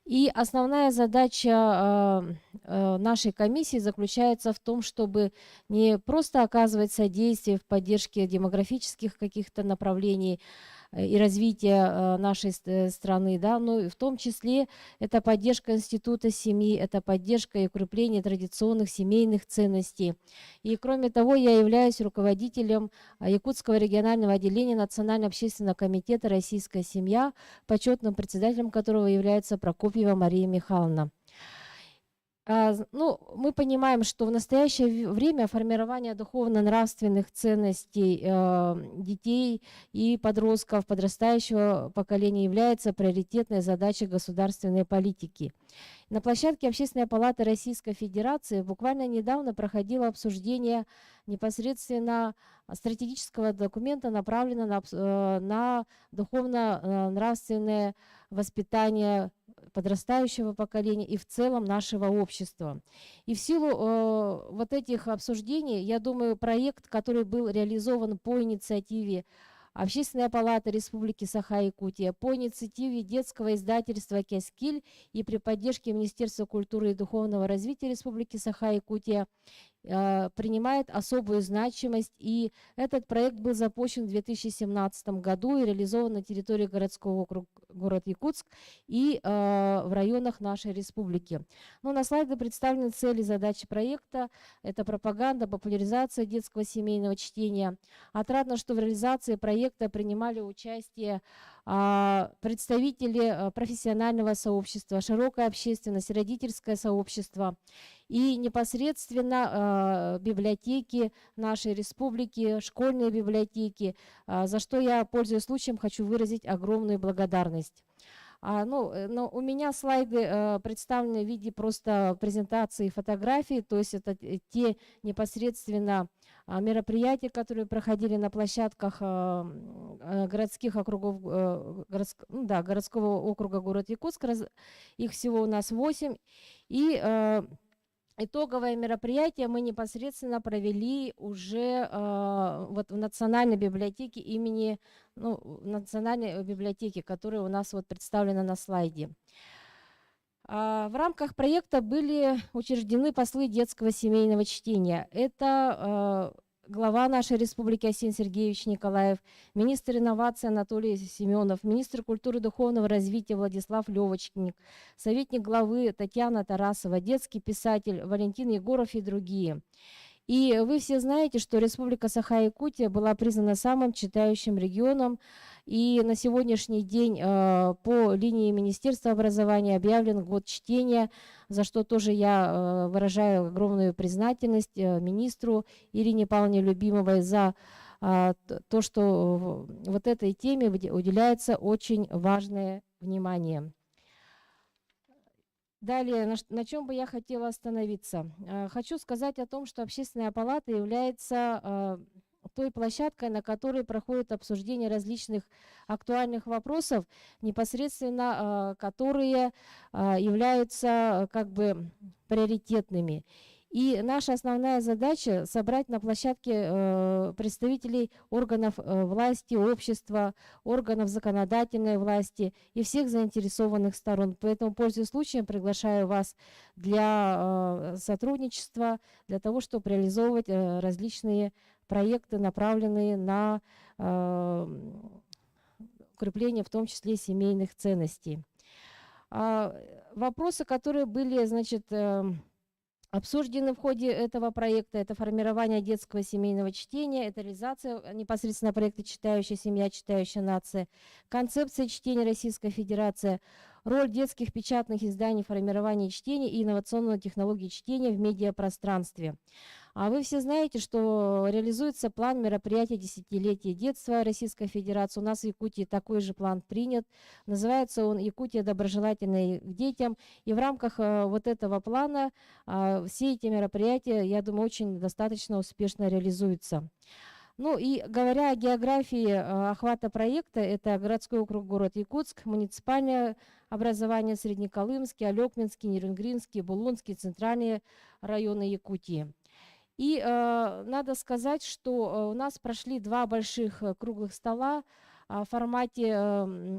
S12: И основная задача нашей комиссии заключается в том, чтобы не просто оказывать содействие в поддержке демографических каких-то направлений и развития нашей страны, да, но и в том числе это поддержка института семьи, это поддержка и укрепление традиционных семейных ценностей. И кроме того, я являюсь руководителем Якутского регионального отделения Национального общественного комитета «Российская семья», почетным председателем которого является Прокопьева Мария Михайловна. Ну, мы понимаем, что в настоящее время формирование духовно-нравственных ценностей детей и подростков подрастающего поколения является приоритетной задачей государственной политики. На площадке Общественной палаты Российской Федерации буквально недавно проходило обсуждение непосредственно стратегического документа, направленного на духовно-нравственное воспитание подрастающего поколения и в целом нашего общества. И в силу вот этих обсуждений, я думаю, проект, который был реализован по инициативе Общественная палата Республики Саха-Якутия, по инициативе детского издательства «Кескиль» и при поддержке Министерства культуры и духовного развития Республики Саха-Якутия, принимает особую значимость. И этот проект был запущен в 2017 году и реализован на территории городского округа город Якутск и в районах нашей республики. Ну, на слайде представлены цели и задачи проекта. Это пропаганда, популяризация детского семейного чтения. Отрадно, что в реализации проекта принимали участие представители профессионального сообщества, широкая общественность, родительское сообщество и непосредственно библиотеки нашей республики, школьные библиотеки, за что я, пользуясь случаем, хочу выразить огромную благодарность. Но у меня слайды представлены в виде просто презентации фотографий, то есть это те непосредственно мероприятия, которые проходили на площадках городских округов, городского округа город Якутск. Их всего у нас 8. И итоговое мероприятие мы непосредственно провели уже вот в Национальной библиотеке имени, Национальной библиотеки, которая у нас вот представлена на слайде. В рамках проекта были учреждены послы детского семейного чтения. Это глава нашей республики Асен Сергеевич Николаев, министр инноваций Анатолий Семенов, министр культуры и духовного развития Владислав Левочник, советник главы Татьяна Тарасова, детский писатель Валентин Егоров и другие. И вы все знаете, что Республика Саха-Якутия была признана самым читающим регионом, и на сегодняшний день по линии Министерства образования объявлен год чтения, за что тоже я выражаю огромную признательность министру Ирине Павловне Любимовой за то, что вот этой теме уделяется очень важное внимание. Далее, на чем бы я хотела остановиться? Хочу сказать о том, что Общественная палата является той площадкой, на которой проходит обсуждение различных актуальных вопросов, непосредственно которые являются как бы приоритетными. И наша основная задача — собрать на площадке представителей органов власти, общества, органов законодательной власти и всех заинтересованных сторон. Поэтому, пользуясь случаем, приглашаю вас для сотрудничества, для того, чтобы реализовывать различные проекты, направленные на укрепление, в том числе, семейных ценностей. Вопросы, которые были, обсуждены в ходе этого проекта, это формирование детского семейного чтения, это реализация непосредственно проекта «Читающая семья, читающая нация», концепция чтения Российской Федерации, роль детских печатных изданий в формировании чтения и инновационной технологии чтения в медиапространстве. А вы все знаете, что реализуется план мероприятий десятилетия детства Российской Федерации. У нас в Якутии такой же план принят. Называется он «Якутия доброжелательная к детям». И в рамках вот этого плана все эти мероприятия, я думаю, очень достаточно успешно реализуются. Ну и говоря о географии охвата проекта, это городской округ город Якутск, муниципальное образование Среднеколымский, Алекминский, Нерюнгринский, Булунский, центральные районы Якутии. И надо сказать, что у нас прошли 2 больших круглых стола в формате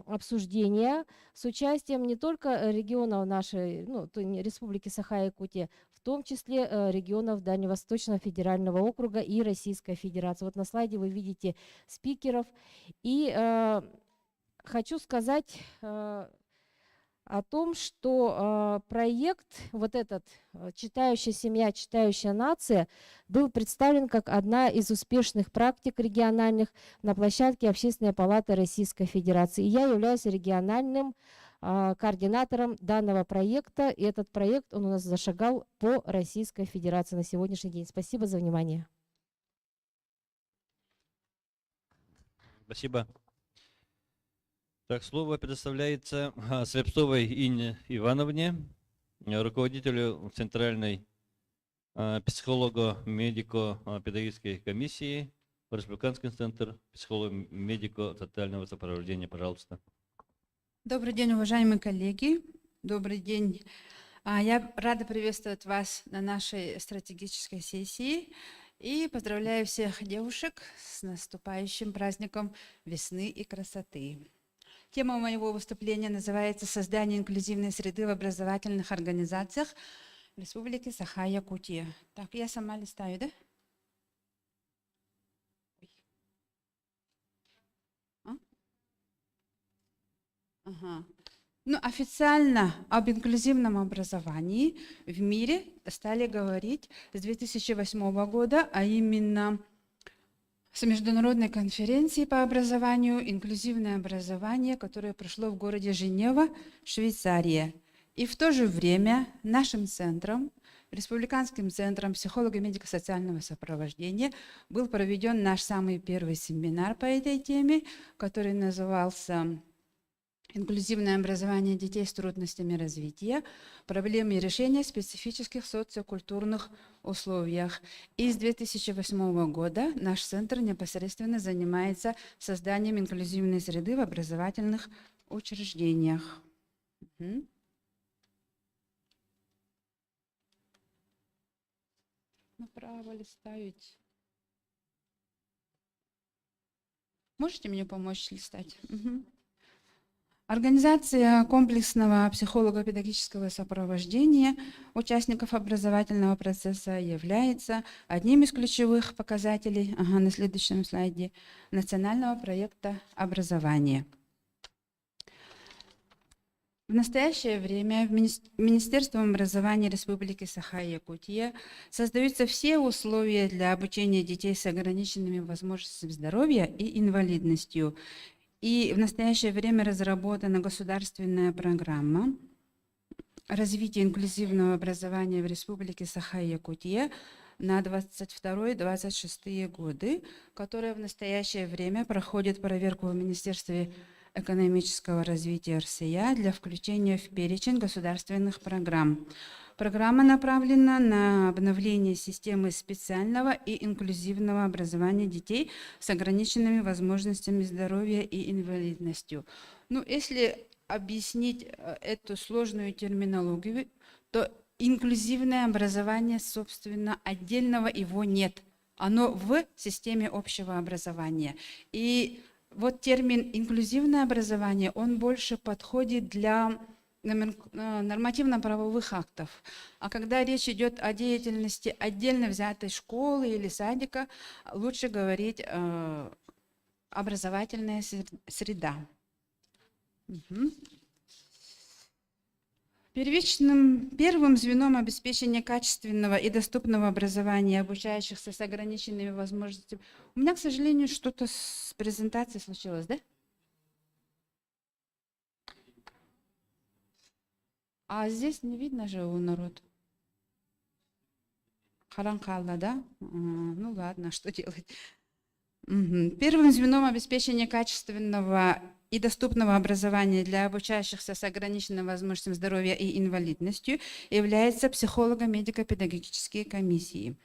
S12: обсуждения с участием не только регионов нашей, Республики Саха-Якутия, в том числе регионов Дальневосточного федерального округа и Российской Федерации. Вот на слайде вы видите спикеров. И хочу сказать о том, что проект, вот этот «Читающая семья, читающая нация», был представлен как одна из успешных практик региональных на площадке Общественной палаты Российской Федерации. И я являюсь региональным координатором данного проекта, и этот проект он у нас зашагал по Российской Федерации на сегодняшний день. Спасибо за внимание.
S4: Спасибо. Так, слово предоставляется Слепцовой Инне Ивановне, руководителю Центральной психолого-медико-педагогической комиссии, Республиканский центр психолого-медико-социального сопровождения. Пожалуйста.
S13: Добрый день, уважаемые коллеги. Добрый день. Я рада приветствовать вас на нашей стратегической сессии и поздравляю всех девушек с наступающим праздником весны и красоты. Тема моего выступления называется «Создание инклюзивной среды в образовательных организациях Республики Саха-Якутия». Так, я сама листаю, да? Ага. Ну, официально об инклюзивном образовании в мире стали говорить с 2008 года, а именно с международной конференции по образованию «Инклюзивное образование», которое прошло в городе Женева, Швейцария. И в то же время нашим центром, Республиканским центром психолого-медико-социального сопровождения, был проведен наш самый первый семинар по этой теме, который назывался «Инклюзивное образование детей с трудностями развития. Проблемы и решения в специфических социокультурных условиях». И с 2008 года наш центр непосредственно занимается созданием инклюзивной среды в образовательных учреждениях. Направо листать. Можете мне помочь листать? Организация комплексного психолого-педагогического сопровождения участников образовательного процесса является одним из ключевых показателей на следующем слайде национального проекта образования. В настоящее время Министерством образования Республики Саха-Якутия создаются все условия для обучения детей с ограниченными возможностями здоровья и инвалидностью. И в настоящее время разработана государственная программа развития инклюзивного образования в Республике Саха-Якутия на 2022-2026 годы, которая в настоящее время проходит проверку в Министерстве экономического развития РСЯ для включения в перечень государственных программ. Программа направлена на обновление системы специального и инклюзивного образования детей с ограниченными возможностями здоровья и инвалидностью. Ну, если объяснить эту сложную терминологию, то инклюзивное образование, собственно, отдельного его нет. Оно в системе общего образования. И вот термин «инклюзивное образование», он больше подходит для нормативно-правовых актов. А когда речь идет о деятельности отдельно взятой школы или садика, лучше говорить образовательная среда. Первым звеном обеспечения качественного и доступного образования обучающихся с ограниченными возможностями. У меня, к сожалению, что-то с презентацией случилось, да? А здесь не видно же у народ. Харанкалла, да? Ну ладно, что делать? Первым звеном обеспечения качественного и доступного образования для обучающихся с ограниченными возможностями здоровья и инвалидностью является психолого-медико-педагогические комиссии.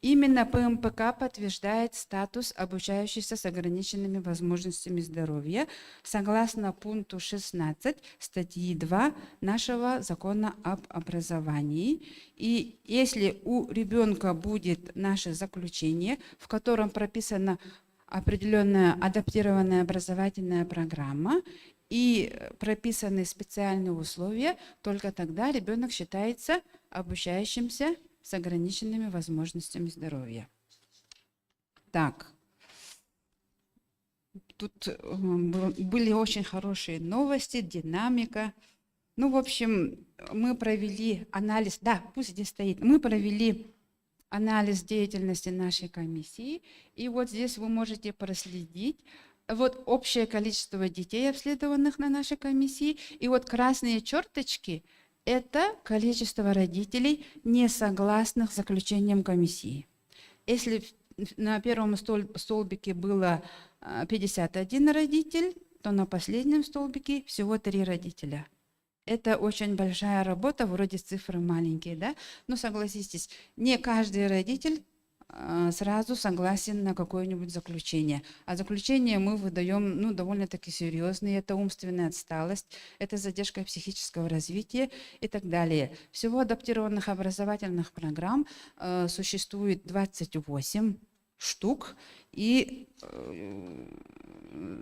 S13: Именно ПМПК подтверждает статус обучающихся с ограниченными возможностями здоровья согласно пункту 16 статьи 2 нашего закона об образовании. И если у ребенка будет наше заключение, в котором прописана определенная адаптированная образовательная программа и прописаны специальные условия, только тогда ребенок считается обучающимся с ограниченными возможностями здоровья. Так. тут были очень хорошие новости, динамика. Ну, в общем, мы провели анализ, да, пусть здесь стоит, мы провели анализ деятельности нашей комиссии, и вот здесь вы можете проследить вот общее количество детей, обследованных на нашей комиссии, и вот красные черточки – это количество родителей, не согласных с заключением комиссии. Если на первом столбике было 51 родитель, то на последнем столбике всего 3 родителя. Это очень большая работа, вроде цифры маленькие, да? Но согласитесь, не каждый родитель сразу согласен на какое-нибудь заключение. А заключение мы выдаем, ну, довольно-таки серьезные. Это умственная отсталость, это задержка психического развития и так далее. Всего адаптированных образовательных программ существует 28 штук. И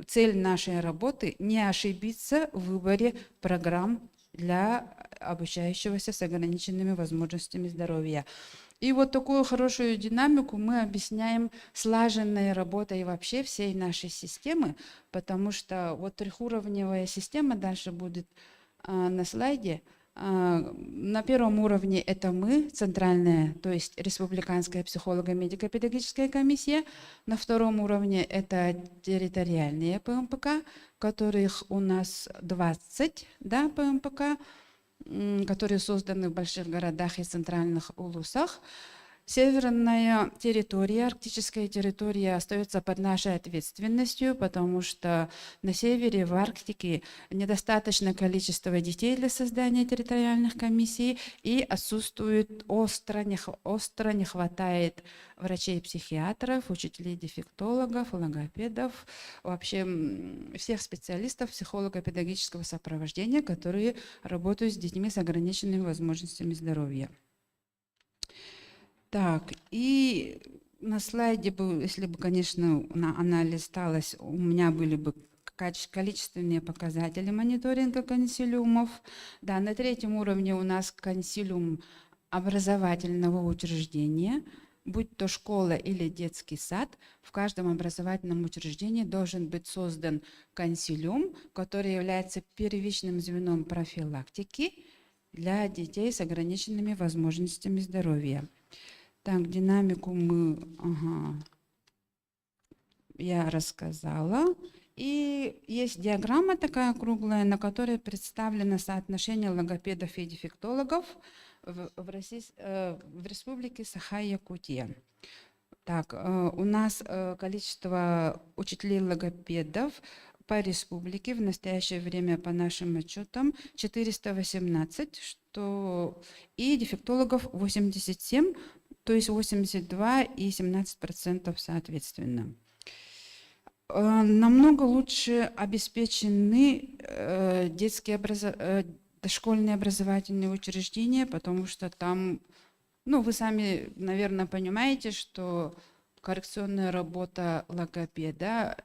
S13: цель нашей работы – не ошибиться в выборе программ для обучающегося с ограниченными возможностями здоровья. И вот такую хорошую динамику мы объясняем слаженной работой вообще всей нашей системы, потому что вот трехуровневая система дальше будет на слайде. На первом уровне это мы, центральная, то есть республиканская психолого-медико-педагогическая комиссия. На втором уровне это территориальные ПМПК, которых у нас 20, да, ПМПК, которые созданы в больших городах и центральных улусах. Северная территория, арктическая территория остается под нашей ответственностью, потому что на севере, в Арктике, недостаточное количество детей для создания территориальных комиссий и отсутствует остро не хватает врачей-психиатров, учителей-дефектологов, логопедов, вообще всех специалистов психолого-педагогического сопровождения, которые работают с детьми с ограниченными возможностями здоровья. Так, и на слайде бы, если бы, конечно, она листалась, у меня были бы количественные показатели мониторинга консилиумов. Да, на третьем уровне у нас консилиум образовательного учреждения, будь то школа или детский сад, в каждом образовательном учреждении должен быть создан консилиум, который является первичным звеном профилактики для детей с ограниченными возможностями здоровья. Так, динамику я рассказала. И есть диаграмма такая круглая, на которой представлено соотношение логопедов и дефектологов в республике Саха-Якутия. Так, у нас количество учителей-логопедов по республике в настоящее время, по нашим отчетам, 418, и дефектологов 87, то есть 82 и 17% соответственно. Намного лучше обеспечены дошкольные образовательные учреждения, потому что там, ну, вы сами, наверное, понимаете, что коррекционная работа логопеда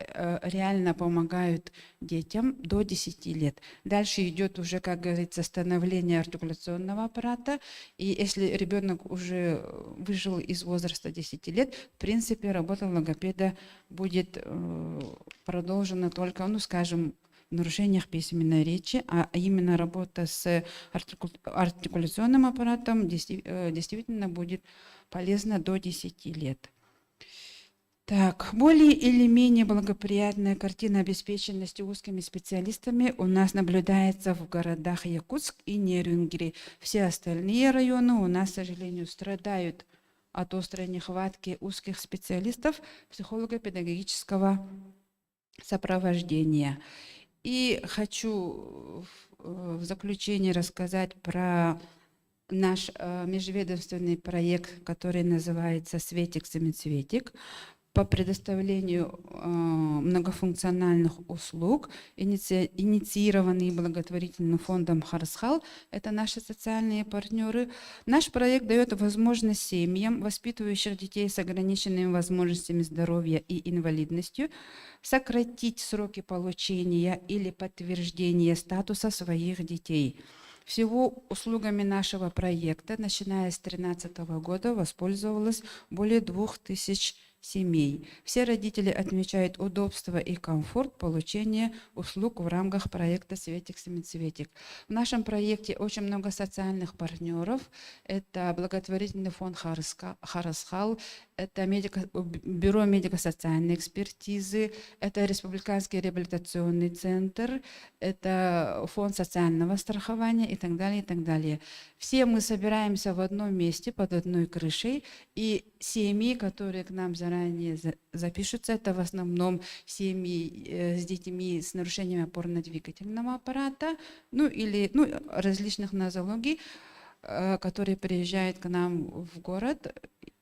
S13: реально помогает детям до 10 лет. Дальше идет уже, как говорится, становление артикуляционного аппарата. И если ребенок уже выжил из возраста 10 лет, в принципе, работа логопеда будет продолжена только, ну, скажем, в нарушениях письменной речи, а именно работа с артикуляционным аппаратом действительно будет полезна до 10 лет. Так, более или менее благоприятная картина обеспеченности узкими специалистами у нас наблюдается в городах Якутск и Нерюнгри. Все остальные районы у нас, к сожалению, страдают от острой нехватки узких специалистов психолого-педагогического сопровождения. И хочу в заключение рассказать про наш межведомственный проект, который называется «Светик, Семицветик», по предоставлению многофункциональных услуг, инициированный благотворительным фондом «Харсхал». Это наши социальные партнеры. Наш проект дает возможность семьям, воспитывающим детей с ограниченными возможностями здоровья и инвалидностью, сократить сроки получения или подтверждения статуса своих детей. Всего услугами нашего проекта, начиная с 2013 года, воспользовалось более 2000 семей. Все родители отмечают удобство и комфорт получения услуг в рамках проекта «Светик-семицветик». В нашем проекте очень много социальных партнеров. Это благотворительный фонд «Харасхал», это бюро медико-социальной экспертизы, это Республиканский реабилитационный центр, это фонд социального страхования и так далее, и так далее. Все мы собираемся в одном месте, под одной крышей, и семьи, которые к нам заранее запишутся, это в основном семьи с детьми с нарушением опорно-двигательного аппарата, или различных нозологий, которые приезжают к нам в город,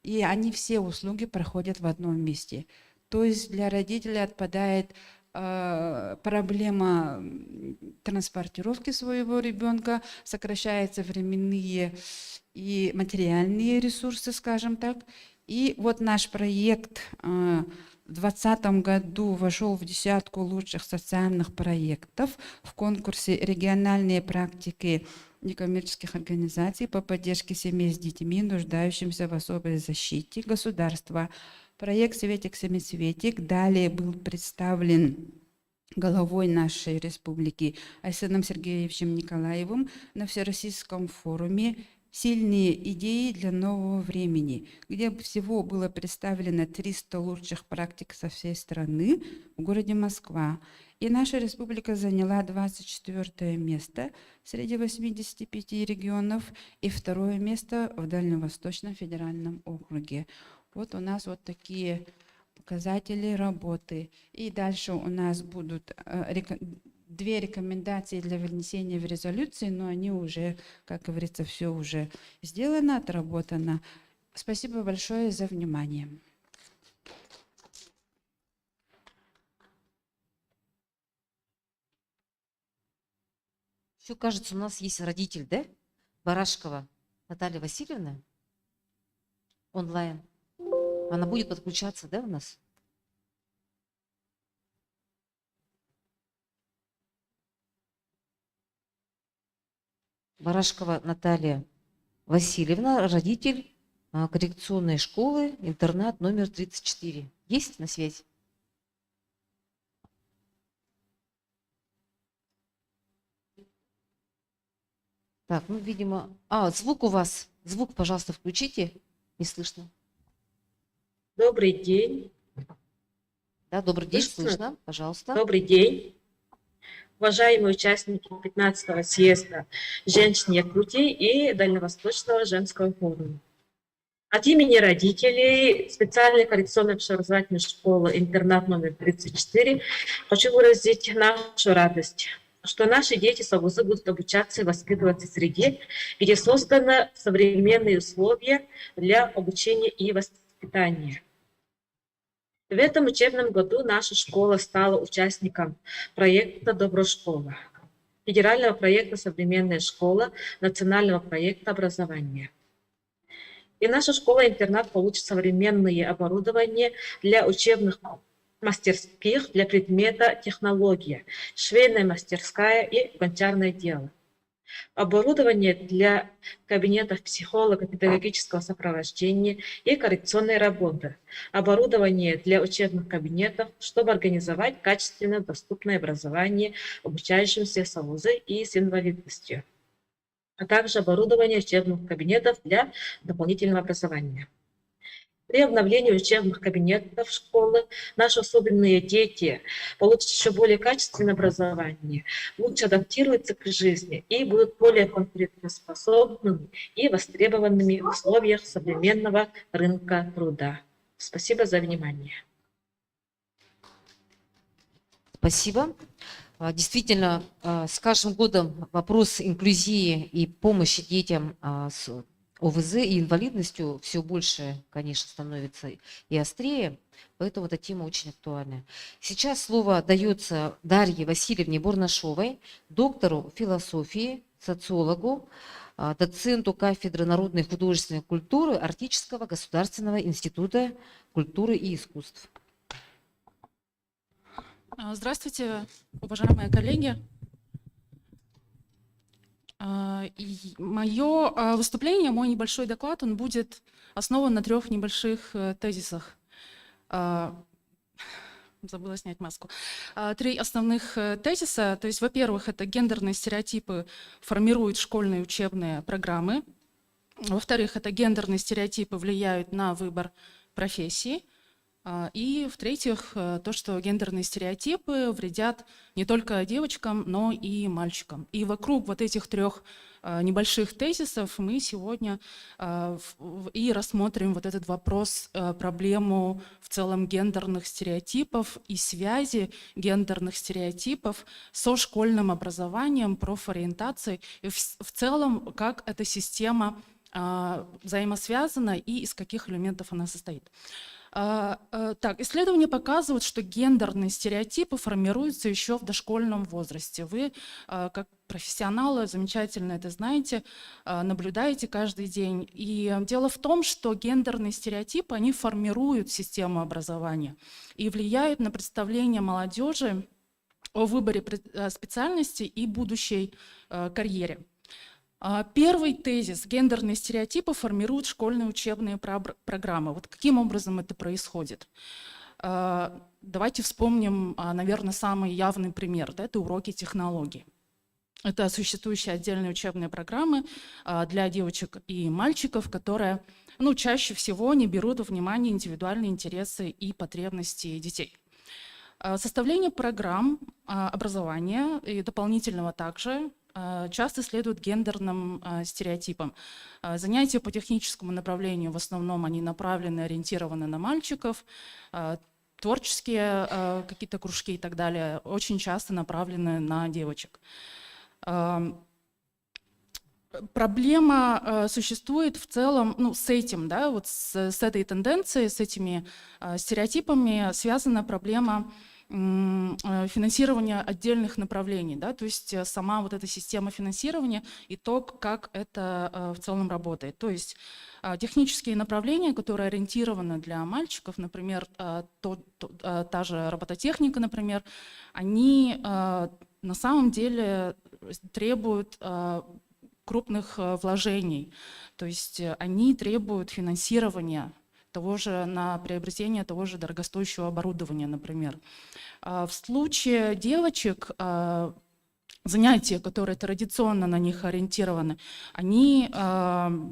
S13: и они все услуги проходят в одном месте. То есть для родителей отпадает проблема транспортировки своего ребенка, сокращаются временные и материальные ресурсы, скажем так. И вот наш проект в 2020 году вошел в десятку лучших социальных проектов в конкурсе «Региональные практики некоммерческих организаций по поддержке семей с детьми, нуждающимся в особой защите государства». Проект «Светик-семицветик» далее был представлен главой нашей республики Айсеном Сергеевичем Николаевым на Всероссийском форуме «Сильные идеи для нового времени», где всего было представлено 300 лучших практик со всей страны в городе Москва. И наша республика заняла 24 место среди 85 регионов и 2 место в Дальневосточном федеральном округе. Вот у нас вот такие показатели работы. И дальше у нас будут 2 рекомендации для внесения в резолюции, но они уже, как говорится, все уже сделано, отработано. Спасибо большое за внимание.
S3: Все, кажется, у нас есть родитель, да? Барашкова Наталья Васильевна. Онлайн. Она будет подключаться, да, у нас? Барашкова Наталья Васильевна, родитель коррекционной школы, интернат номер 34. Есть на связи? Так, видимо... звук у вас. Звук, пожалуйста, включите. Не слышно.
S14: Добрый день.
S3: Да, добрый день, слышно, пожалуйста.
S14: Добрый день. Уважаемые участники 15-го съезда женщин Якутии и Дальневосточного женского форума. От имени родителей специальной коррекционной общеобразовательной школы интернат номер 34 хочу выразить нашу радость, что наши дети совузы будут обучаться и воспитываться в среде, где созданы современные условия для обучения и воспитания. В этом учебном году наша школа стала участником проекта «Доброшкола», федерального проекта «Современная школа», национального проекта образования. И наша школа-интернат получит современное оборудование для учебных мастерских для предмета технология, швейная мастерская и гончарное дело. Оборудование для кабинетов психолога, педагогического сопровождения и коррекционной работы. Оборудование для учебных кабинетов, чтобы организовать качественно доступное образование обучающимся с АВУЗы и с инвалидностью. А также оборудование учебных кабинетов для дополнительного образования. При обновлении учебных кабинетов школы наши особенные дети получат еще более качественное образование, лучше адаптируются к жизни и будут более конкурентоспособными и востребованными в условиях современного рынка труда. Спасибо за внимание.
S3: Спасибо. Действительно, с каждым годом вопрос инклюзии и помощи детям с ОВЗ и инвалидностью все больше, конечно, становится и острее, поэтому эта тема очень актуальна. Сейчас слово дается Дарье Васильевне Борнашовой, доктору философии, социологу, доценту кафедры народной и художественной культуры Арктического государственного института культуры и искусств.
S15: Здравствуйте, уважаемые коллеги. Мое выступление, мой небольшой доклад, он будет основан на 3 небольших тезисах. Забыла снять маску. 3 основных тезиса. То есть, во-первых, это гендерные стереотипы формируют школьные учебные программы. Во-вторых, это гендерные стереотипы влияют на выбор профессии. И, в-третьих, то, что гендерные стереотипы вредят не только девочкам, но и мальчикам. И вокруг вот этих 3 небольших тезисов мы сегодня и рассмотрим вот этот вопрос, проблему в целом гендерных стереотипов и связи гендерных стереотипов со школьным образованием, профориентацией, и в целом, как эта система взаимосвязана и из каких элементов она состоит. Так, исследования показывают, что гендерные стереотипы формируются еще в дошкольном возрасте. Вы, как профессионалы, замечательно это знаете, наблюдаете каждый день. И дело в том, что гендерные стереотипы, они формируют систему образования и влияют на представление молодежи о выборе специальности и будущей карьере. Первый тезис. Гендерные стереотипы формируют школьные учебные программы. Вот каким образом это происходит? Давайте вспомним, наверное, самый явный пример. Это уроки технологий. Это существующие отдельные учебные программы для девочек и мальчиков, которые чаще всего не берут во внимание индивидуальные интересы и потребности детей. Составление программ образования и дополнительного также часто следуют гендерным стереотипам. Занятия по техническому направлению в основном они направлены, ориентированы на мальчиков. Творческие какие-то кружки и так далее очень часто направлены на девочек. Проблема существует в целом, с этим, да, вот с этой тенденцией, с этими стереотипами связана проблема финансирования отдельных направлений, да, то есть сама вот эта система финансирования и то, как это в целом работает. То есть технические направления, которые ориентированы для мальчиков, например, та же робототехника, например, они на самом деле требуют крупных вложений, то есть они требуют финансирования на приобретение того же дорогостоящего оборудования, например. В случае девочек занятия, которые традиционно на них ориентированы, они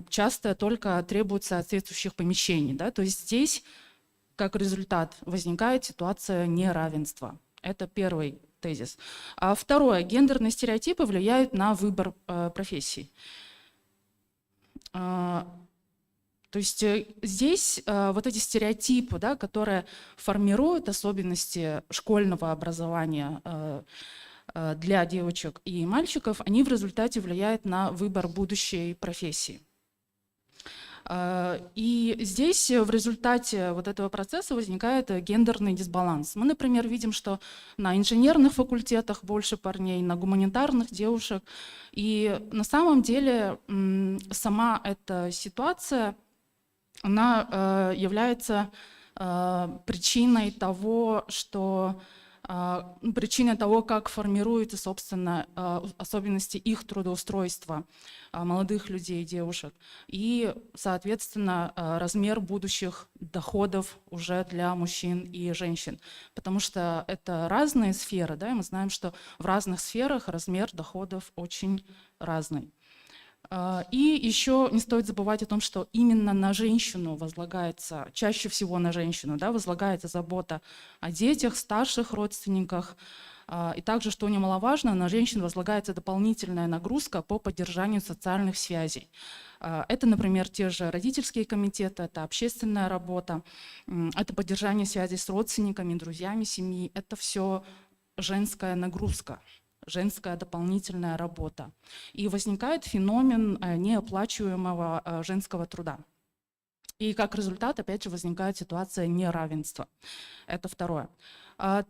S15: часто только требуют соответствующих помещений. Да? То есть здесь, как результат, возникает ситуация неравенства. Это первый тезис. Второе. Гендерные стереотипы влияют на выбор профессий. То есть здесь вот эти стереотипы, да, которые формируют особенности школьного образования для девочек и мальчиков, они в результате влияют на выбор будущей профессии. И здесь в результате вот этого процесса возникает гендерный дисбаланс. Мы, например, видим, что на инженерных факультетах больше парней, на гуманитарных девушек. И на самом деле сама эта ситуация, она является причиной того, как формируются, собственно, особенности их трудоустройства молодых людей, девушек, и, соответственно, размер будущих доходов уже для мужчин и женщин. Потому что это разные сферы, да, и мы знаем, что в разных сферах размер доходов очень разный. И еще не стоит забывать о том, что именно на женщину возлагается, чаще всего на женщину, да, возлагается забота о детях, старших родственниках. И также, что немаловажно, на женщин возлагается дополнительная нагрузка по поддержанию социальных связей. Это, например, те же родительские комитеты, это общественная работа, это поддержание связей с родственниками, друзьями семьи. Это все женская нагрузка, женская дополнительная работа. И возникает феномен неоплачиваемого женского труда. И как результат, опять же, возникает ситуация неравенства. Это второе.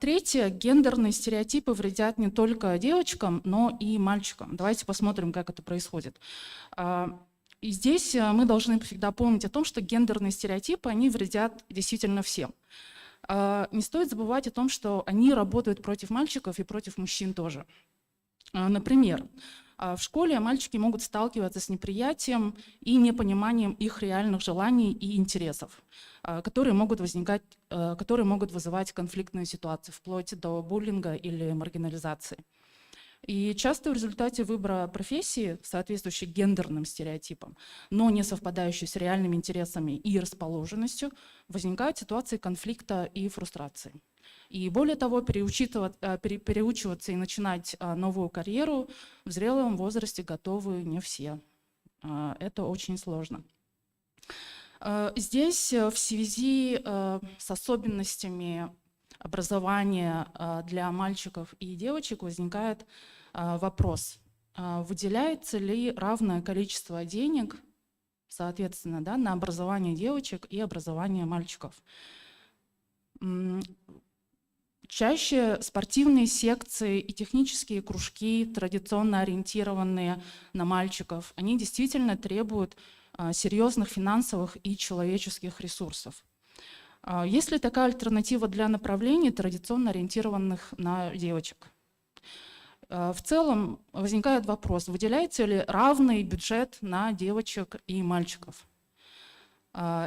S15: Третье. Гендерные стереотипы вредят не только девочкам, но и мальчикам. Давайте посмотрим, как это происходит. И здесь мы должны всегда помнить о том, что гендерные стереотипы, они вредят действительно всем. Не стоит забывать о том, что они работают против мальчиков и против мужчин тоже. Например, В школе мальчики могут сталкиваться с неприятием и непониманием их реальных желаний и интересов, которые могут вызывать конфликтные ситуации, вплоть до буллинга или маргинализации. И часто в результате выбора профессии, соответствующей гендерным стереотипам, но не совпадающей с реальными интересами и расположенностью, возникают ситуации конфликта и фрустрации. И более того, переучиваться и начинать новую карьеру в зрелом возрасте готовы не все. Это очень сложно. Здесь в связи с особенностями образования для мальчиков и девочек возникает вопрос, выделяется ли равное количество денег, соответственно, да, на образование девочек и образование мальчиков. Чаще спортивные секции и технические кружки, традиционно ориентированные на мальчиков, они действительно требуют серьезных финансовых и человеческих ресурсов. Есть ли такая альтернатива для направлений, традиционно ориентированных на девочек? В целом возникает вопрос, выделяется ли равный бюджет на девочек и мальчиков?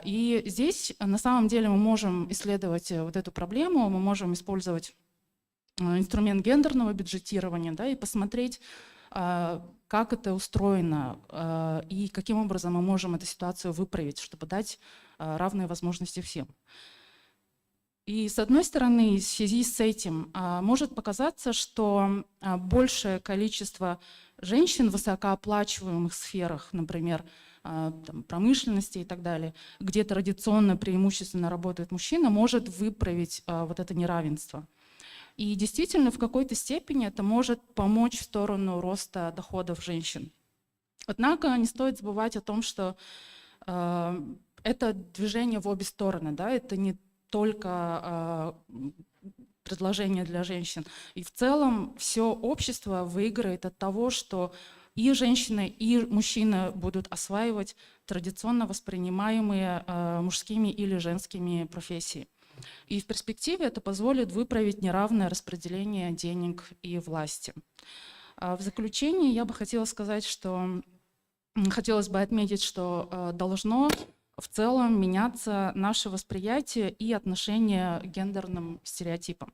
S15: И здесь на самом деле мы можем исследовать вот эту проблему, мы можем использовать инструмент гендерного бюджетирования, да, и посмотреть, как это устроено и каким образом мы можем эту ситуацию выправить, чтобы дать равные возможности всем. И с одной стороны, в связи с этим может показаться, что большее количество женщин в высокооплачиваемых сферах, например, промышленности и так далее, где традиционно преимущественно работает мужчина, может выправить вот это неравенство. И действительно, в какой-то степени это может помочь в сторону роста доходов женщин. Однако не стоит забывать о том, что это движение в обе стороны, да, это не только предложение для женщин. И в целом все общество выиграет от того, что и женщины, и мужчины будут осваивать традиционно воспринимаемые мужскими или женскими профессии. И в перспективе это позволит выправить неравное распределение денег и власти. В заключение я бы хотела сказать, что хотелось бы отметить, что должно в целом меняться наше восприятие и отношение к гендерным стереотипам.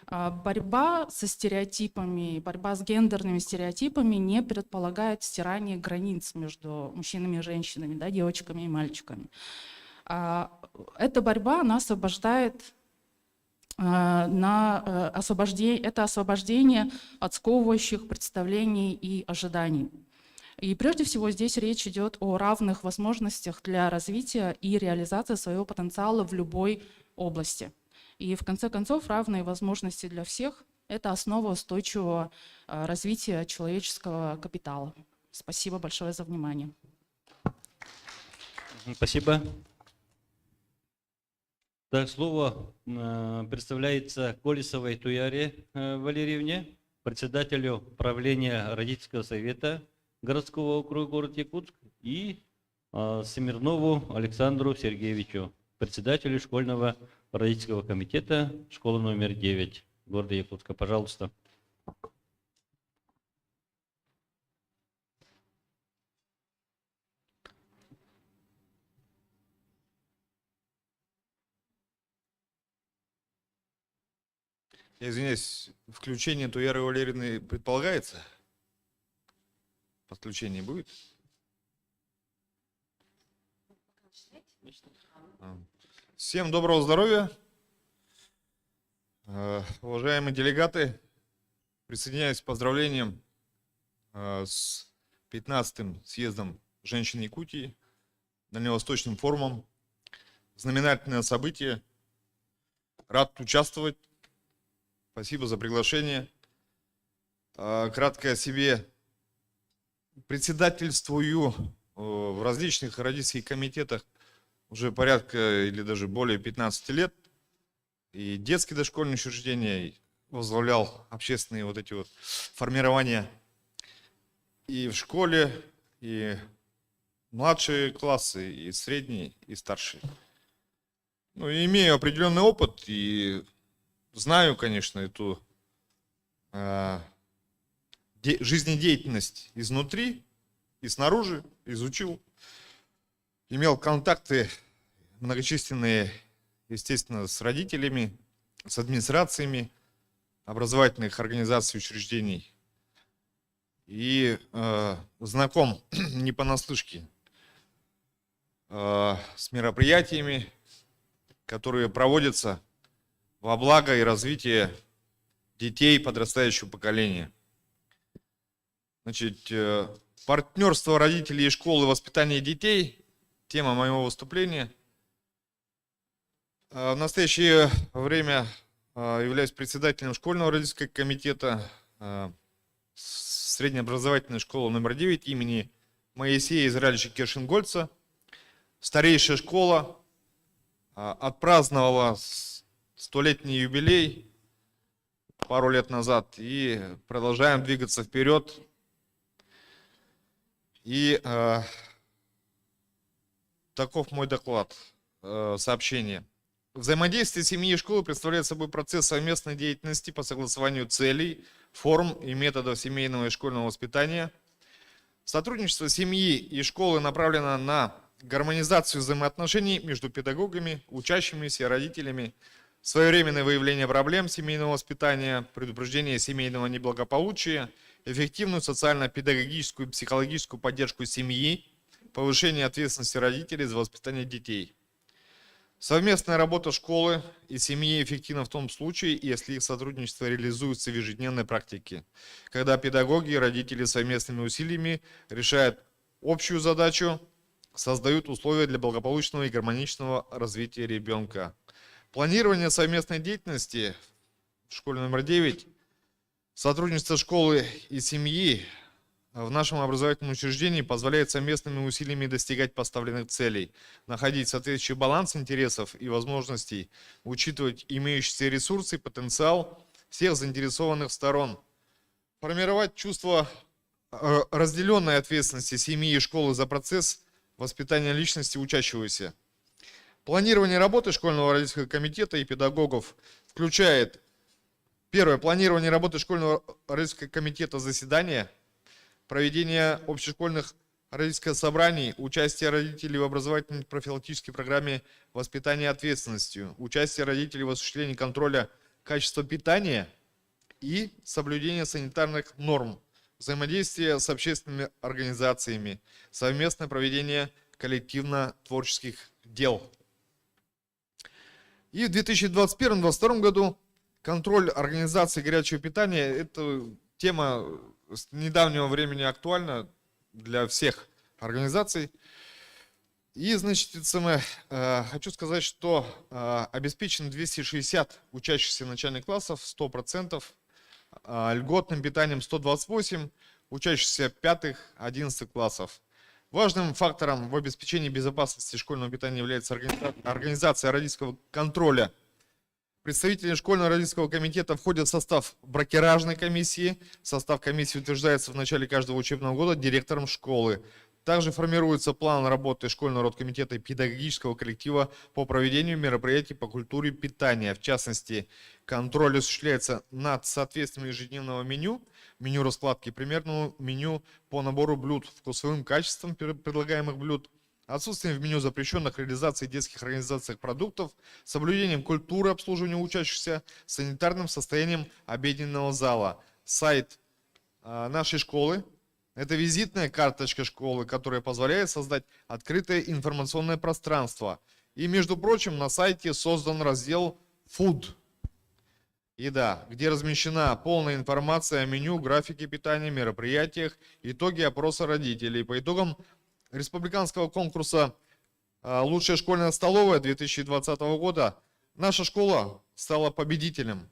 S15: Борьба со стереотипами, борьба с гендерными стереотипами не предполагает стирание границ между мужчинами и женщинами, да, девочками и мальчиками. Эта борьба, она освобождает это освобождение от сковывающих представлений и ожиданий. И прежде всего здесь речь идет о равных возможностях для развития и реализации своего потенциала в любой области. И в конце концов равные возможности для всех – это основа устойчивого развития человеческого капитала. Спасибо большое за внимание.
S4: Спасибо. Так, слово представляется Колесовой Туяре Валерьевне, председателю правления родительского совета городского округа город Якутск, и Смирнову Александру Сергеевичу, председателю школьного родительского комитета школы номер 9 города Якутска. Пожалуйста.
S16: Я извиняюсь, включение Туяры Валерьевны предполагается? Подключение будет? Всем доброго здоровья. Уважаемые делегаты, присоединяюсь к поздравлениям с 15-м съездом женщин Якутии, Дальневосточным форумом. Знаменательное событие. Рад участвовать. Спасибо за приглашение. Кратко о себе. Председательствую в различных родительских комитетах уже порядка или даже более 15 лет. И детские дошкольные учреждения, и возглавлял общественные вот эти вот формирования и в школе, и младшие классы, и средние, и старшие. Ну, и имею определенный опыт и знаю, конечно, эту жизнедеятельность изнутри и снаружи, изучил, имел контакты многочисленные, естественно, с родителями, с администрациями образовательных организаций и учреждений. И знаком не понаслышке с мероприятиями, которые проводятся во благо и развитие детей подрастающего поколения. Значит, партнерство родителей и школы, воспитание детей – тема моего выступления. В настоящее время являюсь председателем школьного родительского комитета среднеобразовательной школы номер 9 имени Моисея Израилевича Кершенгольца. Старейшая школа отпраздновала 100-летний юбилей пару лет назад и продолжаем двигаться вперед. И таков мой доклад, сообщение. Взаимодействие семьи и школы представляет собой процесс совместной деятельности по согласованию целей, форм и методов семейного и школьного воспитания. Сотрудничество семьи и школы направлено на гармонизацию взаимоотношений между педагогами, учащимися и родителями, своевременное выявление проблем семейного воспитания, предупреждение семейного неблагополучия, эффективную социально-педагогическую и психологическую поддержку семьи, повышение ответственности родителей за воспитание детей. Совместная работа школы и семьи эффективна в том случае, если их сотрудничество реализуется в ежедневной практике, когда педагоги и родители совместными усилиями решают общую задачу, создают условия для благополучного и гармоничного развития ребенка. Планирование совместной деятельности в школе номер 9, сотрудничество школы и семьи в нашем образовательном учреждении позволяет совместными усилиями достигать поставленных целей, находить соответствующий баланс интересов и возможностей, учитывать имеющиеся ресурсы и потенциал всех заинтересованных сторон, формировать чувство разделенной ответственности семьи и школы за процесс воспитания личности учащегося. Планирование работы школьного родительского комитета и педагогов включает: первое, планирование работы школьного родительского комитета, заседания, проведение общешкольных родительских собраний, участие родителей в образовательной профилактической программе воспитания ответственностью, участие родителей в осуществлении контроля качества питания и соблюдение санитарных норм, взаимодействие с общественными организациями, совместное проведение коллективно-творческих дел. И в 2021-2022 году контроль организации горячего питания – это тема с недавнего времени актуальна для всех организаций. И, значит, хочу сказать, что обеспечено 260 учащихся начальных классов, 100%, льготным питанием 128, учащихся 5-11 классов. Важным фактором в обеспечении безопасности школьного питания является организация родительского контроля. Представители школьного родительского комитета входят в состав бракеражной комиссии. Состав комиссии утверждается в начале каждого учебного года директором школы. Также формируется план работы школьного родкомитета и педагогического коллектива по проведению мероприятий по культуре питания. В частности, контроль осуществляется над соответствием ежедневного меню, меню раскладки, примерному меню по набору блюд, вкусовым качеством предлагаемых блюд, отсутствием в меню запрещенных реализаций детских организациях продуктов, соблюдением культуры обслуживания учащихся, санитарным состоянием обеденного зала. Сайт нашей школы – это визитная карточка школы, которая позволяет создать открытое информационное пространство. И, между прочим, на сайте создан раздел «Food». Еда, где размещена полная информация о меню, графике питания, мероприятиях, итоги опроса родителей. По итогам республиканского конкурса «Лучшая школьная столовая» 2020 года наша школа стала победителем.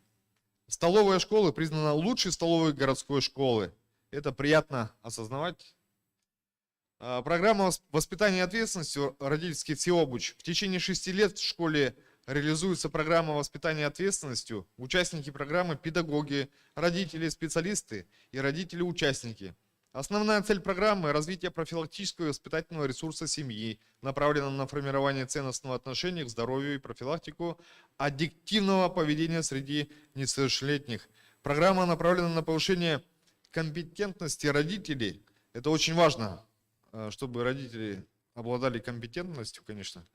S16: Столовая школы признана лучшей столовой городской школы. Это приятно осознавать. Программа воспитания ответственности «Родительский всеобуч». В течение 6 лет в школе реализуется программа воспитания ответственностью. Участники программы – педагоги, родители, специалисты и родители-участники. Основная цель программы – развитие профилактического и воспитательного ресурса семьи, направлена на формирование ценностного отношения к здоровью и профилактику аддиктивного поведения среди несовершеннолетних. Программа направлена на повышение компетентности родителей. Это очень важно, чтобы родители обладали компетентностью, конечно.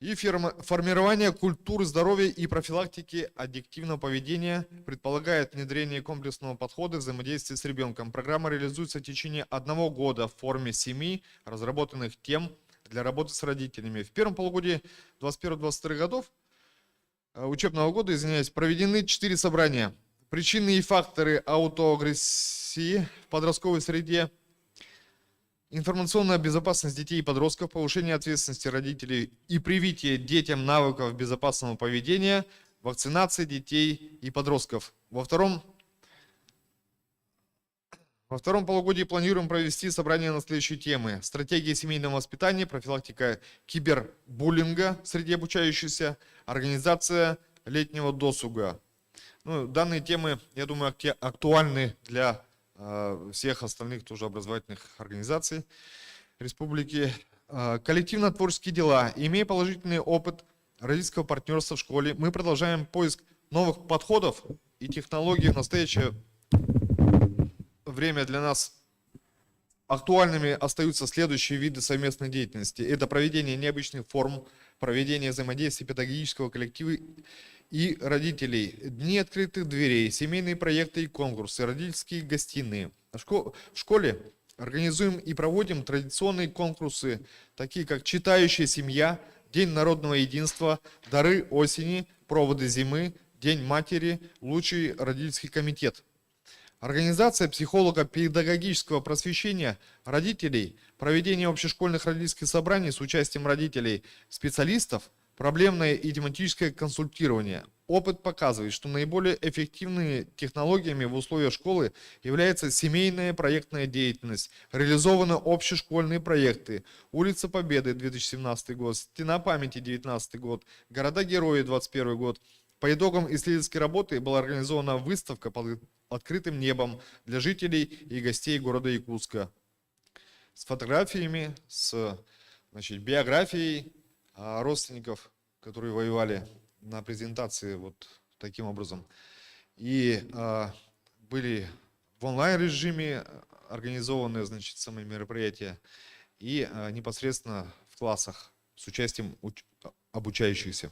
S16: И формирование культуры здоровья и профилактики аддиктивного поведения предполагает внедрение комплексного подхода взаимодействия с ребенком. Программа реализуется в течение 1 года в форме 7 разработанных тем для работы с родителями. В первом полугодии 2021-2022 годов, учебного года, проведены 4 собрания. Причины и факторы аутоагрессии в подростковой среде, информационная безопасность детей и подростков, повышение ответственности родителей и привитие детям навыков безопасного поведения, вакцинация детей и подростков. Во втором полугодии планируем провести собрание на следующие темы: стратегия семейного воспитания, профилактика кибербуллинга среди обучающихся, организация летнего досуга. Данные темы, я думаю, актуальны для всех остальных тоже образовательных организаций республики. Коллективно-творческие дела. Имея положительный опыт родительского партнерства в школе, мы продолжаем поиск новых подходов и технологий. В настоящее время для нас актуальными остаются следующие виды совместной деятельности. Это проведение необычных форм, проведение взаимодействия педагогического коллектива и родителей, дни открытых дверей, семейные проекты и конкурсы, родительские гостиные. В школе организуем и проводим традиционные конкурсы, такие как «Читающая семья», «День народного единства», «Дары осени», «Проводы зимы», «День матери», «Лучший родительский комитет». Организация психолого-педагогического просвещения родителей, проведение общешкольных родительских собраний с участием родителей, специалистов, проблемное и тематическое консультирование. Опыт показывает, что наиболее эффективными технологиями в условиях школы является семейная проектная деятельность. Реализованы общешкольные проекты: Улица Победы 2017 год, Стена памяти 2019 год, Города-герои 2021 год. По итогам исследовательской работы была организована выставка под открытым небом для жителей и гостей города Якутска с фотографиями, с биографией родственников, которые воевали, на презентации вот таким образом. И были в онлайн-режиме организованы, самые мероприятия и непосредственно в классах с участием обучающихся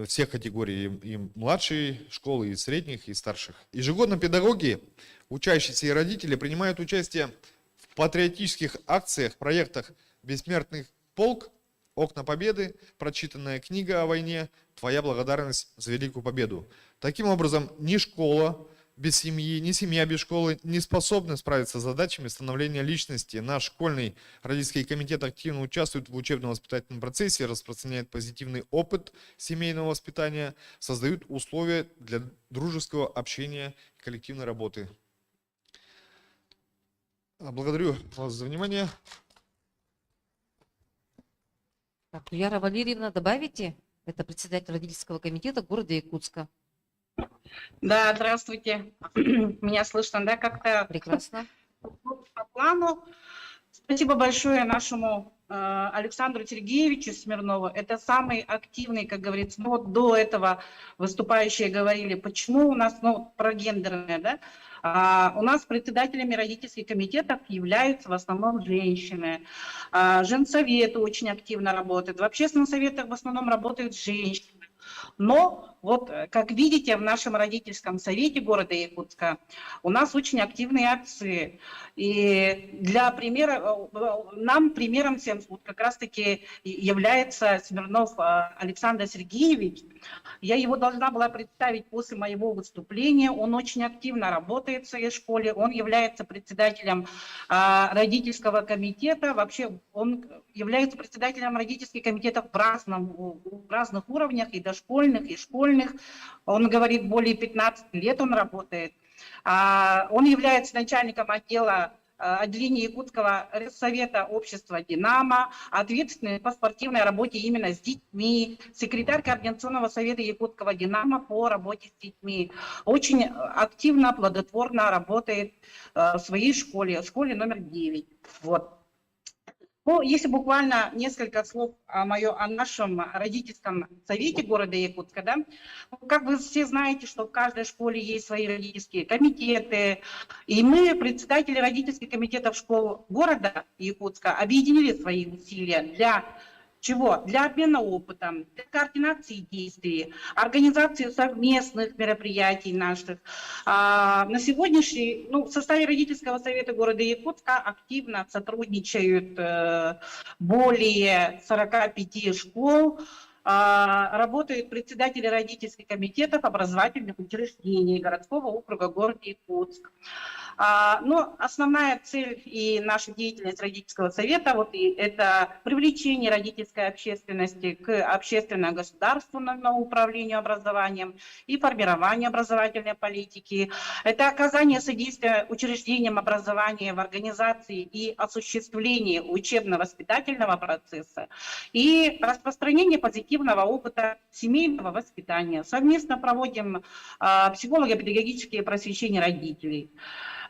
S16: всех категорий, и младшей школы, и средних, и старших. Ежегодно педагоги, учащиеся и родители принимают участие в патриотических акциях, проектах «Бессмертный полк», «Окна Победы», прочитанная книга о войне, «Твоя благодарность за Великую Победу». Таким образом, ни школа без семьи, ни семья без школы не способны справиться с задачами становления личности. Наш школьный родительский комитет активно участвует в учебно-воспитательном процессе, распространяет позитивный опыт семейного воспитания, создают условия для дружеского общения и коллективной работы. Благодарю вас за внимание.
S3: Так, Яра Валерьевна, добавите? Это председатель родительского комитета города Якутска.
S17: Да, здравствуйте. Меня слышно, да, как-то?
S3: Прекрасно.
S17: По плану. Спасибо большое нашему Александру Сергеевичу Смирнову. Это самый активный, как говорится, до этого выступающие говорили, почему у нас, про гендерное, да? У нас председателями родительских комитетов являются в основном женщины. Женсоветы очень активно работают. В общественных советах в основном работают женщины. Но вот, как видите, в нашем родительском совете города Якутска у нас очень активные отцы. И для примера, нам примером всем вот как раз-таки является Смирнов Александр Сергеевич. Я его должна была представить после моего выступления. Он очень активно работает в своей школе. Он является председателем родительского комитета. Вообще он является председателем родительских комитетов в разных уровнях, и дошкольных, и школьных. Он говорит, более 15 лет он работает. Он является начальником отделения Якутского совета общества «Динамо», ответственный по спортивной работе именно с детьми, секретарь Координационного совета Якутского «Динамо» по работе с детьми. Очень активно, плодотворно работает в своей школе номер 9. Вот. Ну, если буквально несколько слов о нашем родительском совете города Якутска, да, ну, как вы все знаете, что в каждой школе есть свои родительские комитеты, и мы, председатели родительских комитетов школ города Якутска, объединили свои усилия для чего? Для обмена опытом, для координации действий, организации совместных мероприятий наших. На сегодняшний, в составе родительского совета города Якутска активно сотрудничают более 45 школ, работают председатели родительских комитетов образовательных учреждений городского округа города Якутск. Но основная цель и наша деятельность родительского совета это привлечение родительской общественности к общественно-государственному управлению образованием и формированию образовательной политики. Это оказание содействия учреждениям образования в организации и осуществлении учебно-воспитательного процесса и распространение позитивного опыта семейного воспитания. Совместно проводим психолого-педагогические просвещения родителей.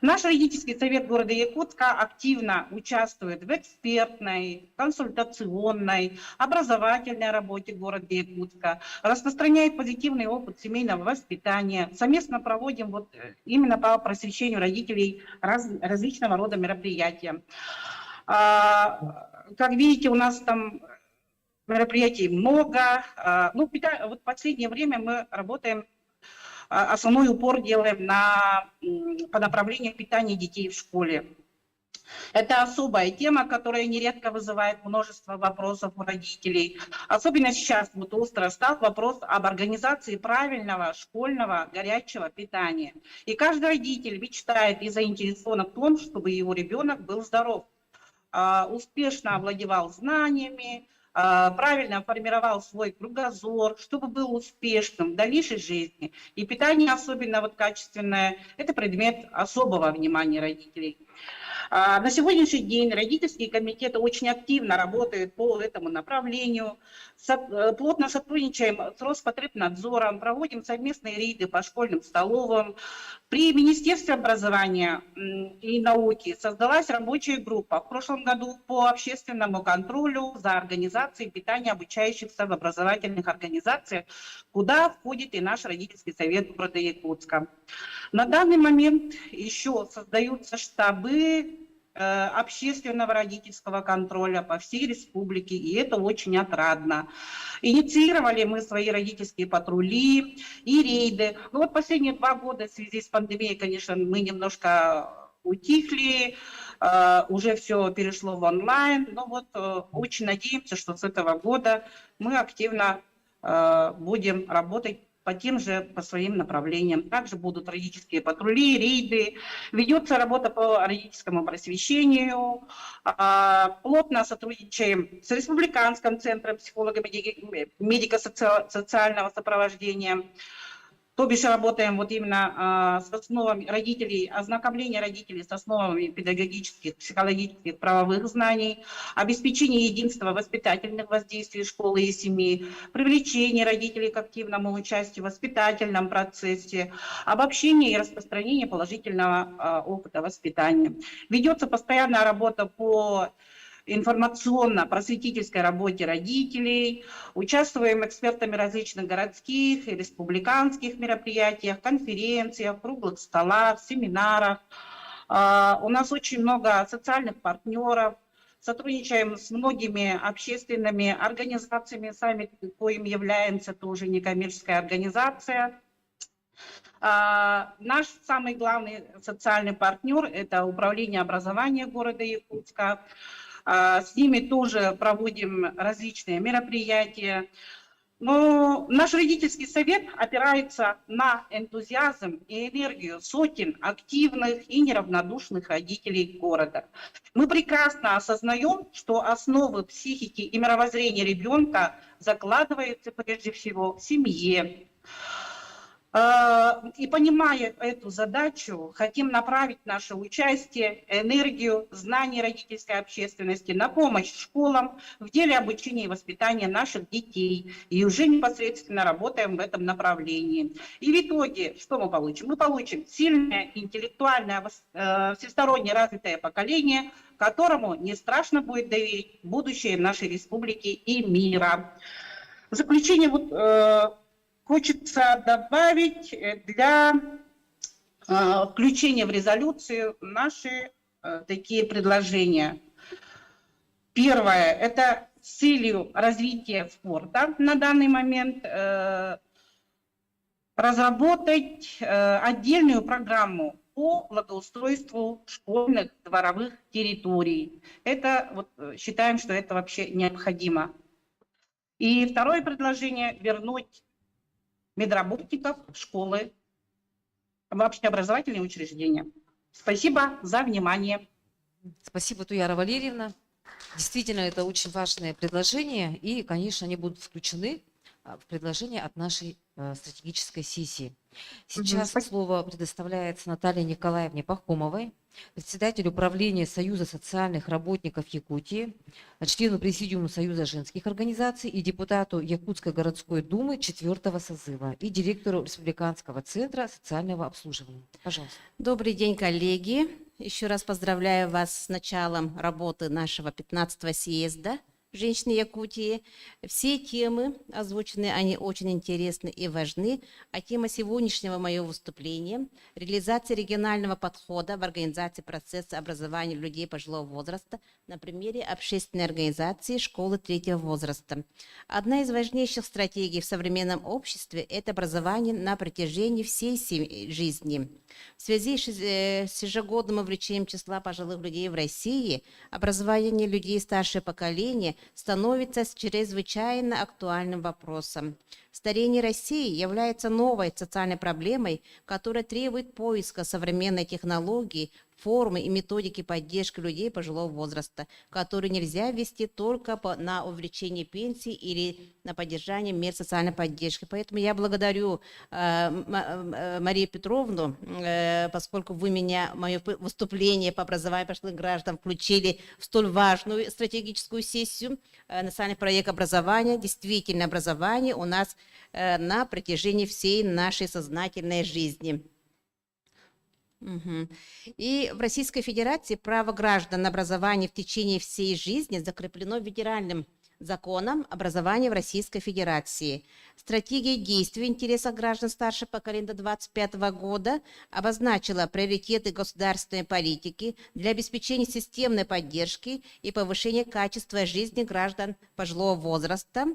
S17: Наш родительский совет города Якутска активно участвует в экспертной, консультационной, образовательной работе города Якутска, распространяет позитивный опыт семейного воспитания. Совместно проводим именно по просвещению родителей различного рода мероприятия. Как видите, у нас там мероприятий много. В последнее время мы работаем, основной упор делаем по направлению питания детей в школе. Это особая тема, которая нередко вызывает множество вопросов у родителей. Особенно сейчас остро стал вопрос об организации правильного школьного горячего питания. И каждый родитель мечтает и заинтересован в том, чтобы его ребенок был здоров, успешно овладевал знаниями, правильно формировал свой кругозор, чтобы был успешным в дальнейшей жизни. И питание, особенно качественное, это предмет особого внимания родителей. На сегодняшний день родительские комитеты очень активно работают по этому направлению. Плотно сотрудничаем с Роспотребнадзором, проводим совместные рейды по школьным столовым. При Министерстве образования и науки создалась рабочая группа в прошлом году по общественному контролю за организацией питания обучающихся в образовательных организациях, куда входит и наш родительский совет города Якутска. На данный момент еще создаются штабы общественного родительского контроля по всей республике, и это очень отрадно. Инициировали мы свои родительские патрули и рейды. Последние 2 года в связи с пандемией, конечно, мы немножко утихли, уже все перешло в онлайн, но очень надеемся, что с этого года мы активно будем работать по своим направлениям. Также будут родительские патрули, рейды. Ведется работа по родительскому просвещению. Плотно сотрудничаем с Республиканским центром психолого-медико-социального сопровождения. То бишь работаем именно с основами родителей, ознакомление родителей с основами педагогических, психологических, правовых знаний, обеспечение единства воспитательных воздействий школы и семьи, привлечение родителей к активному участию в воспитательном процессе, обобщение и распространение положительного опыта воспитания. Ведется постоянная работа по информационно-просветительской работе родителей, участвуем экспертами различных городских и республиканских мероприятиях, конференциях, круглых столах, семинарах. У нас очень много социальных партнеров, сотрудничаем с многими общественными организациями, сами коим являемся тоже некоммерческая организация. Наш самый главный социальный партнер – это Управление образования города Якутска. С ними тоже проводим различные мероприятия. Но наш родительский совет опирается на энтузиазм и энергию сотен активных и неравнодушных родителей города. Мы прекрасно осознаем, что основы психики и мировоззрения ребенка закладываются прежде всего в семье. И понимая эту задачу, хотим направить наше участие, энергию, знания родительской общественности на помощь школам в деле обучения и воспитания наших детей. И уже непосредственно работаем в этом направлении. И в итоге что мы получим? Мы получим сильное, интеллектуальное, всесторонне развитое поколение, которому не страшно будет доверить будущее нашей республики и мира. В заключение хочется добавить для включения в резолюцию наши такие предложения. Первое – это с целью развития спорта на данный момент разработать отдельную программу по благоустройству школьных дворовых территорий. Это считаем, что это вообще необходимо. И второе предложение – вернуть медработников в школы, в общеобразовательные учреждения. Спасибо за внимание.
S3: Спасибо, Туяра Валерьевна. Действительно, это очень важное предложение, и, конечно, они будут включены в предложение от нашей стратегической сессии. Сейчас слово предоставляется Наталье Николаевне Пахомовой, председателю управления Союза социальных работников Якутии, члену Президиума Союза женских организаций и депутату Якутской городской думы 4-го созыва и директору Республиканского центра социального обслуживания. Пожалуйста.
S18: Добрый день, коллеги. Еще раз поздравляю вас с началом работы нашего 15-го съезда «Женщины Якутии». Все темы озвучены, они очень интересны и важны. А тема сегодняшнего моего выступления – реализация регионального подхода в организации процесса образования людей пожилого возраста на примере общественной организации школы 3-го возраста. Одна из важнейших стратегий в современном обществе – это образование на протяжении всей жизни. В связи с ежегодным увеличением числа пожилых людей в России, образование людей старшего поколения становится чрезвычайно актуальным вопросом. Старение России является новой социальной проблемой, которая требует поиска современной технологии, формы и методики поддержки людей пожилого возраста, которые нельзя вести только на увеличение пенсий или на поддержание мер социальной поддержки. Поэтому я благодарю Марию Петровну, поскольку вы мое выступление по образованию пожилых граждан включили в столь важную стратегическую сессию. Национальный проект образования, действительно образование у нас на протяжении всей нашей сознательной жизни. И в Российской Федерации право граждан на образование в течение всей жизни закреплено федеральным законом образования в Российской Федерации. Стратегия действий в интересах граждан старшего поколения до 2025 года обозначила приоритеты государственной политики для обеспечения системной поддержки и повышения качества жизни граждан пожилого возраста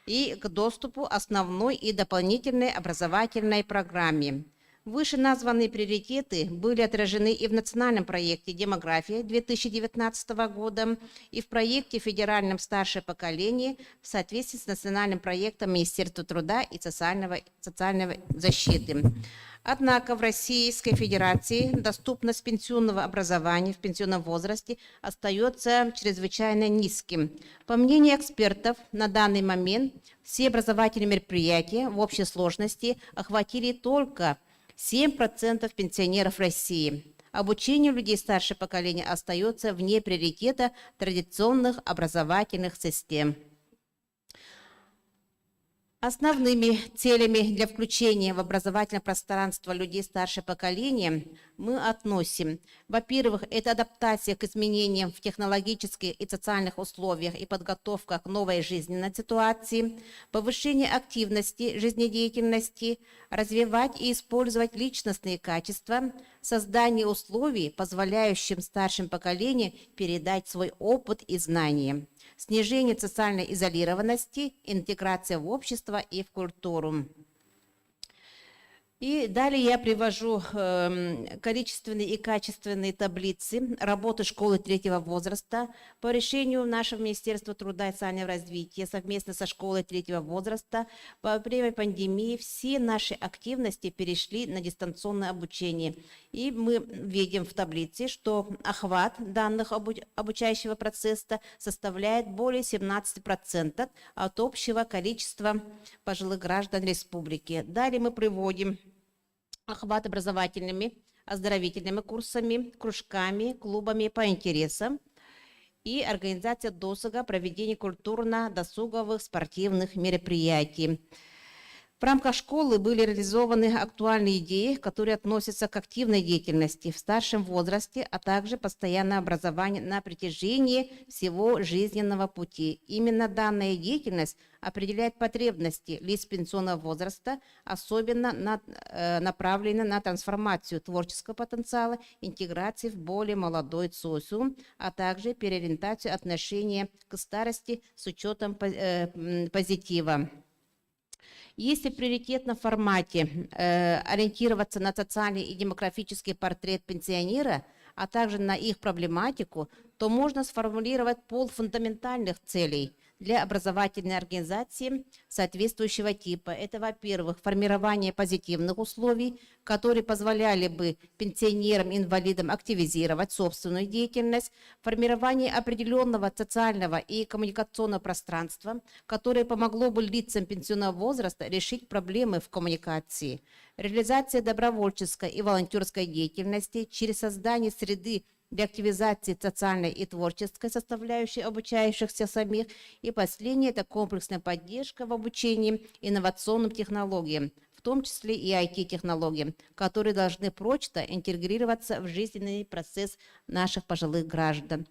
S18: и к доступу основной и дополнительной образовательной программе. Вышеназванные приоритеты были отражены и в национальном проекте «Демография» 2019 года, и в проекте «Федеральном старшее поколение» в соответствии с национальным проектом Министерства труда и социальной защиты. Однако в Российской Федерации доступность пенсионного образования в пенсионном возрасте остается чрезвычайно низким. По мнению экспертов, на данный момент все образовательные мероприятия в общей сложности охватили только 7% пенсионеров России. Обучение людей старшего поколения остается вне приоритета традиционных образовательных систем. Основными целями для включения в образовательное пространство людей старшего поколения мы относим, во-первых, это адаптация к изменениям в технологических и социальных условиях и подготовка к новой жизненной ситуации, повышение активности жизнедеятельности, развивать и использовать личностные качества, создание условий, позволяющим старшим поколениям передать свой опыт и знания, снижение социальной изолированности, интеграция в общество и в культуру. И далее я привожу количественные и качественные таблицы работы школы третьего возраста. По решению нашего Министерства труда и социального развития совместно со школой третьего возраста во время пандемии все наши активности перешли на дистанционное обучение. И мы видим в таблице, что охват данных обучающего процесса составляет более 17% от общего количества пожилых граждан республики. Далее мы приводим охват образовательными, оздоровительными курсами, кружками, клубами по интересам и организация досуга, проведение культурно-досуговых спортивных мероприятий. В рамках школы были реализованы актуальные идеи, которые относятся к активной деятельности в старшем возрасте, а также постоянное образование на протяжении всего жизненного пути. Именно данная деятельность определяет потребности лиц пенсионного возраста, особенно направлена на трансформацию творческого потенциала, интеграцию в более молодой социум, а также переориентацию отношения к старости с учетом позитива. Если в приоритетном формате ориентироваться на социальный и демографический портрет пенсионера, а также на их проблематику, то можно сформулировать пол фундаментальных целей для образовательной организации соответствующего типа. Это, во-первых, формирование позитивных условий, которые позволяли бы пенсионерам-инвалидам активизировать собственную деятельность, формирование определенного социального и коммуникационного пространства, которое помогло бы лицам пенсионного возраста решить проблемы в коммуникации, реализация добровольческой и волонтерской деятельности через создание среды для активизации социальной и творческой составляющей обучающихся самих. И последнее – это комплексная поддержка в обучении инновационным технологиям, в том числе и IT-технологиям, которые должны прочно интегрироваться в жизненный процесс наших пожилых граждан.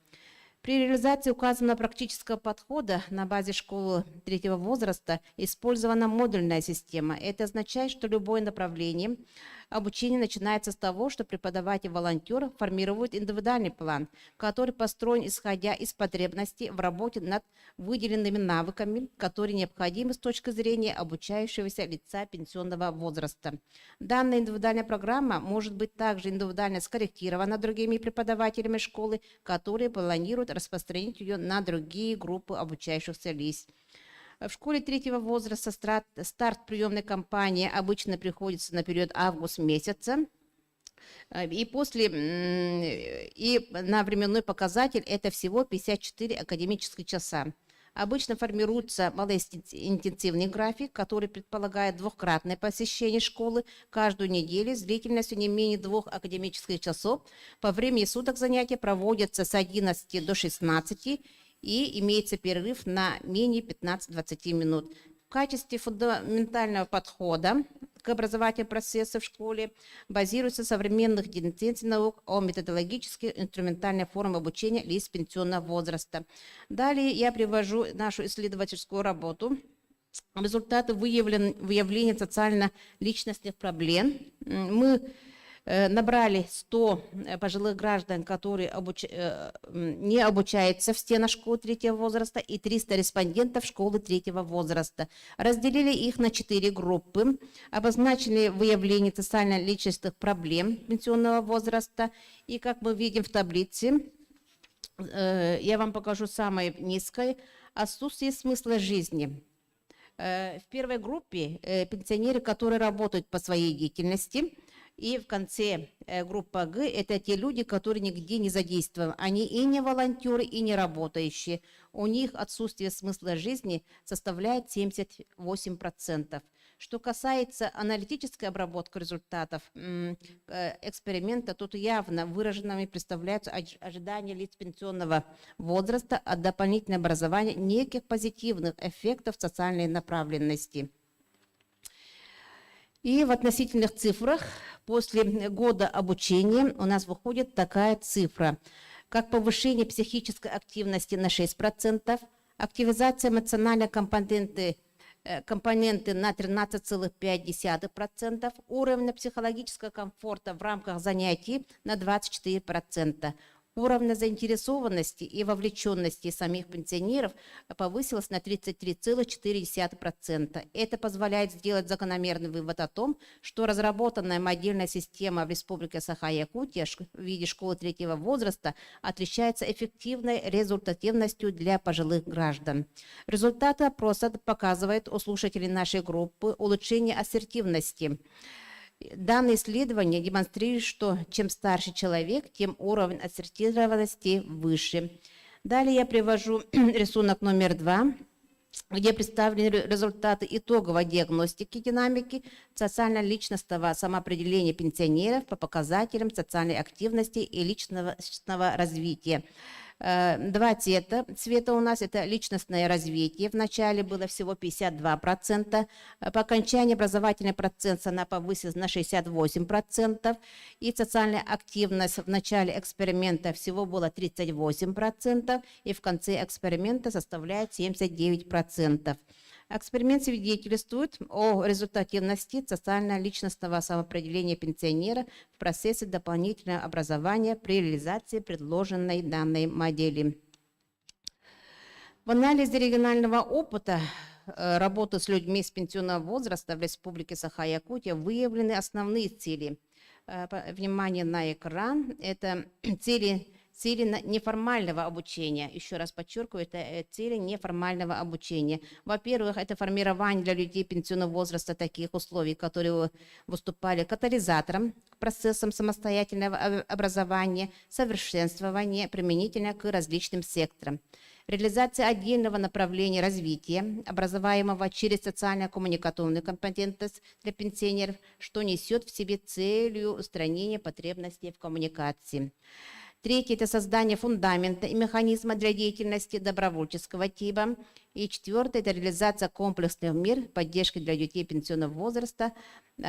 S18: При реализации указанного практического подхода на базе школы третьего возраста использована модульная система. Это означает, что любое направление обучения начинается с того, что преподаватель-волонтер формирует индивидуальный план, который построен исходя из потребностей в работе над выделенными навыками, которые необходимы с точки зрения обучающегося лица пенсионного возраста. Данная индивидуальная программа может быть также индивидуально скорректирована другими преподавателями школы, которые планируют распространить ее на другие группы обучающихся лиц. В школе третьего возраста старт приемной кампании обычно приходится на период август месяца. И на временной показатель это всего 54 академических часа. Обычно формируется малоинтенсивный график, который предполагает двухкратное посещение школы каждую неделю с длительностью не менее 2 академических часов. По времени суток занятия проводятся с 11 до 16 и имеется перерыв на менее 15-20 минут. В качестве фундаментального подхода к образовательному процессу в школе базируются современных тенденций наук о методологической и инструментальной форме обучения лиц пенсионного возраста. Далее я привожу нашу исследовательскую работу. Результаты выявления социально-личностных проблем. Мы набрали 100 пожилых граждан, которые не обучаются в стенах школы третьего возраста, и 300 респондентов школы третьего возраста. Разделили их на 4 группы, обозначили выявление социально-личностных проблем пенсионного возраста. И как мы видим в таблице, я вам покажу самое низкое – отсутствие смысла жизни. В первой группе пенсионеры, которые работают по своей деятельности. И в конце группа Г – это те люди, которые нигде не задействованы. Они и не волонтеры, и не работающие. У них отсутствие смысла жизни составляет 78%. Что касается аналитической обработки результатов эксперимента, тут явно выраженными представляются ожидания лиц пенсионного возраста от дополнительного образования неких позитивных эффектов социальной направленности. И в относительных цифрах после года обучения у нас выходит такая цифра, как повышение психической активности на 6%, активизация эмоциональной компоненты на 13,5%, уровень психологического комфорта в рамках занятий на 24%, Уровень заинтересованности и вовлеченности самих пенсионеров повысился на 33,4%. Это позволяет сделать закономерный вывод о том, что разработанная модельная система в Республике Саха-Якутия в виде школы третьего возраста отличается эффективной результативностью для пожилых граждан. Результаты опроса показывают у слушателей нашей группы улучшение ассертивности. Данные исследования демонстрируют, что чем старше человек, тем уровень ассертированности выше. Далее я привожу рисунок номер 2, где представлены результаты итоговой диагностики динамики социально-личностного самоопределения пенсионеров по показателям социальной активности и личностного развития. Два цвета у нас это личностное развитие. В начале было всего 52%. По окончании образовательный процесс она повысилась на 68%. И социальная активность в начале эксперимента всего было 38%. И в конце эксперимента составляет 79%. Эксперимент свидетельствует о результативности социально-личностного самоопределения пенсионера в процессе дополнительного образования при реализации предложенной данной модели. В анализе регионального опыта работы с людьми с пенсионного возраста в Республике Саха-Якутия выявлены основные цели. Внимание на экран. Это цели неформального обучения. Еще раз подчеркиваю, это цели неформального обучения. Во-первых, это формирование для людей пенсионного возраста таких условий, которые выступали катализатором к процессам самостоятельного образования, совершенствования применительно к различным секторам. Реализация отдельного направления развития, образуемого через социально-коммуникационную компетентность для пенсионеров, что несет в себе целью устранения потребностей в коммуникации. Третье – это создание фундамента и механизма для деятельности добровольческого типа. И четвертое – это реализация комплексных мер поддержки для детей пенсионного возраста,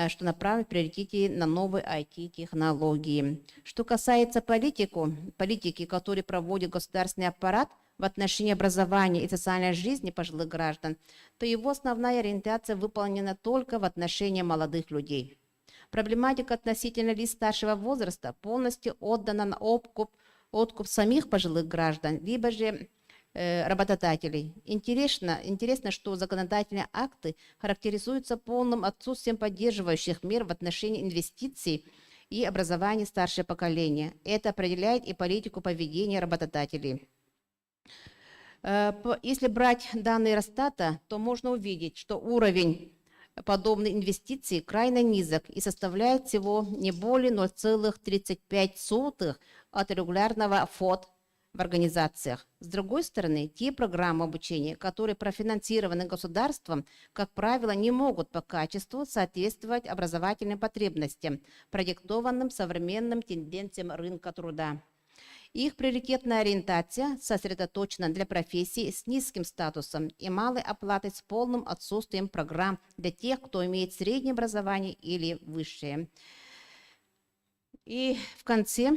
S18: что направлено в приоритете на новые IT-технологии. Что касается политики, которую проводит государственный аппарат в отношении образования и социальной жизни пожилых граждан, то его основная ориентация выполнена только в отношении молодых людей. Проблематика относительно лиц старшего возраста полностью отдана на откуп самих пожилых граждан, либо же работодателей. Интересно, что законодательные акты характеризуются полным отсутствием поддерживающих мер в отношении инвестиций и образования старшего поколения. Это определяет и политику поведения работодателей. Если брать данные Росстата, то можно увидеть, что уровень подобные инвестиции крайне низок и составляет всего не более 0,35 от регулярного ФОД в организациях. С другой стороны, те программы обучения, которые профинансированы государством, как правило, не могут по качеству соответствовать образовательным потребностям, продиктованным современным тенденциям рынка труда. Их приоритетная ориентация сосредоточена для профессий с низким статусом и малой оплатой с полным отсутствием программ для тех, кто имеет среднее образование или высшее. И в конце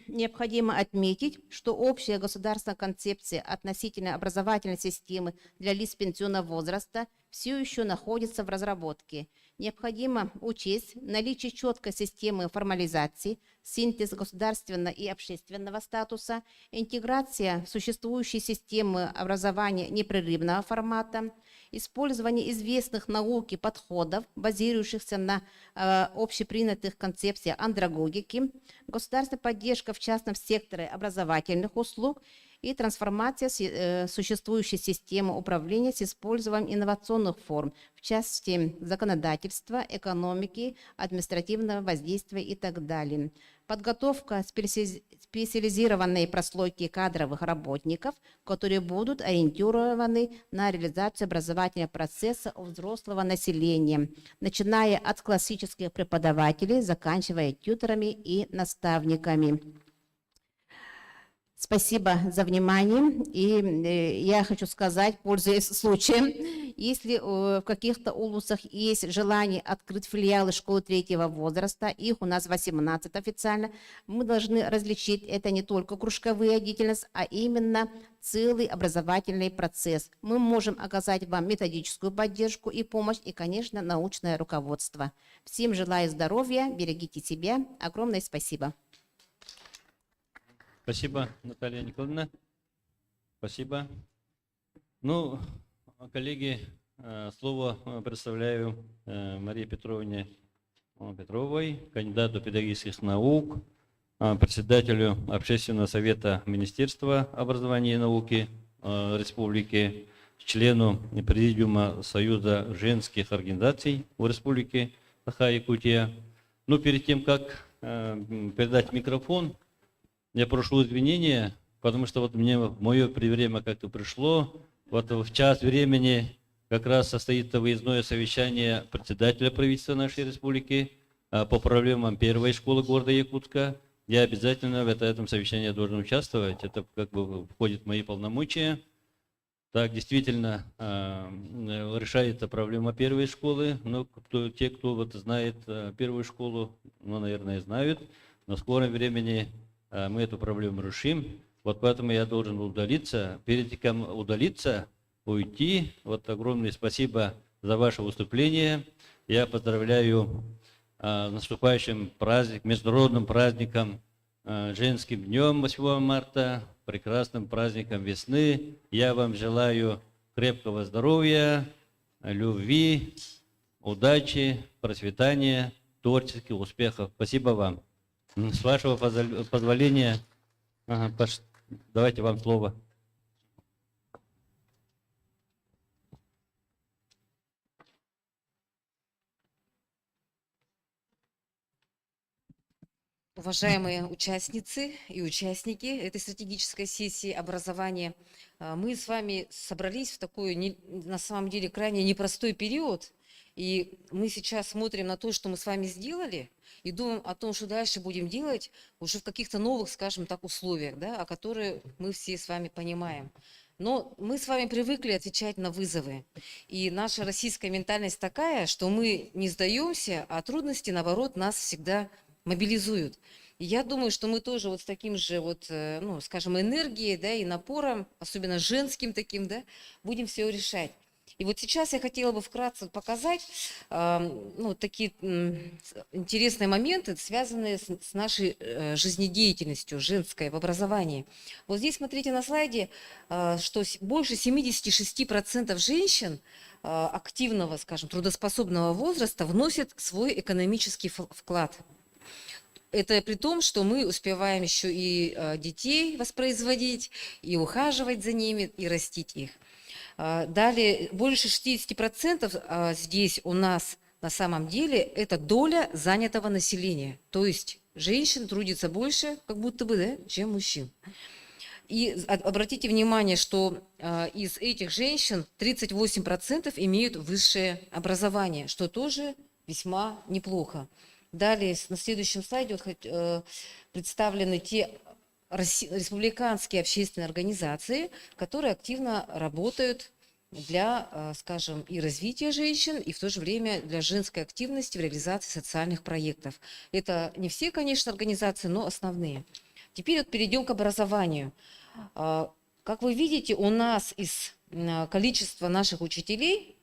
S18: необходимо отметить, что общая государственная концепция относительно образовательной системы для лиц пенсионного возраста все еще находится в разработке. Необходимо учесть наличие четкой системы формализации, синтез государственного и общественного статуса, интеграция в существующие системы образования непрерывного формата, использование известных наук и подходов, базирующихся на общепринятых концепциях андрогогики, государственная поддержка в частном секторе образовательных услуг и трансформация существующей системы управления с использованием инновационных форм, в части законодательства, экономики, административного воздействия и так далее. Подготовка специализированной прослойки кадровых работников, которые будут ориентированы на реализацию образовательного процесса у взрослого населения, начиная от классических преподавателей, заканчивая тьюторами и наставниками. Спасибо за внимание. И я хочу сказать, пользуясь случаем, если в каких-то улусах есть желание открыть филиалы школы третьего возраста, их у нас 18 официально, мы должны различить, это не только кружковая деятельность, а именно целый образовательный процесс. Мы можем оказать вам методическую поддержку и помощь, и, конечно, научное руководство. Всем желаю здоровья, берегите себя. Огромное спасибо.
S4: Спасибо, Наталья Николаевна. Спасибо. Ну, коллеги, слово предоставляю Марии Петровне Петровой, кандидату педагогических наук, председателю Общественного совета Министерства образования и науки Республики, члену Президиума Союза женских организаций в Республике Саха-Якутия. Ну, перед тем, как передать микрофон, я прошу извинения, потому что вот мне в мое время как-то пришло, вот в час времени как раз состоит выездное совещание председателя правительства нашей республики по проблемам первой школы города Якутска. Я обязательно в этом совещании должен участвовать, это как бы входит в мои полномочия. Так, действительно, решается проблема первой школы, но те, кто вот знает первую школу, ну, наверное, знают, но в скором времени мы эту проблему решим. Вот поэтому я должен удалиться. Перед тем, как удалиться, уйти, вот огромное спасибо за ваше выступление. Я поздравляю с наступающим международным праздником, женским днем 8 марта, прекрасным праздником весны. Я вам желаю крепкого здоровья, любви, удачи, процветания, творческих успехов. Спасибо вам. С вашего позволения, давайте вам слово.
S3: Уважаемые участницы и участники этой стратегической сессии образования, мы с вами собрались в такой, на самом деле, крайне непростой период. И мы сейчас смотрим на то, что мы с вами сделали, и думаем о том, что дальше будем делать уже в каких-то новых, скажем так, условиях, да, о которых мы все с вами понимаем. Но мы с вами привыкли отвечать на вызовы. И наша российская ментальность такая, что мы не сдаемся, а трудности, наоборот, нас всегда мобилизуют. И я думаю, что мы тоже вот с таким же, вот, ну, скажем, энергией, да, и напором, особенно женским таким, да, будем все решать. И вот сейчас я хотела бы вкратце показать ну, такие интересные моменты, связанные с нашей жизнедеятельностью женской в образовании. Вот здесь, смотрите на слайде, что больше 76% женщин активного, скажем, трудоспособного возраста вносят свой экономический вклад. Это при том, что мы успеваем еще и детей воспроизводить, и ухаживать за ними, и растить их. Далее, больше 60% здесь у нас на самом деле это доля занятого населения. То есть женщин трудится больше, как будто бы, да, чем мужчин. И обратите внимание, что из этих женщин 38% имеют высшее образование, что тоже весьма неплохо. Далее, на следующем слайде вот, представлены те республиканские общественные организации, которые активно работают для, скажем, и развития женщин, и в то же время для женской активности в реализации социальных проектов. Это не все, конечно, организации, но основные. Теперь вот перейдем к образованию. Как вы видите, у нас из количества наших учителей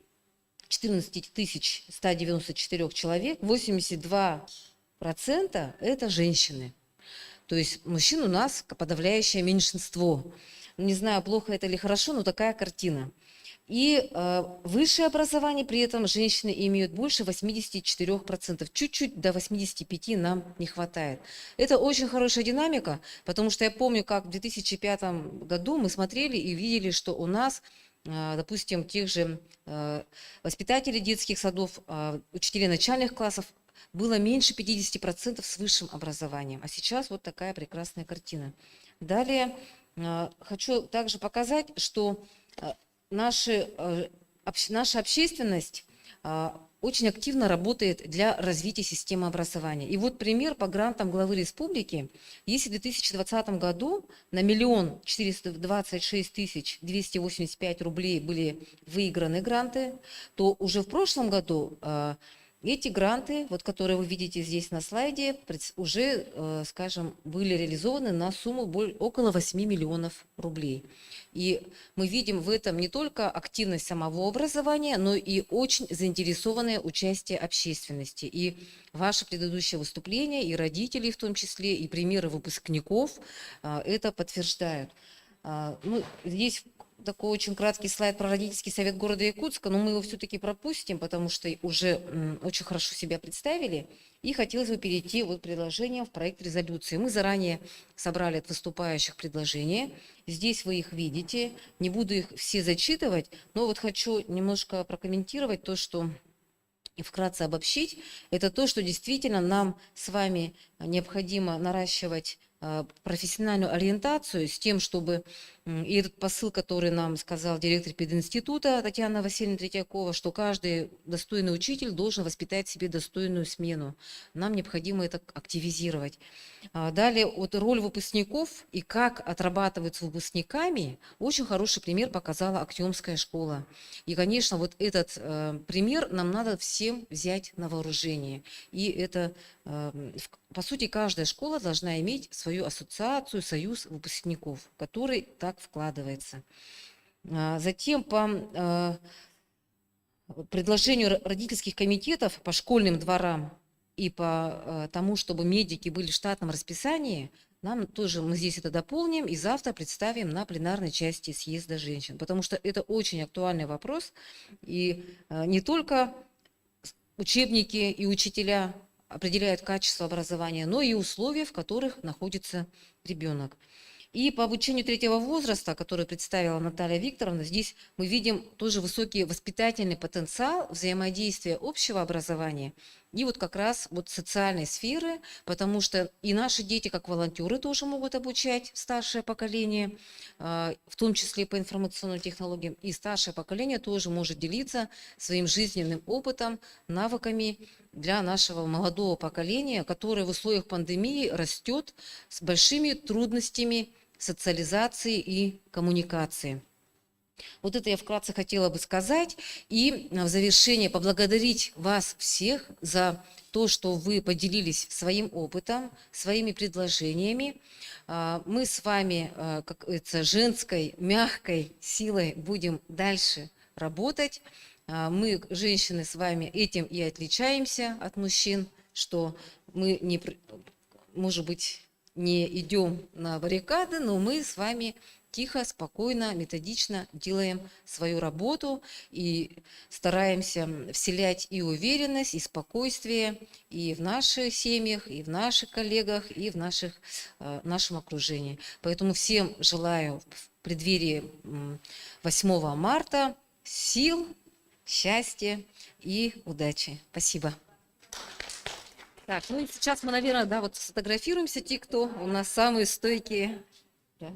S3: 14 194 человек, 82% это женщины. То есть мужчин у нас подавляющее меньшинство. Не знаю, плохо это или хорошо, но такая картина. И высшее образование при этом женщины имеют больше 84%. Чуть-чуть до 85% нам не хватает. Это очень хорошая динамика, потому что я помню, как в 2005 году мы смотрели и видели, что у нас, допустим, тех же воспитателей детских садов, учителей начальных классов, было меньше 50% с высшим образованием. А сейчас вот такая прекрасная картина. Далее хочу также показать, что наша общественность очень активно работает для развития системы образования. И вот пример по грантам главы республики. Если в 2020 году на 1 426 285 рублей были выиграны гранты, то уже в прошлом году Эти гранты, вот, которые вы видите здесь на слайде, уже, скажем, были реализованы на сумму около 8 миллионов рублей. И мы видим в этом не только активность самого образования, но и очень заинтересованное участие общественности. И ваше предыдущее выступление, и родителей в том числе, и примеры выпускников это подтверждают. Ну, здесь такой очень краткий слайд про родительский совет города Якутска, но мы его все-таки пропустим, потому что уже очень хорошо себя представили. И хотелось бы перейти вот к предложениям в проект резолюции. Мы заранее собрали от выступающих предложения. Здесь вы их видите. Не буду их все зачитывать, но вот хочу немножко прокомментировать то, что и вкратце обобщить. Это то, что действительно нам с вами необходимо наращивать профессиональную ориентацию с тем, чтобы и этот посыл, который нам сказал директор пединститута Татьяна Васильевна Третьякова, что каждый достойный учитель должен воспитать себе достойную смену. Нам необходимо это активизировать. Далее, вот роль выпускников и как отрабатывать с выпускниками, очень хороший пример показала Актемская школа. И, конечно, вот этот пример нам надо всем взять на вооружение. И это, по сути, каждая школа должна иметь свою ассоциацию, союз выпускников, который так вкладывается. Затем по предложению родительских комитетов по школьным дворам и по тому, чтобы медики были в штатном расписании, нам тоже, мы здесь это дополним и завтра представим на пленарной части съезда женщин, потому что это очень актуальный вопрос, и не только учебники и учителя определяют качество образования, но и условия, в которых находится ребенок. И по обучению третьего возраста, который представила Наталья Викторовна, здесь мы видим тоже высокий воспитательный потенциал взаимодействия общего образования и вот как раз вот социальной сферы, потому что и наши дети, как волонтеры, тоже могут обучать старшее поколение, в том числе по информационным технологиям, и старшее поколение тоже может делиться своим жизненным опытом, навыками для нашего молодого поколения, которое в условиях пандемии растет с большими трудностями социализации и коммуникации. Вот это я вкратце хотела бы сказать. И в завершение поблагодарить вас всех за то, что вы поделились своим опытом, своими предложениями. Мы с вами, как говорится, женской, мягкой силой будем дальше работать. Мы, женщины, с вами этим и отличаемся от мужчин, что мы, не, может быть, не идем на баррикады, но мы с вами тихо, спокойно, методично делаем свою работу и стараемся вселять и уверенность, и спокойствие и в наших семьях, и в наших коллегах, и в нашем окружении. Поэтому всем желаю в преддверии 8 марта сил, счастья и удачи. Спасибо. Так, ну и сейчас мы, наверное, да, вот сфотографируемся, те, кто у нас самые стойкие. Да.